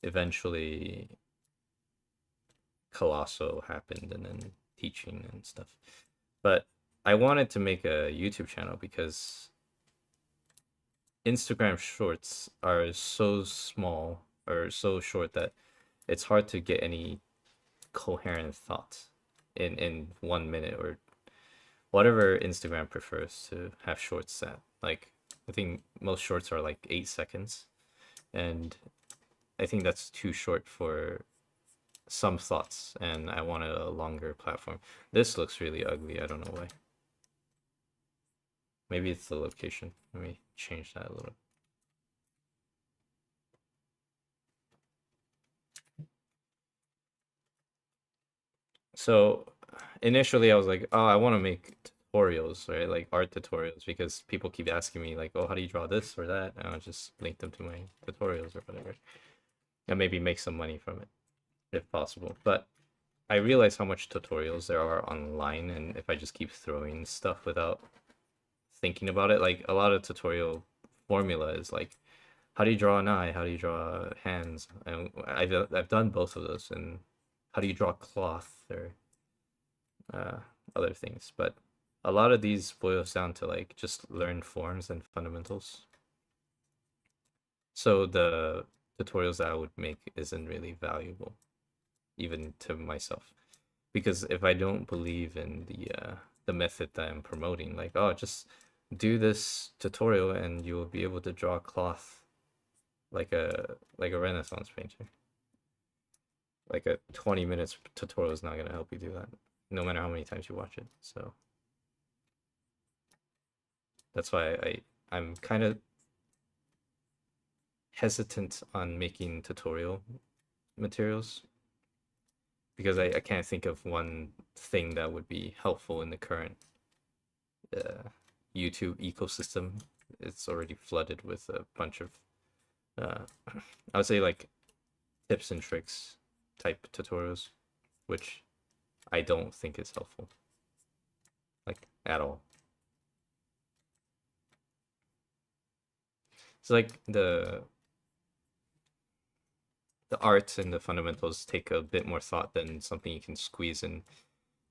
eventually Colosso happened, and then teaching and stuff. But I wanted to make a YouTube channel because Instagram shorts are so small or so short that it's hard to get any coherent thoughts in 1 minute or whatever Instagram prefers to have shorts at. Like I think most shorts are like 8 seconds, and I think that's too short for some thoughts, and I wanted a longer platform. This looks really ugly. I don't know why. Maybe it's the location. Let me change that a little. So initially I was like, oh, I want to make tutorials, right? Like art tutorials, because people keep asking me like, oh, how do you draw this or that? And I'll just link them to my tutorials or whatever. And maybe make some money from it if possible. But I realize how much tutorials there are online, and if I just keep throwing stuff without thinking about it, like a lot of tutorial formula is like, how do you draw an eye? How do you draw hands? And I've done both of those. And how do you draw cloth or uh, other things? But a lot of these boils down to like just learn forms and fundamentals. So the tutorials that I would make isn't really valuable, even to myself, because if I don't believe in the method that I'm promoting, like, oh, just do this tutorial and you will be able to draw cloth like a Renaissance painter. Like a 20 minutes tutorial is not gonna help you do that, no matter how many times you watch it. So that's why I'm kind of hesitant on making tutorial materials, because I can't think of one thing that would be helpful in the current uh, YouTube ecosystem. It's already flooded with a bunch of uh, I would say like tips and tricks type tutorials, which I don't think is helpful, like at all. It's like the arts and the fundamentals take a bit more thought than something you can squeeze in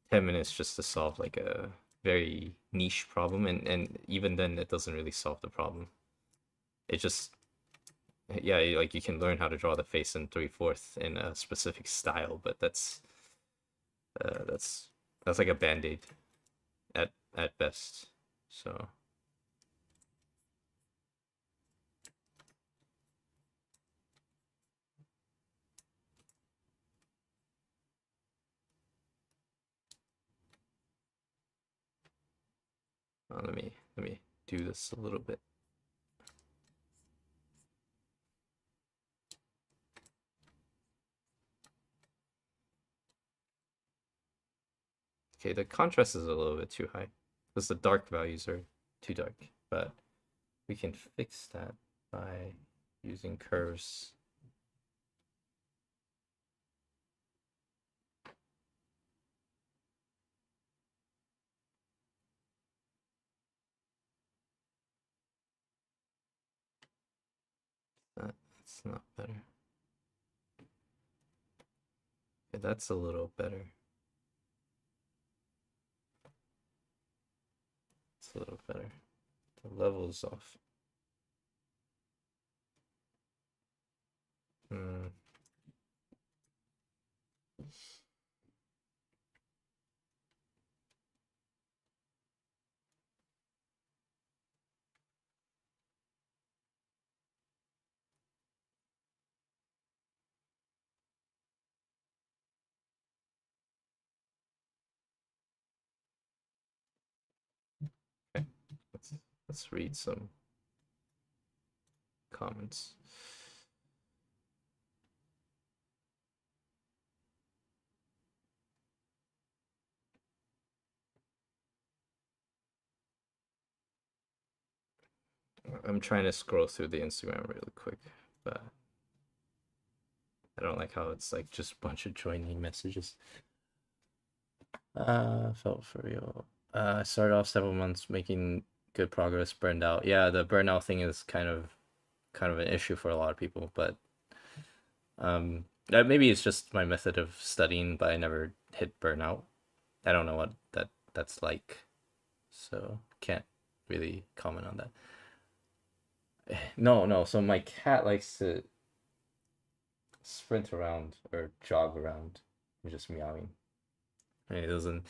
10 minutes just to solve like a very niche problem, and even then it doesn't really solve the problem. It just, yeah, like you can learn how to draw the face in 3/4 in a specific style, but uh, that's that's like a band-aid at best. So let me do this a little bit. Okay, the contrast is a little bit too high because the dark values are too dark, but we can fix that by using curves. That's not better. Okay, that's a little better. It's a little better. The level's off. Hmm. Okay, let's read some. comments. I'm trying to scroll through the Instagram really quick, but I don't like how it's like just a bunch of joining messages. Felt for real. I started off several months making good progress, burned out. Yeah, the burnout thing is kind of an issue for a lot of people, but maybe it's just my method of studying, but I never hit burnout. I don't know what that's like, so can't really comment on that. No, no. So my cat likes to sprint around or jog around and just meowing. And he doesn't.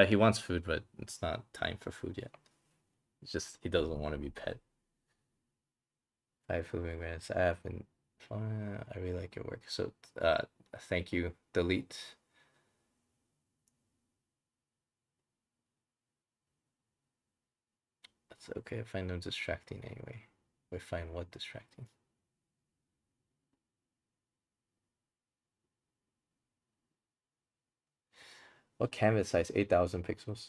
He wants food, but it's not time for food yet. It's just he doesn't want to be pet. 5 minutes. I have been. I really like your work. So, thank you. Delete. That's okay. I find them distracting anyway. We find what distracting. What canvas size? 8,000 pixels.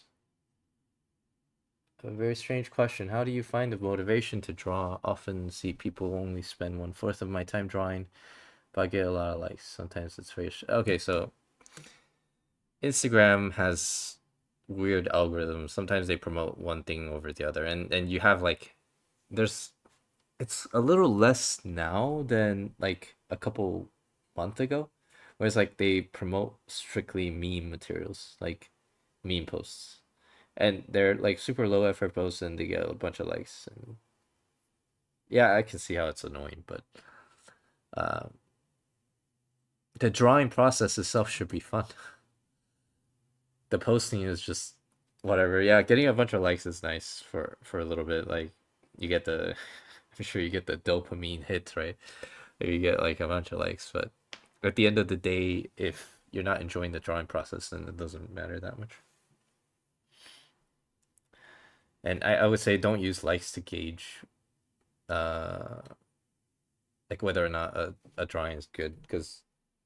A very strange question. How do you find the motivation to draw? Often see people only spend 1/4 of my time drawing, but I get a lot of likes. Sometimes it's very okay. So Instagram has weird algorithms. Sometimes they promote one thing over the other, and you have like there's it's a little less now than like a couple month ago, whereas like they promote strictly meme materials, like meme posts, and they're like super low effort posts, and they get a bunch of likes. And yeah, I can see how it's annoying, but uh, the drawing process itself should be fun. The posting is just whatever. Yeah, getting a bunch of likes is nice for a little bit. Like you get the, I'm sure you get the dopamine hit, right? If you get like a bunch of likes, but at the end of the day, if you're not enjoying the drawing process, then it doesn't matter that much. And I would say don't use likes to gauge uh like whether or not a drawing is good, because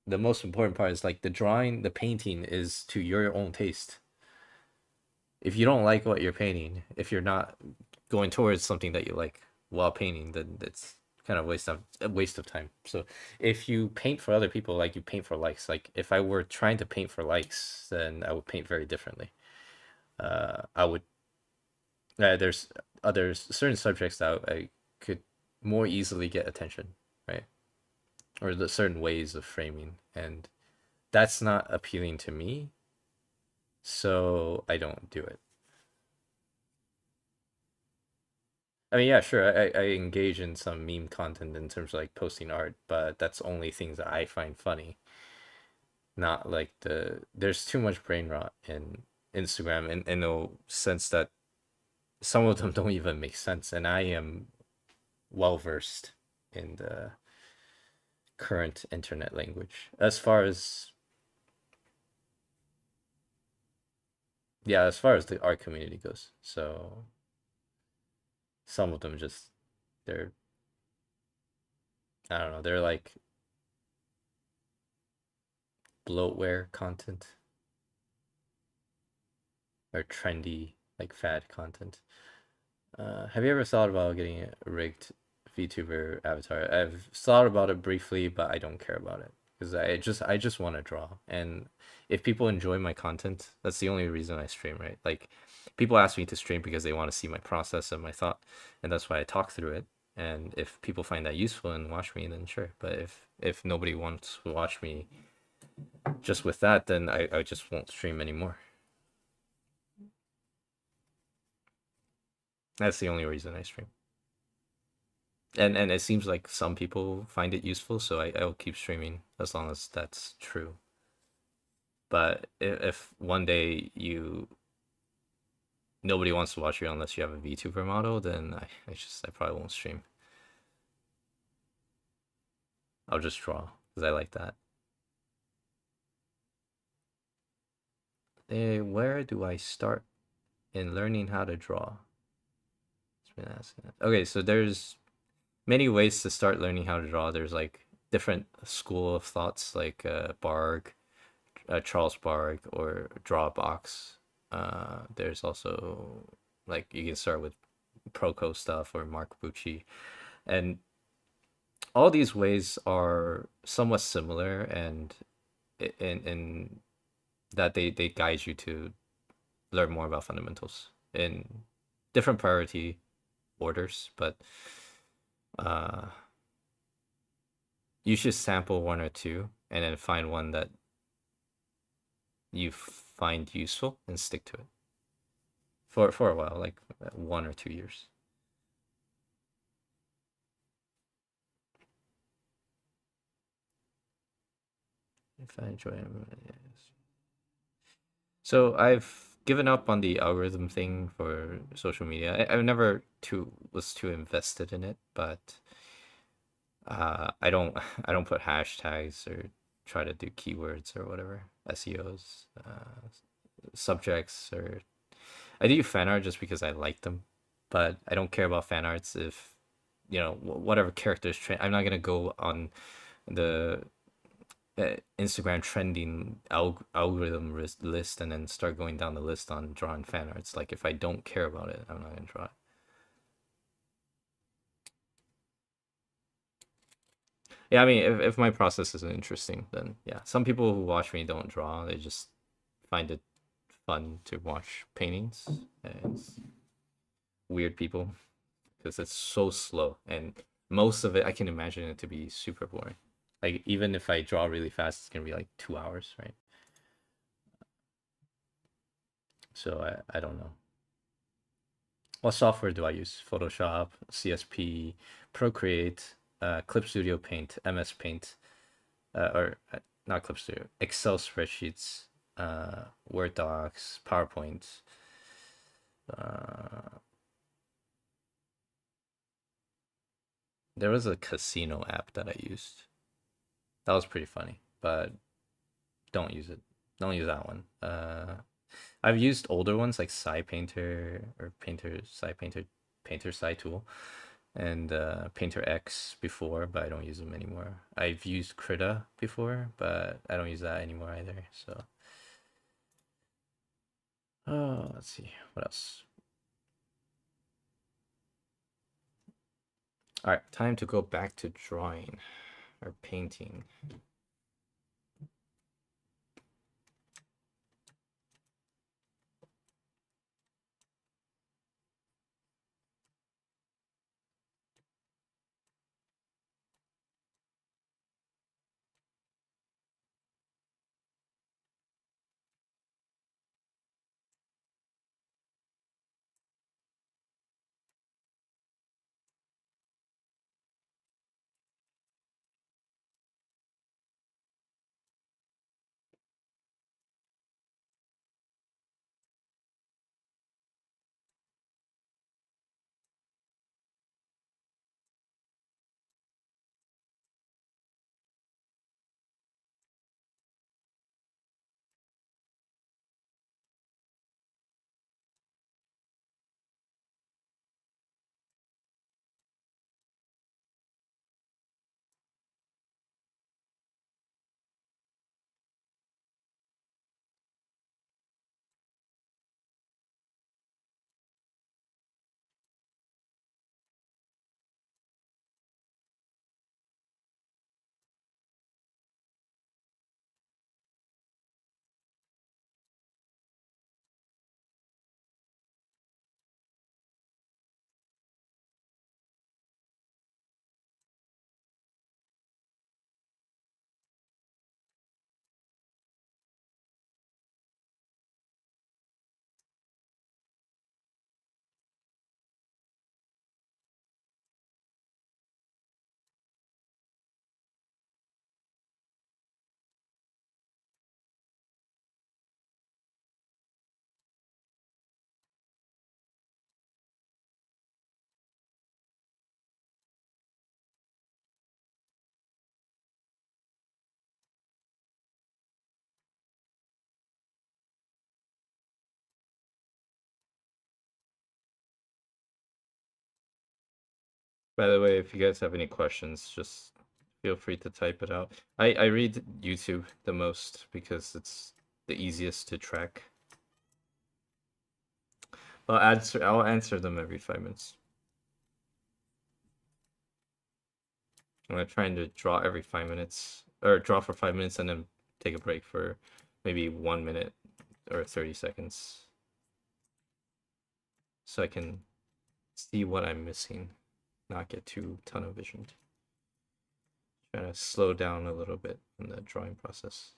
the most important part is like the drawing, the painting is to your own taste. If you don't like what you're painting, if you're not going towards something that you like while painting, then it's kind of a waste of time. So if you paint for other people, like you paint for likes, like if I were trying to paint for likes, then I would paint very differently. I would there's other certain subjects that I could more easily get attention, right? Or the certain ways of framing, and that's not appealing to me, so I don't do it. I mean, yeah, sure. I engage in some meme content in terms of like posting art, but that's only things that I find funny. Not like there's too much brain rot in Instagram in the sense that some of them don't even make sense. And I am well versed in the current internet language. As far as yeah, as far as the art community goes. So some of them just they're I don't know, they're like bloatware content or trendy like fad content. Have you ever thought about getting a rigged VTuber avatar? I've thought about it briefly, but I don't care about it because I just want to draw. And if people enjoy my content, that's the only reason I stream, right? Like people ask me to stream because they want to see my process and my thought, and that's why I talk through it. And if people find that useful and watch me, then sure. But if nobody wants to watch me just with that, then I just won't stream anymore. That's the only reason I stream. And it seems like some people find it useful, so I'll keep streaming as long as that's true. But if one day nobody wants to watch you unless you have a VTuber model, then I probably won't stream. I'll just draw because I like that. Where do I start in learning how to draw? It's been asking that. Okay, so there's many ways to start learning how to draw. There's like different school of thoughts, like Barg, Charles Barg, or Drawbox. There's also like you can start with Proco stuff or Mark Bucci, and all these ways are somewhat similar, and in that they guide you to learn more about fundamentals in different priority orders, but uh, you should sample one or two and then find one that you find useful and stick to it for a while, like 1 or 2 years. If I enjoy it, yes. So I've given up on the algorithm thing for social media. I never too was too invested in it, but I don't I don't put hashtags or try to do keywords or whatever SEOs, subjects, or I do fan art just because I like them, but I don't care about fan arts if whatever characters trend. I'm not gonna go on the Instagram trending algorithm list and then start going down the list on drawing fan arts. Like if I don't care about it, I'm not gonna draw it. Yeah, I mean, if my process isn't interesting, then yeah. Some people who watch me don't draw; they just find it fun to watch paintings. And it's weird people because it's so slow, and most of it I can imagine it to be super boring. Like even if I draw really fast, it's gonna be like 2 hours, right? So I don't know. What software do I use? Photoshop, CSP, Procreate, Clip Studio Paint, MS Paint, or not Clip Studio, Excel spreadsheets, Word docs, PowerPoint. Uh, there was a casino app that I used. That was pretty funny, but don't use it. Don't use that one. I've used older ones like SciPainter or Painter SciPainter, Painter SciTool, and Painter X before, but I don't use them anymore. I've used Krita before, but I don't use that anymore either. So, oh, let's see what else. All right, time to go back to drawing or painting. By the way, if you guys have any questions, just feel free to type it out. I read YouTube the most because it's the easiest to track. I'll answer them every 5 minutes. I'm trying to draw every 5 minutes, or draw for 5 minutes and then take a break for maybe 1 minute or 30 seconds. So I can see what I'm missing, not get too tunnel visioned. Trying to slow down a little bit in the drawing process.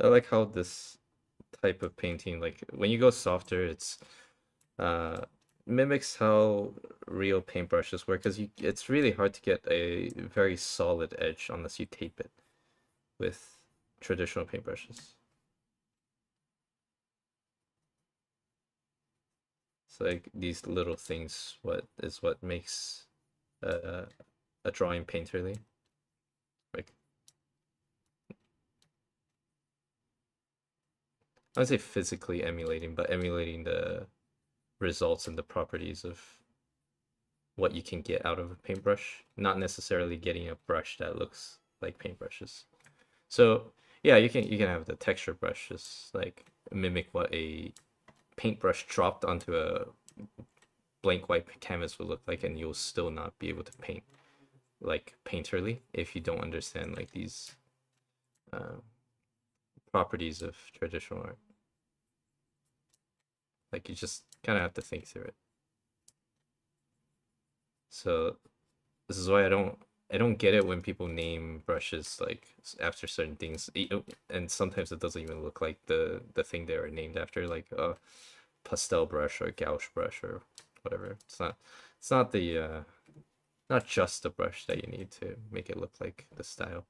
I like how this type of painting, like when you go softer, it's uh mimics how real paintbrushes work, because it's really hard to get a very solid edge unless you tape it with traditional paintbrushes. It's like these little things what makes uh, a drawing painterly. Like, I would say physically emulating, but emulating the results and the properties of what you can get out of a paintbrush, not necessarily getting a brush that looks like paintbrushes. So yeah, you can have the texture brush just like mimic what a paintbrush dropped onto a blank white canvas would look like, and you'll still not be able to paint like painterly if you don't understand like these uh, properties of traditional art. Like you just kind of have to think through it. So this is why I don't get it when people name brushes like after certain things, and sometimes it doesn't even look like the thing they were named after, like a pastel brush or gouache brush or whatever. It's not the not just the brush that you need to make it look like the style.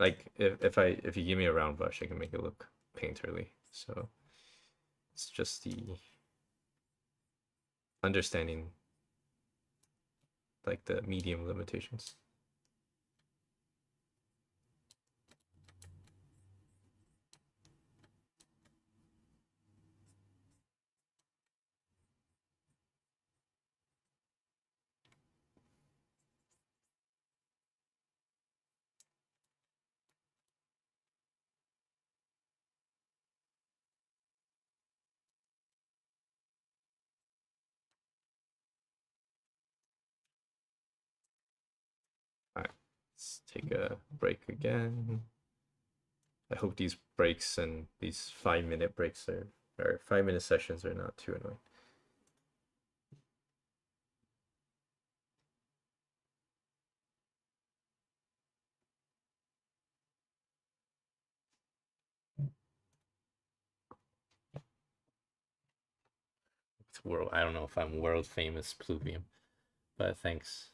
Like if you give me a round brush, I can make it look painterly. So it's just the understanding like the medium limitations. All right, let's take a break again. I hope these breaks and these 5 minute breaks or 5 minute sessions are not too annoying. It's world. I don't know if I'm world famous pluvium, but thanks.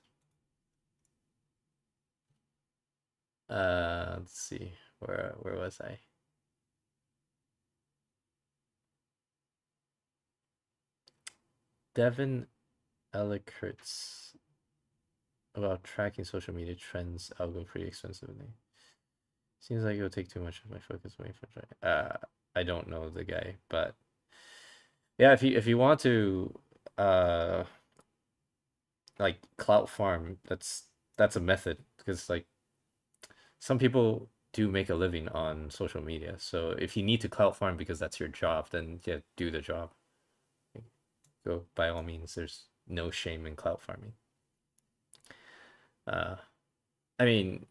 Let's see. Where was I? Devin Ellikertz about tracking social media trends. I'll go pretty expensively. Seems like it'll take too much of my focus away from trying. I don't know the guy, but yeah, if you want to uh like clout farm, that's a method because like some people do make a living on social media. So if you need to clout farm because that's your job, then yeah, do the job. Go by all means. There's no shame in clout farming. Uh, I mean,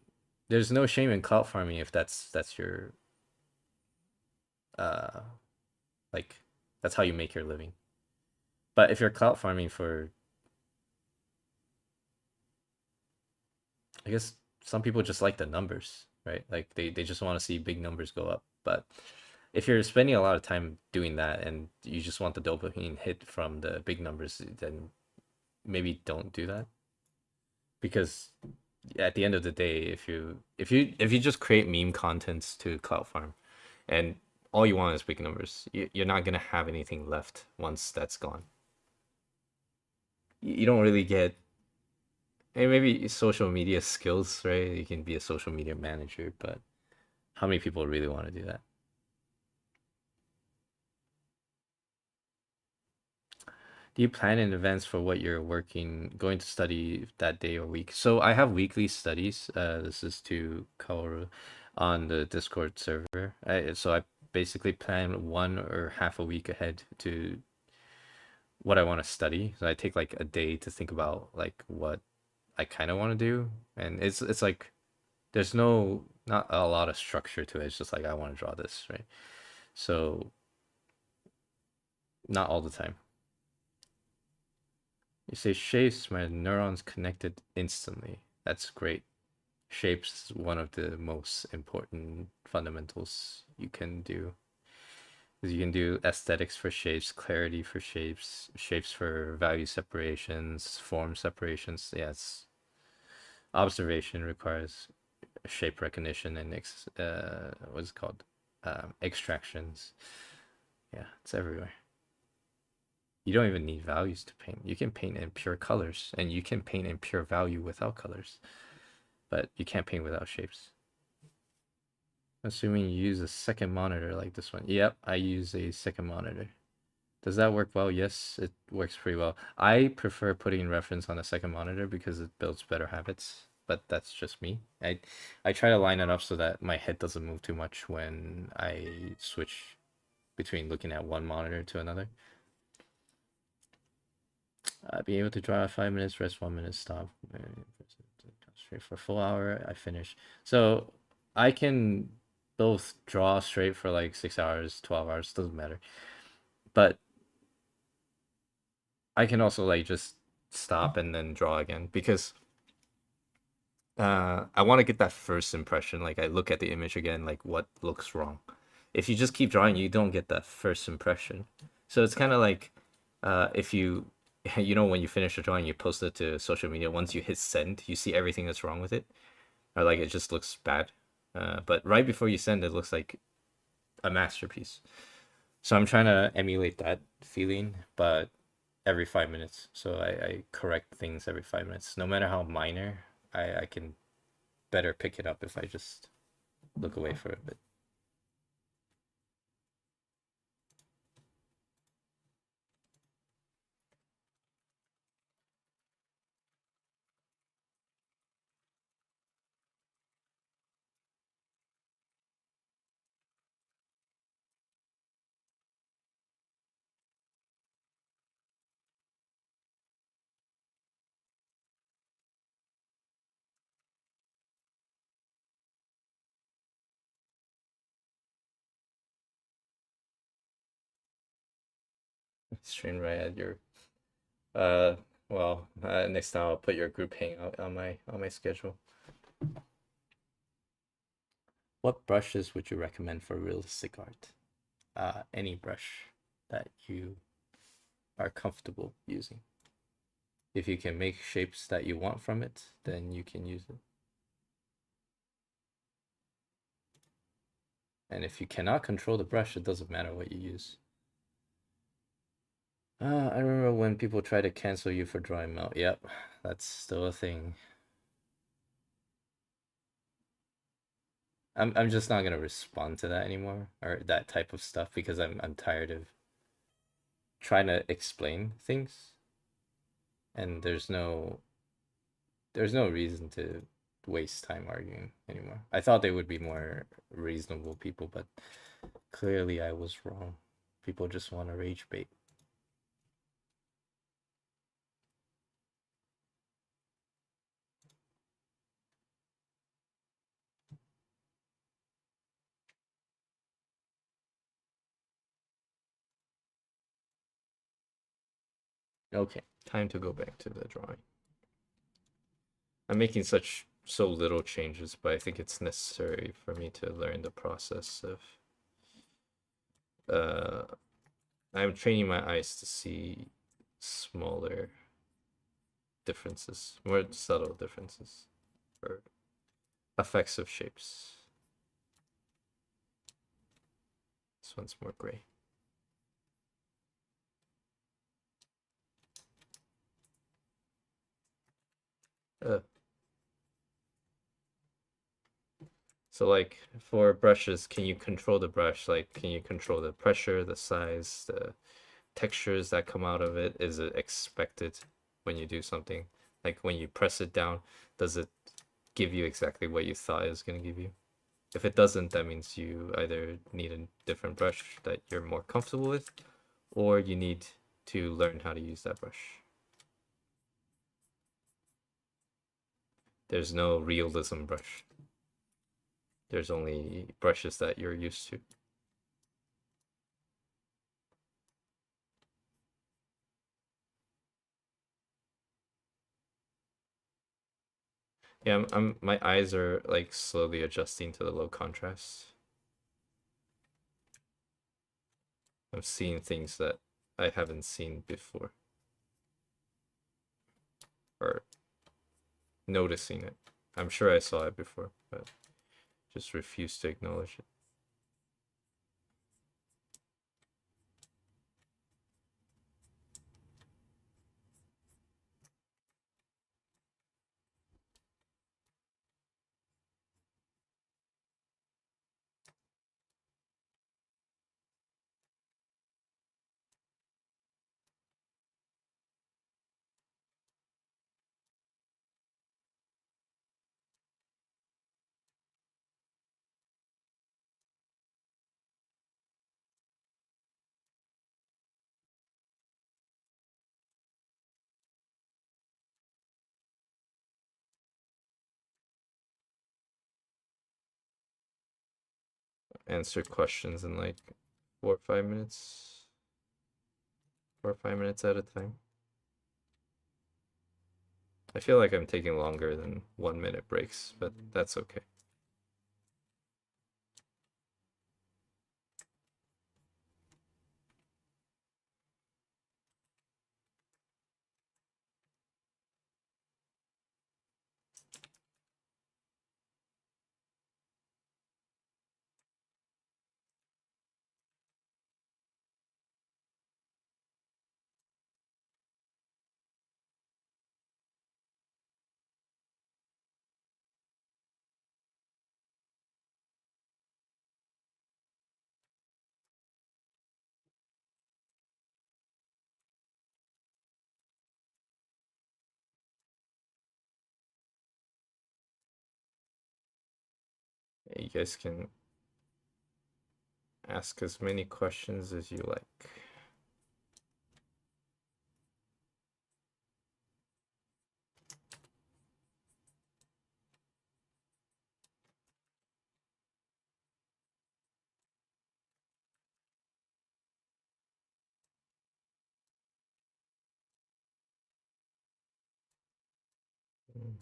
there's no shame in clout farming if that's your uh like that's how you make your living. But if you're clout farming for, I guess some people just like the numbers, right? Like they just want to see big numbers go up. But if you're spending a lot of time doing that and you just want the dopamine hit from the big numbers, then maybe don't do that. Because at the end of the day, if you just create meme contents to clout farm and all you want is big numbers, you're not gonna have anything left once that's gone. You don't really get, and maybe social media skills, right? You can be a social media manager, but how many people really want to do that? Do you plan in advance for what you're going to study that day or week? So I have weekly studies. This is to Kaoru on the Discord server. So I basically plan 1 or half a week ahead to what I want to study. So I take like a day to think about like what I kind of want to do, and it's like there's not a lot of structure to it. It's just like I want to draw this, right? So not all the time. You say shapes, my neurons connected instantly. That's great. Shapes is one of the most important fundamentals you can do. Because you can do aesthetics for shapes, clarity for shapes, shapes for value separations, form separations. Yes, observation requires shape recognition and what's it called? Extractions. Yeah, it's everywhere. You don't even need values to paint. You can paint in pure colors, and you can paint in pure value without colors, but you can't paint without shapes. Assuming you use a second monitor like this one. Yep, I use a second monitor. Does that work well? Yes, it works pretty well. I prefer putting reference on a second monitor because it builds better habits, but that's just me. I try to line it up so that my head doesn't move too much when I switch between looking at one monitor to another. Being able to draw 5 minutes, rest 1 minute, stop. Straight for a full hour, I finish. So I can both draw straight for like 6 hours, 12 hours, doesn't matter. But I can also like just stop and then draw again because I want to get that first impression. Like I look at the image again, like what looks wrong. If you just keep drawing, you don't get that first impression. So it's kind of like if you you know when you finish a drawing, you post it to social media. Once you hit send, you see everything that's wrong with it, or like it just looks bad. But right before you send, it looks like a masterpiece. So I'm trying to emulate that feeling, but every 5 minutes. So I correct things every 5 minutes, no matter how minor. I can better pick it up if I just look away for a bit. Stream right at your uh next time I'll put your group hangout on my schedule. What brushes would you recommend for realistic art? Any brush that you are comfortable using. If you can make shapes that you want from it, then you can use it. And if you cannot control the brush, it doesn't matter what you use. I remember when people try to cancel you for drawing melt. Yep, that's still a thing. I'm just not gonna respond to that anymore or that type of stuff because I'm tired of trying to explain things and there's no reason to waste time arguing anymore. I thought they would be more reasonable people, but clearly I was wrong. People just want to rage bait. Okay, time to go back to the drawing. I'm making so little changes, but I think it's necessary for me to learn the process of I'm training my eyes to see smaller differences, more subtle differences, or effects of shapes. This one's more gray. So like for brushes, can you control the brush? Like, can you control the pressure, the size, the textures that come out of it? Is it expected when you do something? Like when you press it down, does it give you exactly what you thought it was going to give you? If it doesn't, that means you either need a different brush that you're more comfortable with, or you need to learn how to use that brush. There's no realism brush. There's only brushes that you're used to. Yeah, my eyes are like slowly adjusting to the low contrast. I'm seeing things that I haven't seen before, or noticing it. I'm sure I saw it before, but just refuse to acknowledge it. Answer questions in like 4 or 5 minutes, 4 or 5 minutes at a time. I feel like I'm taking longer than 1 minute breaks, but that's okay. You guys can ask as many questions as you like. Mm.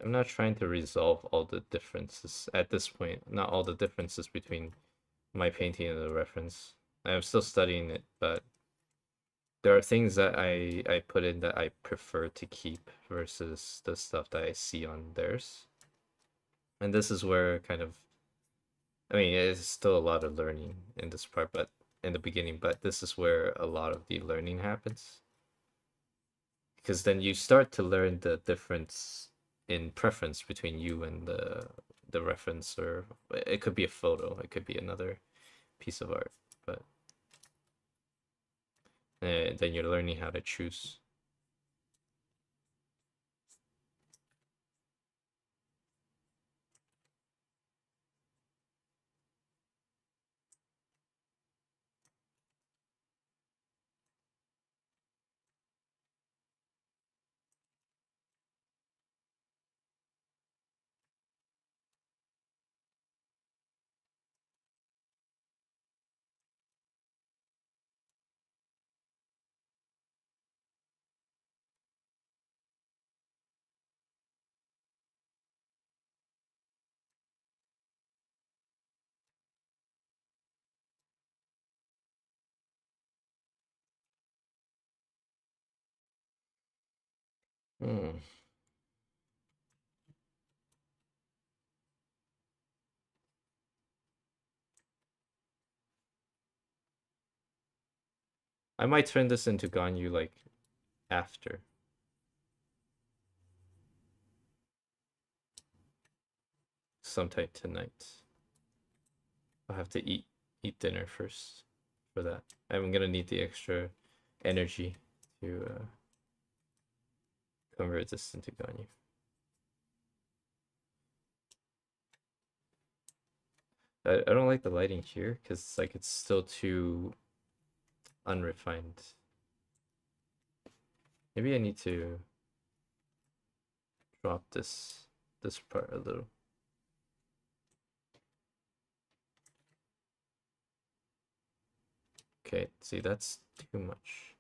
I'm not trying to resolve all the differences at this point, not all the differences between my painting and the reference. I'm still studying it, but there are things that I put in that I prefer to keep versus the stuff that I see on theirs. And this is where kind of, I mean, it's still a lot of learning in this part, but in the beginning, but this is where a lot of the learning happens. Because then you start to learn the difference in preference between you and the reference, or it could be a photo, it could be another piece of art, but then you're learning how to choose. Hmm. I might turn this into Ganyu like after sometime tonight. I'll have to eat dinner first for that. I'm gonna need the extra energy to convert this into Ganyu. I don't like the lighting here because like it's still too unrefined. Maybe I need to drop this part a little. Okay, see, that's too much.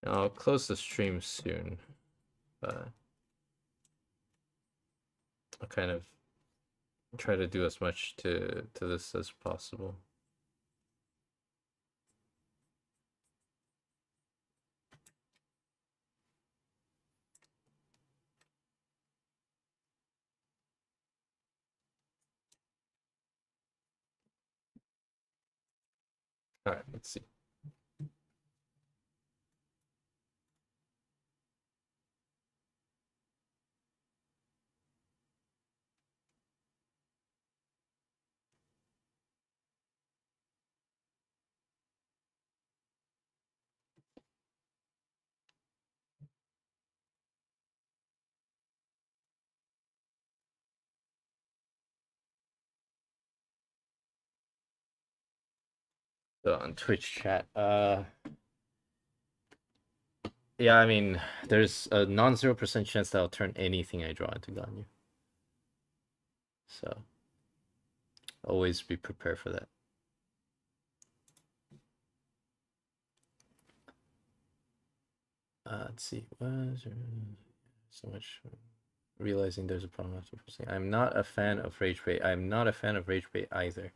I'll close the stream soon, but I'll kind of try to do as much to this as possible. All right, let's see. So on Twitch chat, yeah, I mean, there's a non-0% chance that I'll turn anything I draw into Ganyu. So always be prepared for that. Let's see. So much realizing there's a problem after posting. I'm not a fan of Rage Bait. I'm not a fan of Rage Bait either.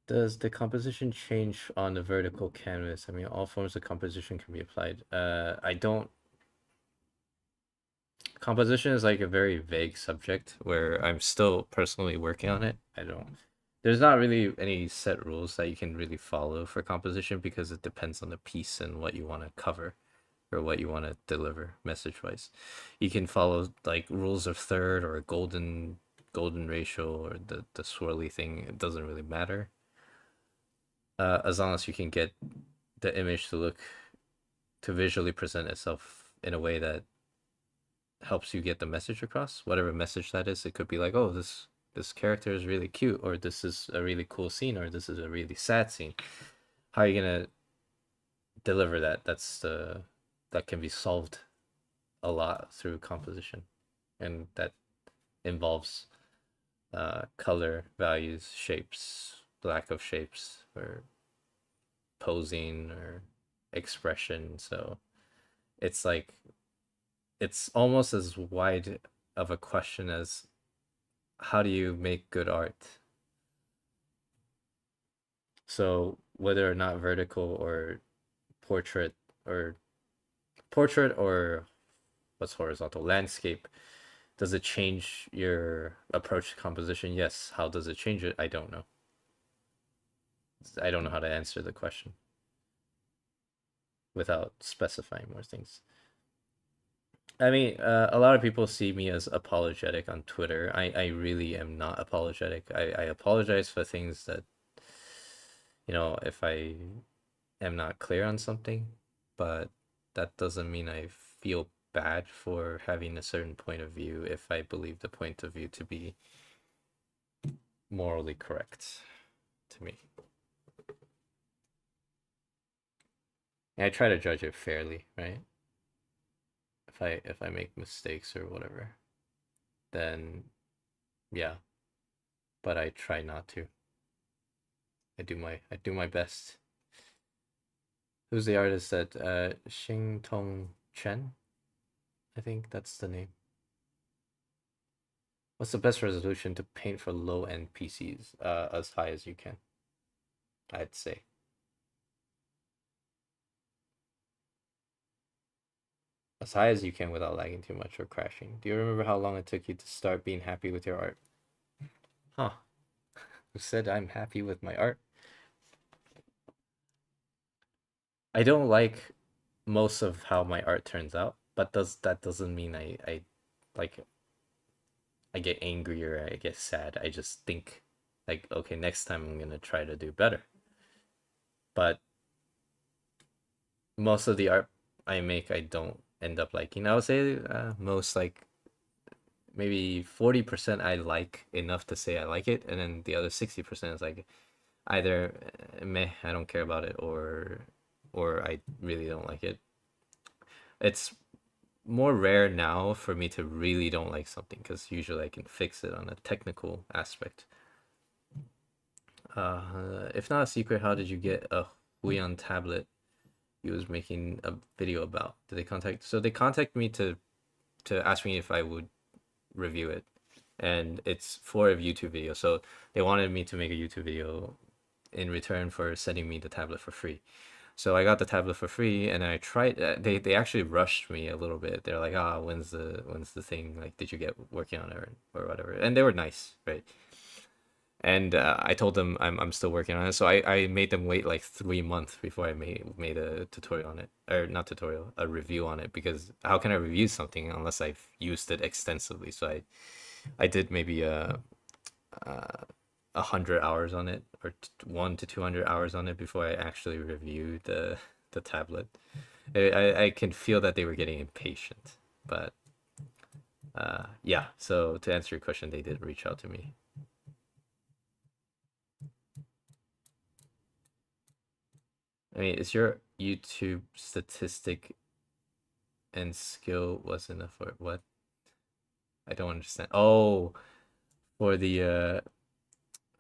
Does the composition change on the vertical canvas? I mean, all forms of composition can be applied. I don't. Composition is like a very vague subject where I'm still personally working on it. There's not really any set rules that you can really follow for composition because it depends on the piece and what you want to cover or what you want to deliver message wise. You can follow like rules of third or a golden ratio or the swirly thing. It doesn't really matter. As long as you can get the image to visually present itself in a way that helps you get the message across, whatever message that is. It could be like, oh, this character is really cute, or this is a really cool scene, or this is a really sad scene. How are you gonna deliver that? That can be solved a lot through composition, and that involves color, values, shapes, lack of shapes, or posing or expression. So it's like it's almost as wide of a question as how do you make good art? So whether or not vertical or portrait or portrait or what's horizontal landscape, does it change your approach to composition? Yes. How does it change it? I don't know. I don't know how to answer the question without specifying more things. I mean, a lot of people see me as apologetic on Twitter. I really am not apologetic. I apologize for things that, if I am not clear on something, but that doesn't mean I feel bad for having a certain point of view if I believe the point of view to be morally correct to me. And I try to judge it fairly, right? If I make mistakes or whatever, then yeah, but I try not to. I do my best. Who's the artist that Xing Tong Chen? I think that's the name. What's the best resolution to paint for low end PCs? As high as you can, I'd say. As high as you can without lagging too much or crashing. Do you remember how long it took you to start being happy with your art? Huh. Who said I'm happy with my art? I don't like most of how my art turns out, but that doesn't mean I like I get angry or I get sad. I just think like, okay, next time I'm gonna try to do better. But most of the art I make I don't end up liking. I would say most like maybe 40% I like enough to say I like it, and then the other 60% is like either meh, I don't care about it, or I really don't like it. It's more rare now for me to really don't like something because usually I can fix it on a technical aspect. If not a secret, how did you get a Huion tablet you was making a video about? Did they contact? So they contact me to ask me if I would review it, and it's for a YouTube video. So they wanted me to make a YouTube video in return for sending me the tablet for free. So I got the tablet for free, and I tried. They actually rushed me a little bit. They're like, "Ah, when's the thing? Like, did you get working on it or whatever?" And they were nice, right? And I told them I'm still working on it. So I made them wait like 3 months before I made a tutorial on it, or not tutorial, a review on it, because how can I review something unless I've used it extensively? So I did maybe 100 hours on it, or 1 to 200 hours on it before I actually reviewed the tablet. I can feel that they were getting impatient, but yeah. So to answer your question, they did reach out to me. I mean, is your YouTube statistic and skill was enough for what? I don't understand. Oh, for the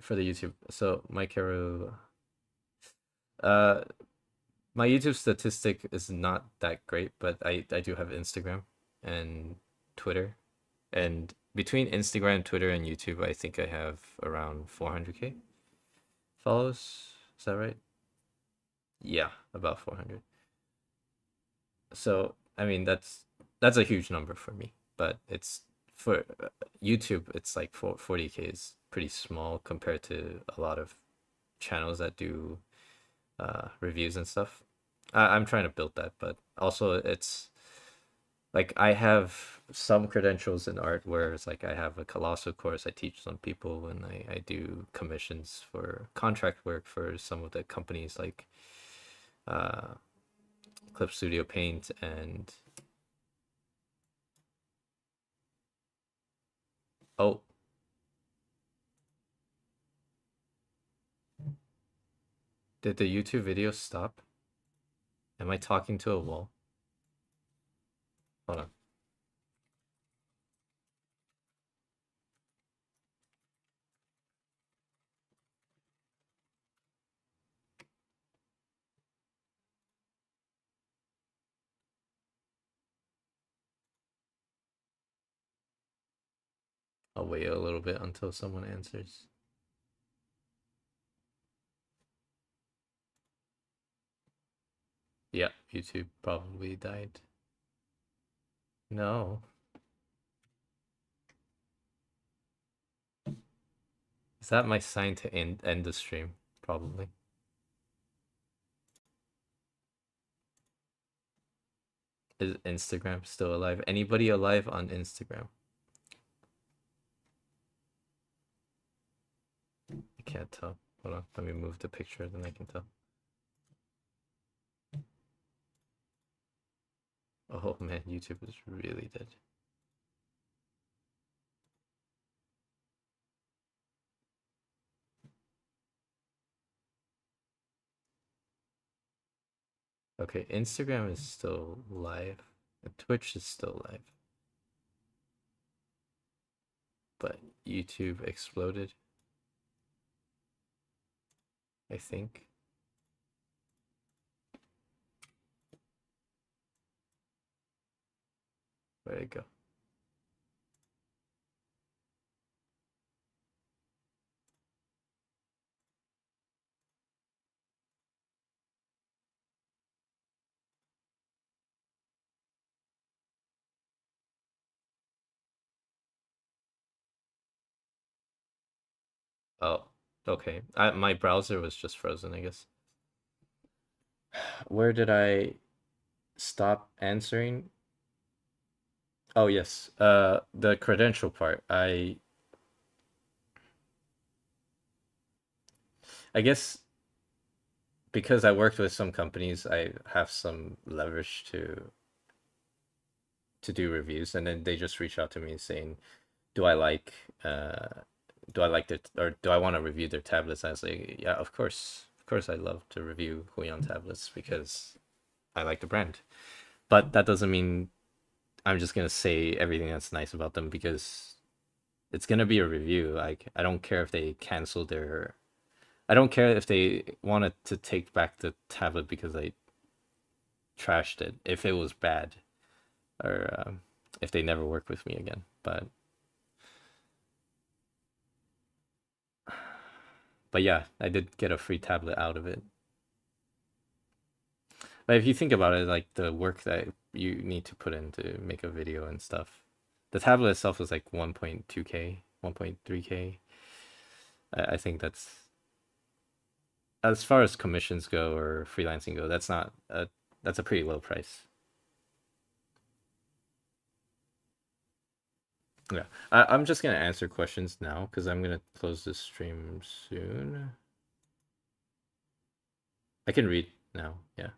YouTube. So Mike Hero, uh, my YouTube statistic is not that great, but I do have Instagram and Twitter, and between Instagram, Twitter, and YouTube, I think I have around 400K follows. Is that right? Yeah, about 400. So I mean that's a huge number for me. but it's for YouTube. It's like 40K is pretty small compared to a lot of channels that do reviews and stuff. I'm trying to build that, but also it's like I have some credentials in art where it's like I have a colossal course I teach some people, and I do commissions for contract work for some of the companies like uh Clip Studio Paint and oh, did the YouTube video stop? Am I talking to a wall? Hold on. I'll wait a little bit until someone answers. Yeah, YouTube probably died. No. Is that my sign to end the stream? Probably. Is Instagram still alive? Anybody alive on Instagram? I can't tell. Hold on, let me move the picture, then I can tell. Oh man, YouTube is really dead. Okay, Instagram is still live. Twitch is still live. But YouTube exploded, I think. Where'd it go? Oh, okay. My browser was just frozen, I guess. Where did I stop answering? Oh yes, the credential part. I guess because I worked with some companies, I have some leverage to do reviews, and then they just reach out to me saying, "Do I like do I like their or do I want to review their tablets?" I was like, "Yeah, of course, I love to review Huion tablets because I like the brand." But that doesn't mean I'm just gonna say everything that's nice about them because it's gonna be a review. Like I don't care if they cancel their I don't care if they wanted to take back the tablet because I trashed it if it was bad or if they never work with me again. But yeah, I did get a free tablet out of it. But if you think about it, like the work that you need to put in to make a video and stuff, the tablet itself was like 1.2K, 1.3K. I think as far as commissions go or freelancing go, that's a pretty low price. Yeah, I'm just gonna answer questions now because I'm gonna close this stream soon. I can read now. Yeah,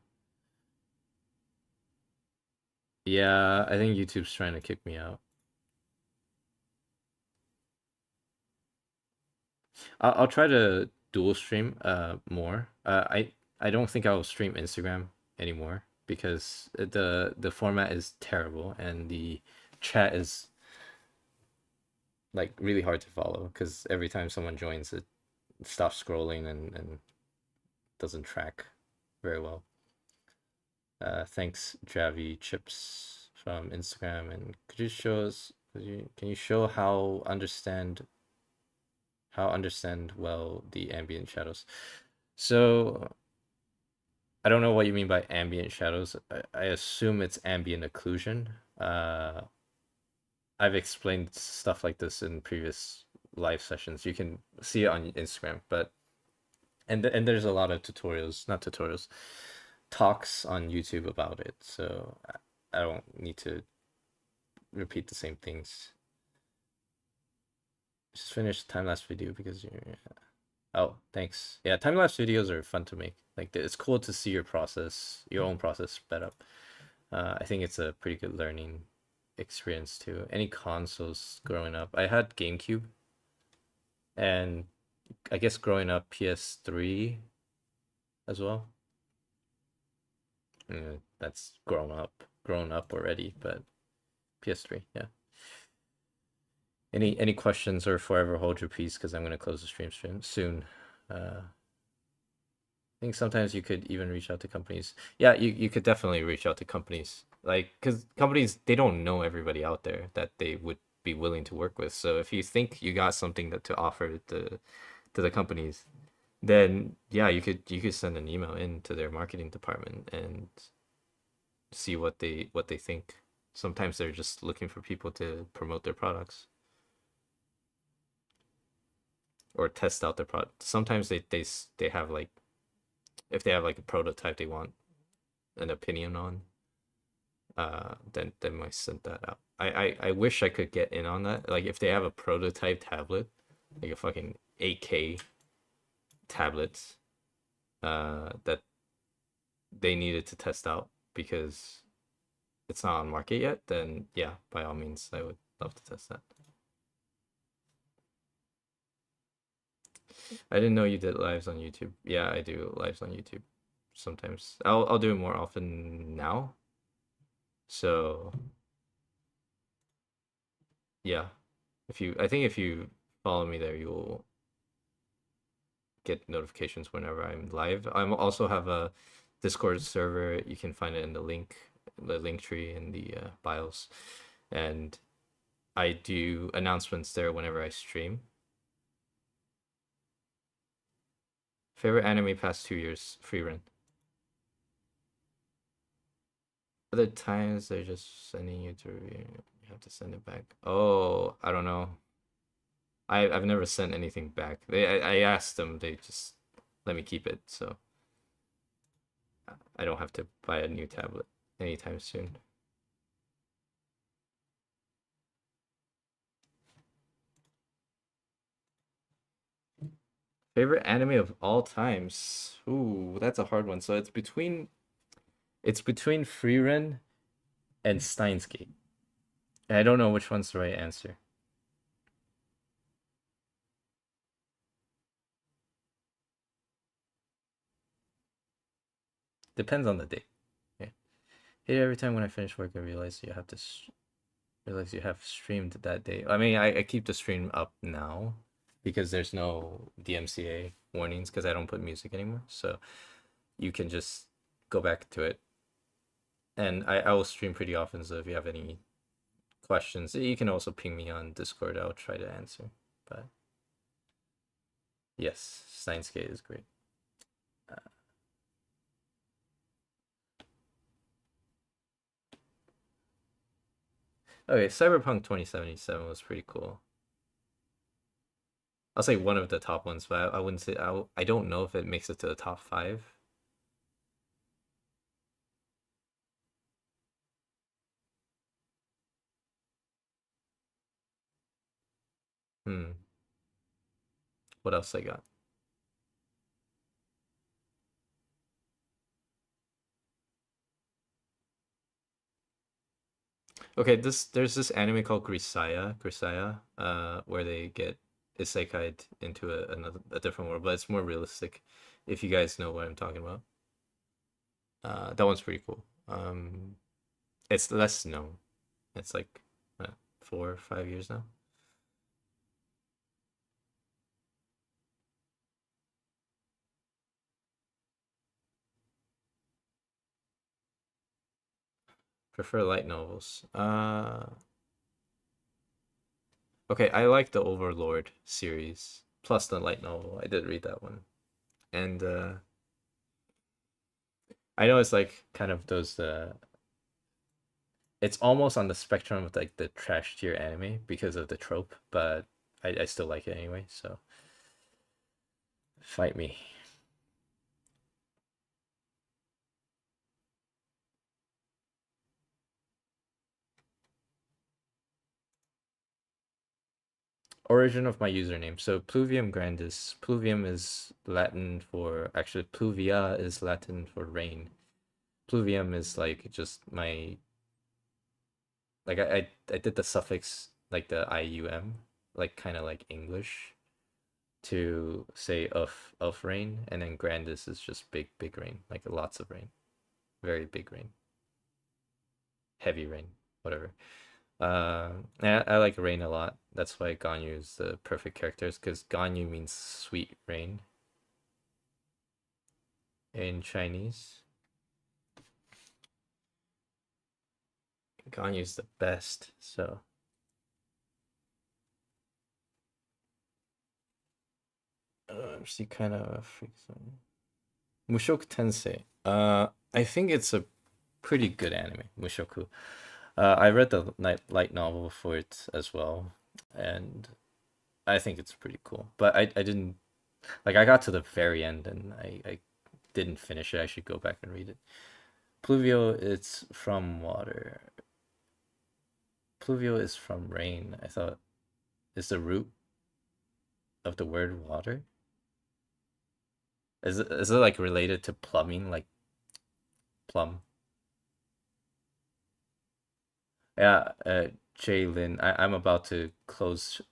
yeah. I think YouTube's trying to kick me out. I'll try to dual stream more. I don't think I'll stream Instagram anymore because the format is terrible and the chat is like really hard to follow because every time someone joins it stops scrolling and doesn't track very well. Thanks Javi Chips from Instagram, and could you show us can you show how understand well the ambient shadows? So I don't know what you mean by ambient shadows. I assume it's ambient occlusion. I've explained stuff like this in previous live sessions. You can see it on Instagram, but and there's a lot of tutorials, not tutorials, talks on YouTube about it. So I don't need to repeat the same things. Just finished time lapse video because you're. Oh, thanks. Yeah, time lapse videos are fun to make. Like it's cool to see your process, your own process sped up. I think it's a pretty good learning experience too. Any consoles growing up? I had GameCube, and I guess growing up PS3 as well. That's grown up already, but PS3, yeah. Any questions or forever hold your peace because I'm gonna close the stream soon. I think sometimes you could even reach out to companies. Yeah, you could definitely reach out to companies. Like, because companies, they don't know everybody out there that they would be willing to work with. So if you think you got something to offer to the companies, then yeah, you could send an email in to their marketing department and see what they think. Sometimes they're just looking for people to promote their products or test out their product. Sometimes they have like, if they have like a prototype they want an opinion on, then they might send that out. I wish I could get in on that. Like if they have a prototype tablet, like a fucking 8K tablet, that they needed to test out because it's not on market yet, then yeah, by all means, I would love to test that. I didn't know you did lives on YouTube. Yeah, I do lives on YouTube sometimes. I'll do it more often now. So yeah, I think if you follow me there, you'll get notifications whenever I'm live. I also have a Discord server. You can find it in the link tree in the bios, and I do announcements there whenever I stream. Favorite anime past 2 years, Free Other times they're just sending you to review. You have to send it back. Oh, I don't know. I've never sent anything back. I asked them, they just let me keep it, so I don't have to buy a new tablet anytime soon. Favorite anime of all times? Ooh, that's a hard one. So it's between Frieren and Steins Gate. And I don't know which one's the right answer. Depends on the day. Okay. Hey, every time when I finish work, I realize you have streamed that day. I mean, I keep the stream up now because there's no DMCA warnings because I don't put music anymore. So you can just go back to it. And I will stream pretty often, so if you have any questions, you can also ping me on Discord. I'll try to answer. But yes, Steins Gate is great. Okay, Cyberpunk 2077 was pretty cool. I'll say one of the top ones, but I wouldn't say I don't know if it makes it to the top 5. What else I got? Okay, there's this anime called Grisaya, where they get isekai'd into a different world, but it's more realistic. If you guys know what I'm talking about, that one's pretty cool. It's less known. It's like 4 or 5 years now. Prefer light novels. Okay, I like the Overlord series plus the light novel. I did read that one, and I know it's like kind of those. it's almost on the spectrum of like the trash tier anime because of the trope, but I still like it anyway, so fight me. Origin of my username. So Pluvium Grandis. Pluvium is Latin for, actually Pluvia is Latin for rain. Pluvium is like just my, like I did the suffix like the IUM, like kind of like English to say of rain, and then Grandis is just big rain, like lots of rain, very big rain, heavy rain, whatever. I like rain a lot. That's why Ganyu is the perfect characters, because Ganyu means sweet rain in Chinese. Ganyu is the best. So she kind of freaks on Mushoku Tensei. I think it's a pretty good anime, Mushoku. I read the light novel for it as well, and I think it's pretty cool. But I didn't, like, I got to the very end and I didn't finish it. I should go back and read it. Pluvio, it's from water. Pluvio is from rain. I thought is the root of the word water. Is it like related to plumbing, like plum? Yeah, Jalen, I'm about to close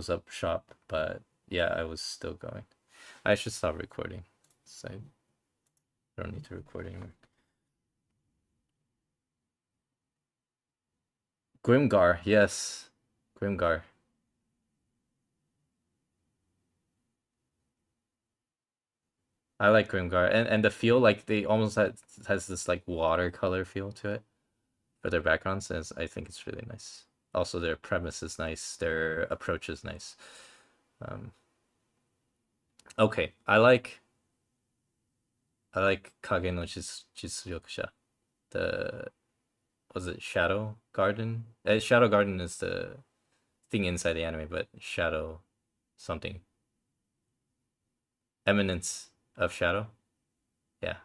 up shop, but yeah, I was still going. I should stop recording. So I don't need to record anymore. Grimgar, yes. Grimgar. I like Grimgar. And the feel, like they almost has this like watercolor feel to it for their backgrounds, and I think it's really nice. Also their premise is nice, their approach is nice. Um okay, I like Kage no Jitsuyokusha. The, was it Shadow Garden? Shadow Garden is the thing inside the anime, but Shadow something. Eminence of Shadow. Yeah.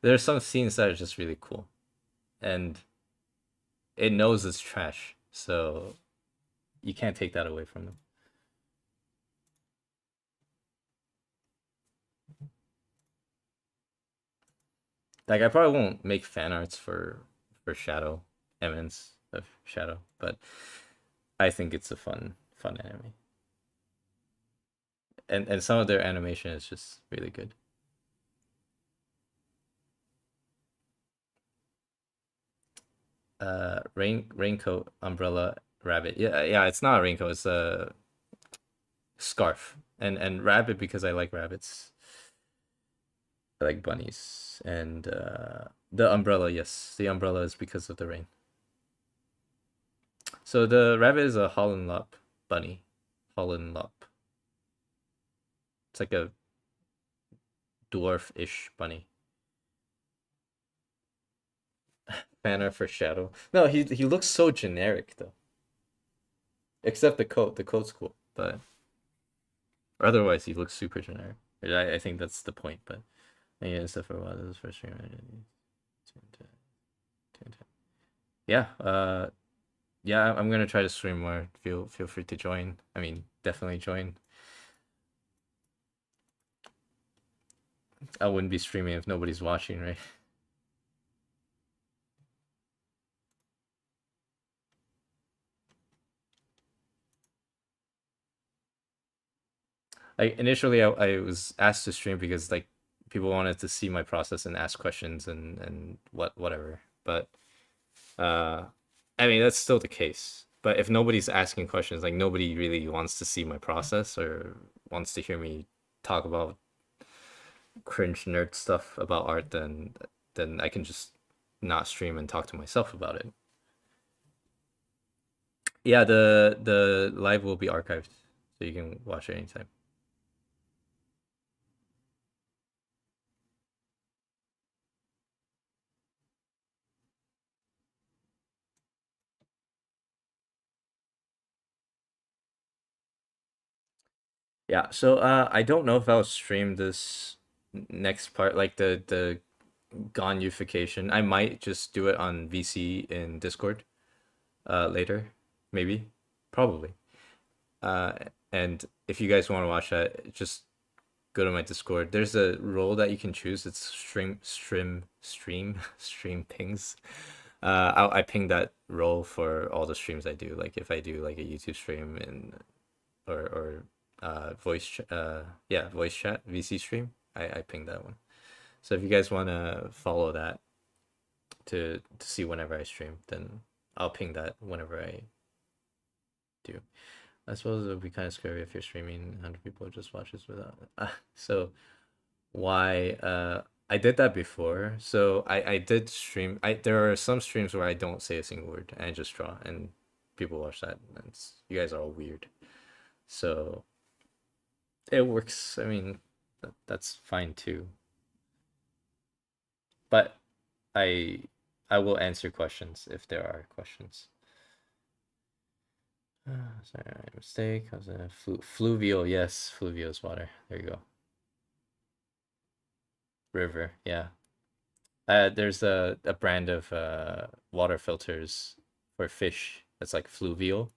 There's some scenes that are just really cool. And it knows it's trash. So you can't take that away from them. Like I probably won't make fan arts for Shadow, Eminence of Shadow, but I think it's a fun anime. And some of their animation is just really good. Raincoat, umbrella, rabbit. Yeah, it's not a raincoat, it's a scarf. And rabbit because I like rabbits. I like bunnies. And the umbrella, yes. The umbrella is because of the rain. So the rabbit is a Holland Lop bunny. Holland Lop. It's like a dwarf-ish bunny. Banner for Shadow. No, he looks so generic though. Except the coat. The coat's cool, but otherwise he looks super generic. I think that's the point, but yeah, stuff for a while. This is first stream. Yeah, yeah, I'm gonna try to stream more. Feel free to join. I mean, definitely join. I wouldn't be streaming if nobody's watching, right? Like initially, I was asked to stream because like people wanted to see my process and ask questions and whatever. But uh, I mean that's still the case. But if nobody's asking questions, like nobody really wants to see my process or wants to hear me talk about cringe nerd stuff about art, then I can just not stream and talk to myself about it. Yeah, the live will be archived, so you can watch it anytime. Yeah, so I don't know if I'll stream this next part, like the Gonyufication. I might just do it on VC in Discord later, maybe, probably. Uh, and if you guys want to watch that, just go to my Discord. There's a role that you can choose. It's stream pings. I ping that role for all the streams I do. Like if I do like a YouTube stream and or voice chat VC stream, I ping that one. So if you guys want to follow that to see whenever I stream, then I'll ping that whenever I do. I suppose it would be kind of scary if you're streaming 100 people just watch this without. So why? I did that before. So I did stream. There are some streams where I don't say a single word and I just draw, and people watch that. And you guys are all weird. So it works. I mean, that's fine too. But I I will answer questions if there are questions. Sorry, mistake. I was a fluvial. Yes, fluvial is water. There you go. River. Yeah. There's a brand of water filters for fish that's like fluvial.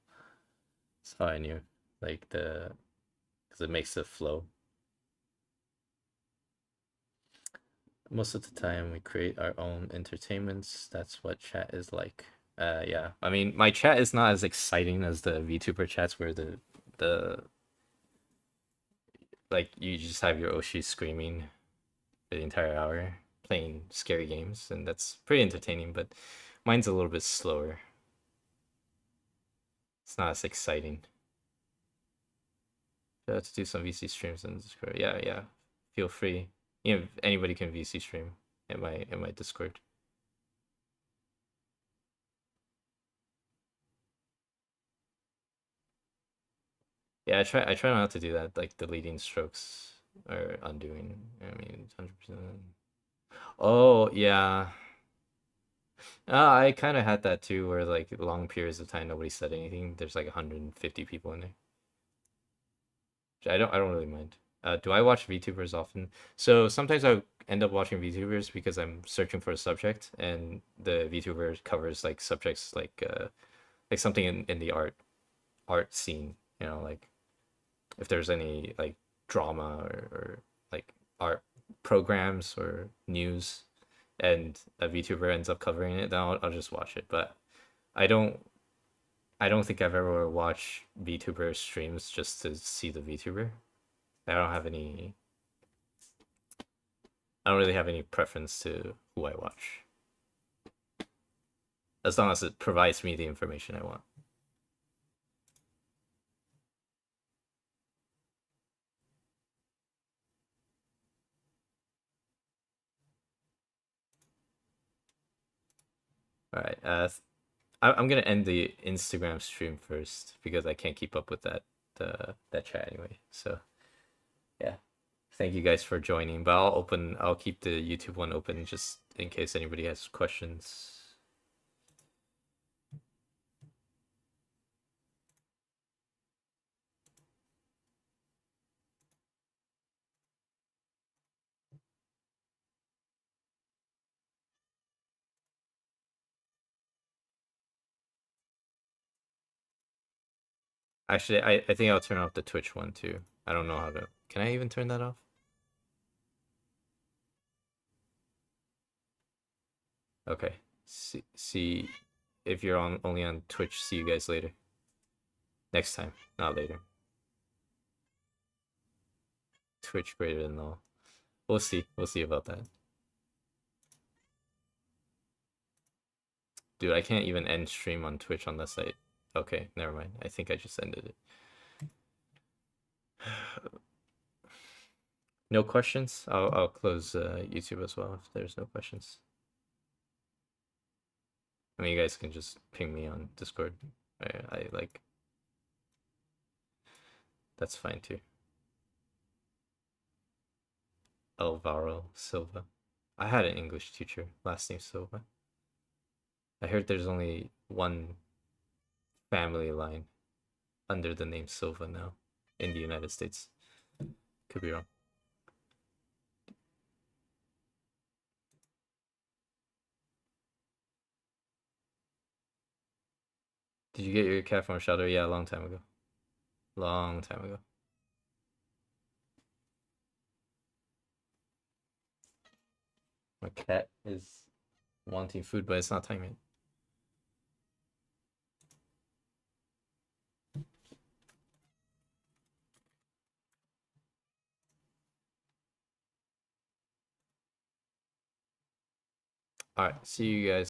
That's how I knew. Like because it makes the flow. Most of the time we create our own entertainments. That's what chat is like. Yeah. I mean, my chat is not as exciting as the VTuber chats where the like you just have your Oshi screaming for the entire hour playing scary games, and that's pretty entertaining, but mine's a little bit slower. It's not as exciting. To do some VC streams in Discord. Yeah, yeah. Feel free. You know, anybody can VC stream in my Discord. Yeah, I try not to do that, like deleting strokes or undoing. I mean, 100%. Oh yeah. I kind of had that too, where like long periods of time nobody said anything. There's like 150 people in there. I don't really mind. Do I watch VTubers often? So sometimes I end up watching VTubers because I'm searching for a subject, and the VTuber covers like subjects like something in the art scene. You know, like if there's any like drama or like art programs or news, and a VTuber ends up covering it, then I'll just watch it. But I don't I don't think I've ever watched VTuber streams just to see the VTuber. I don't have any. I don't really have any preference to who I watch, as long as it provides me the information I want. All right. I'm gonna end the Instagram stream first because I can't keep up with that chat anyway. So yeah, thank you guys for joining. But I'll keep the YouTube one open just in case anybody has questions. Actually, I think I'll turn off the Twitch one too. I don't know how to. Can I even turn that off? Okay. See if you're only on Twitch. See you guys later. Next time, not later. Twitch greater than all. We'll see. We'll see about that. Dude, I can't even end stream on Twitch on the site. Okay, never mind. I think I just ended it. No questions? I'll close YouTube as well if there's no questions. I mean, you guys can just ping me on Discord. I like. That's fine too. Alvaro Silva. I had an English teacher, last name Silva. I heard there's only one family line under the name Silva now in the United States. Could be wrong. Did you get your cat from a shelter? Yeah, a long time ago. Long time ago. My cat is wanting food, but it's not time yet. All right, see you guys.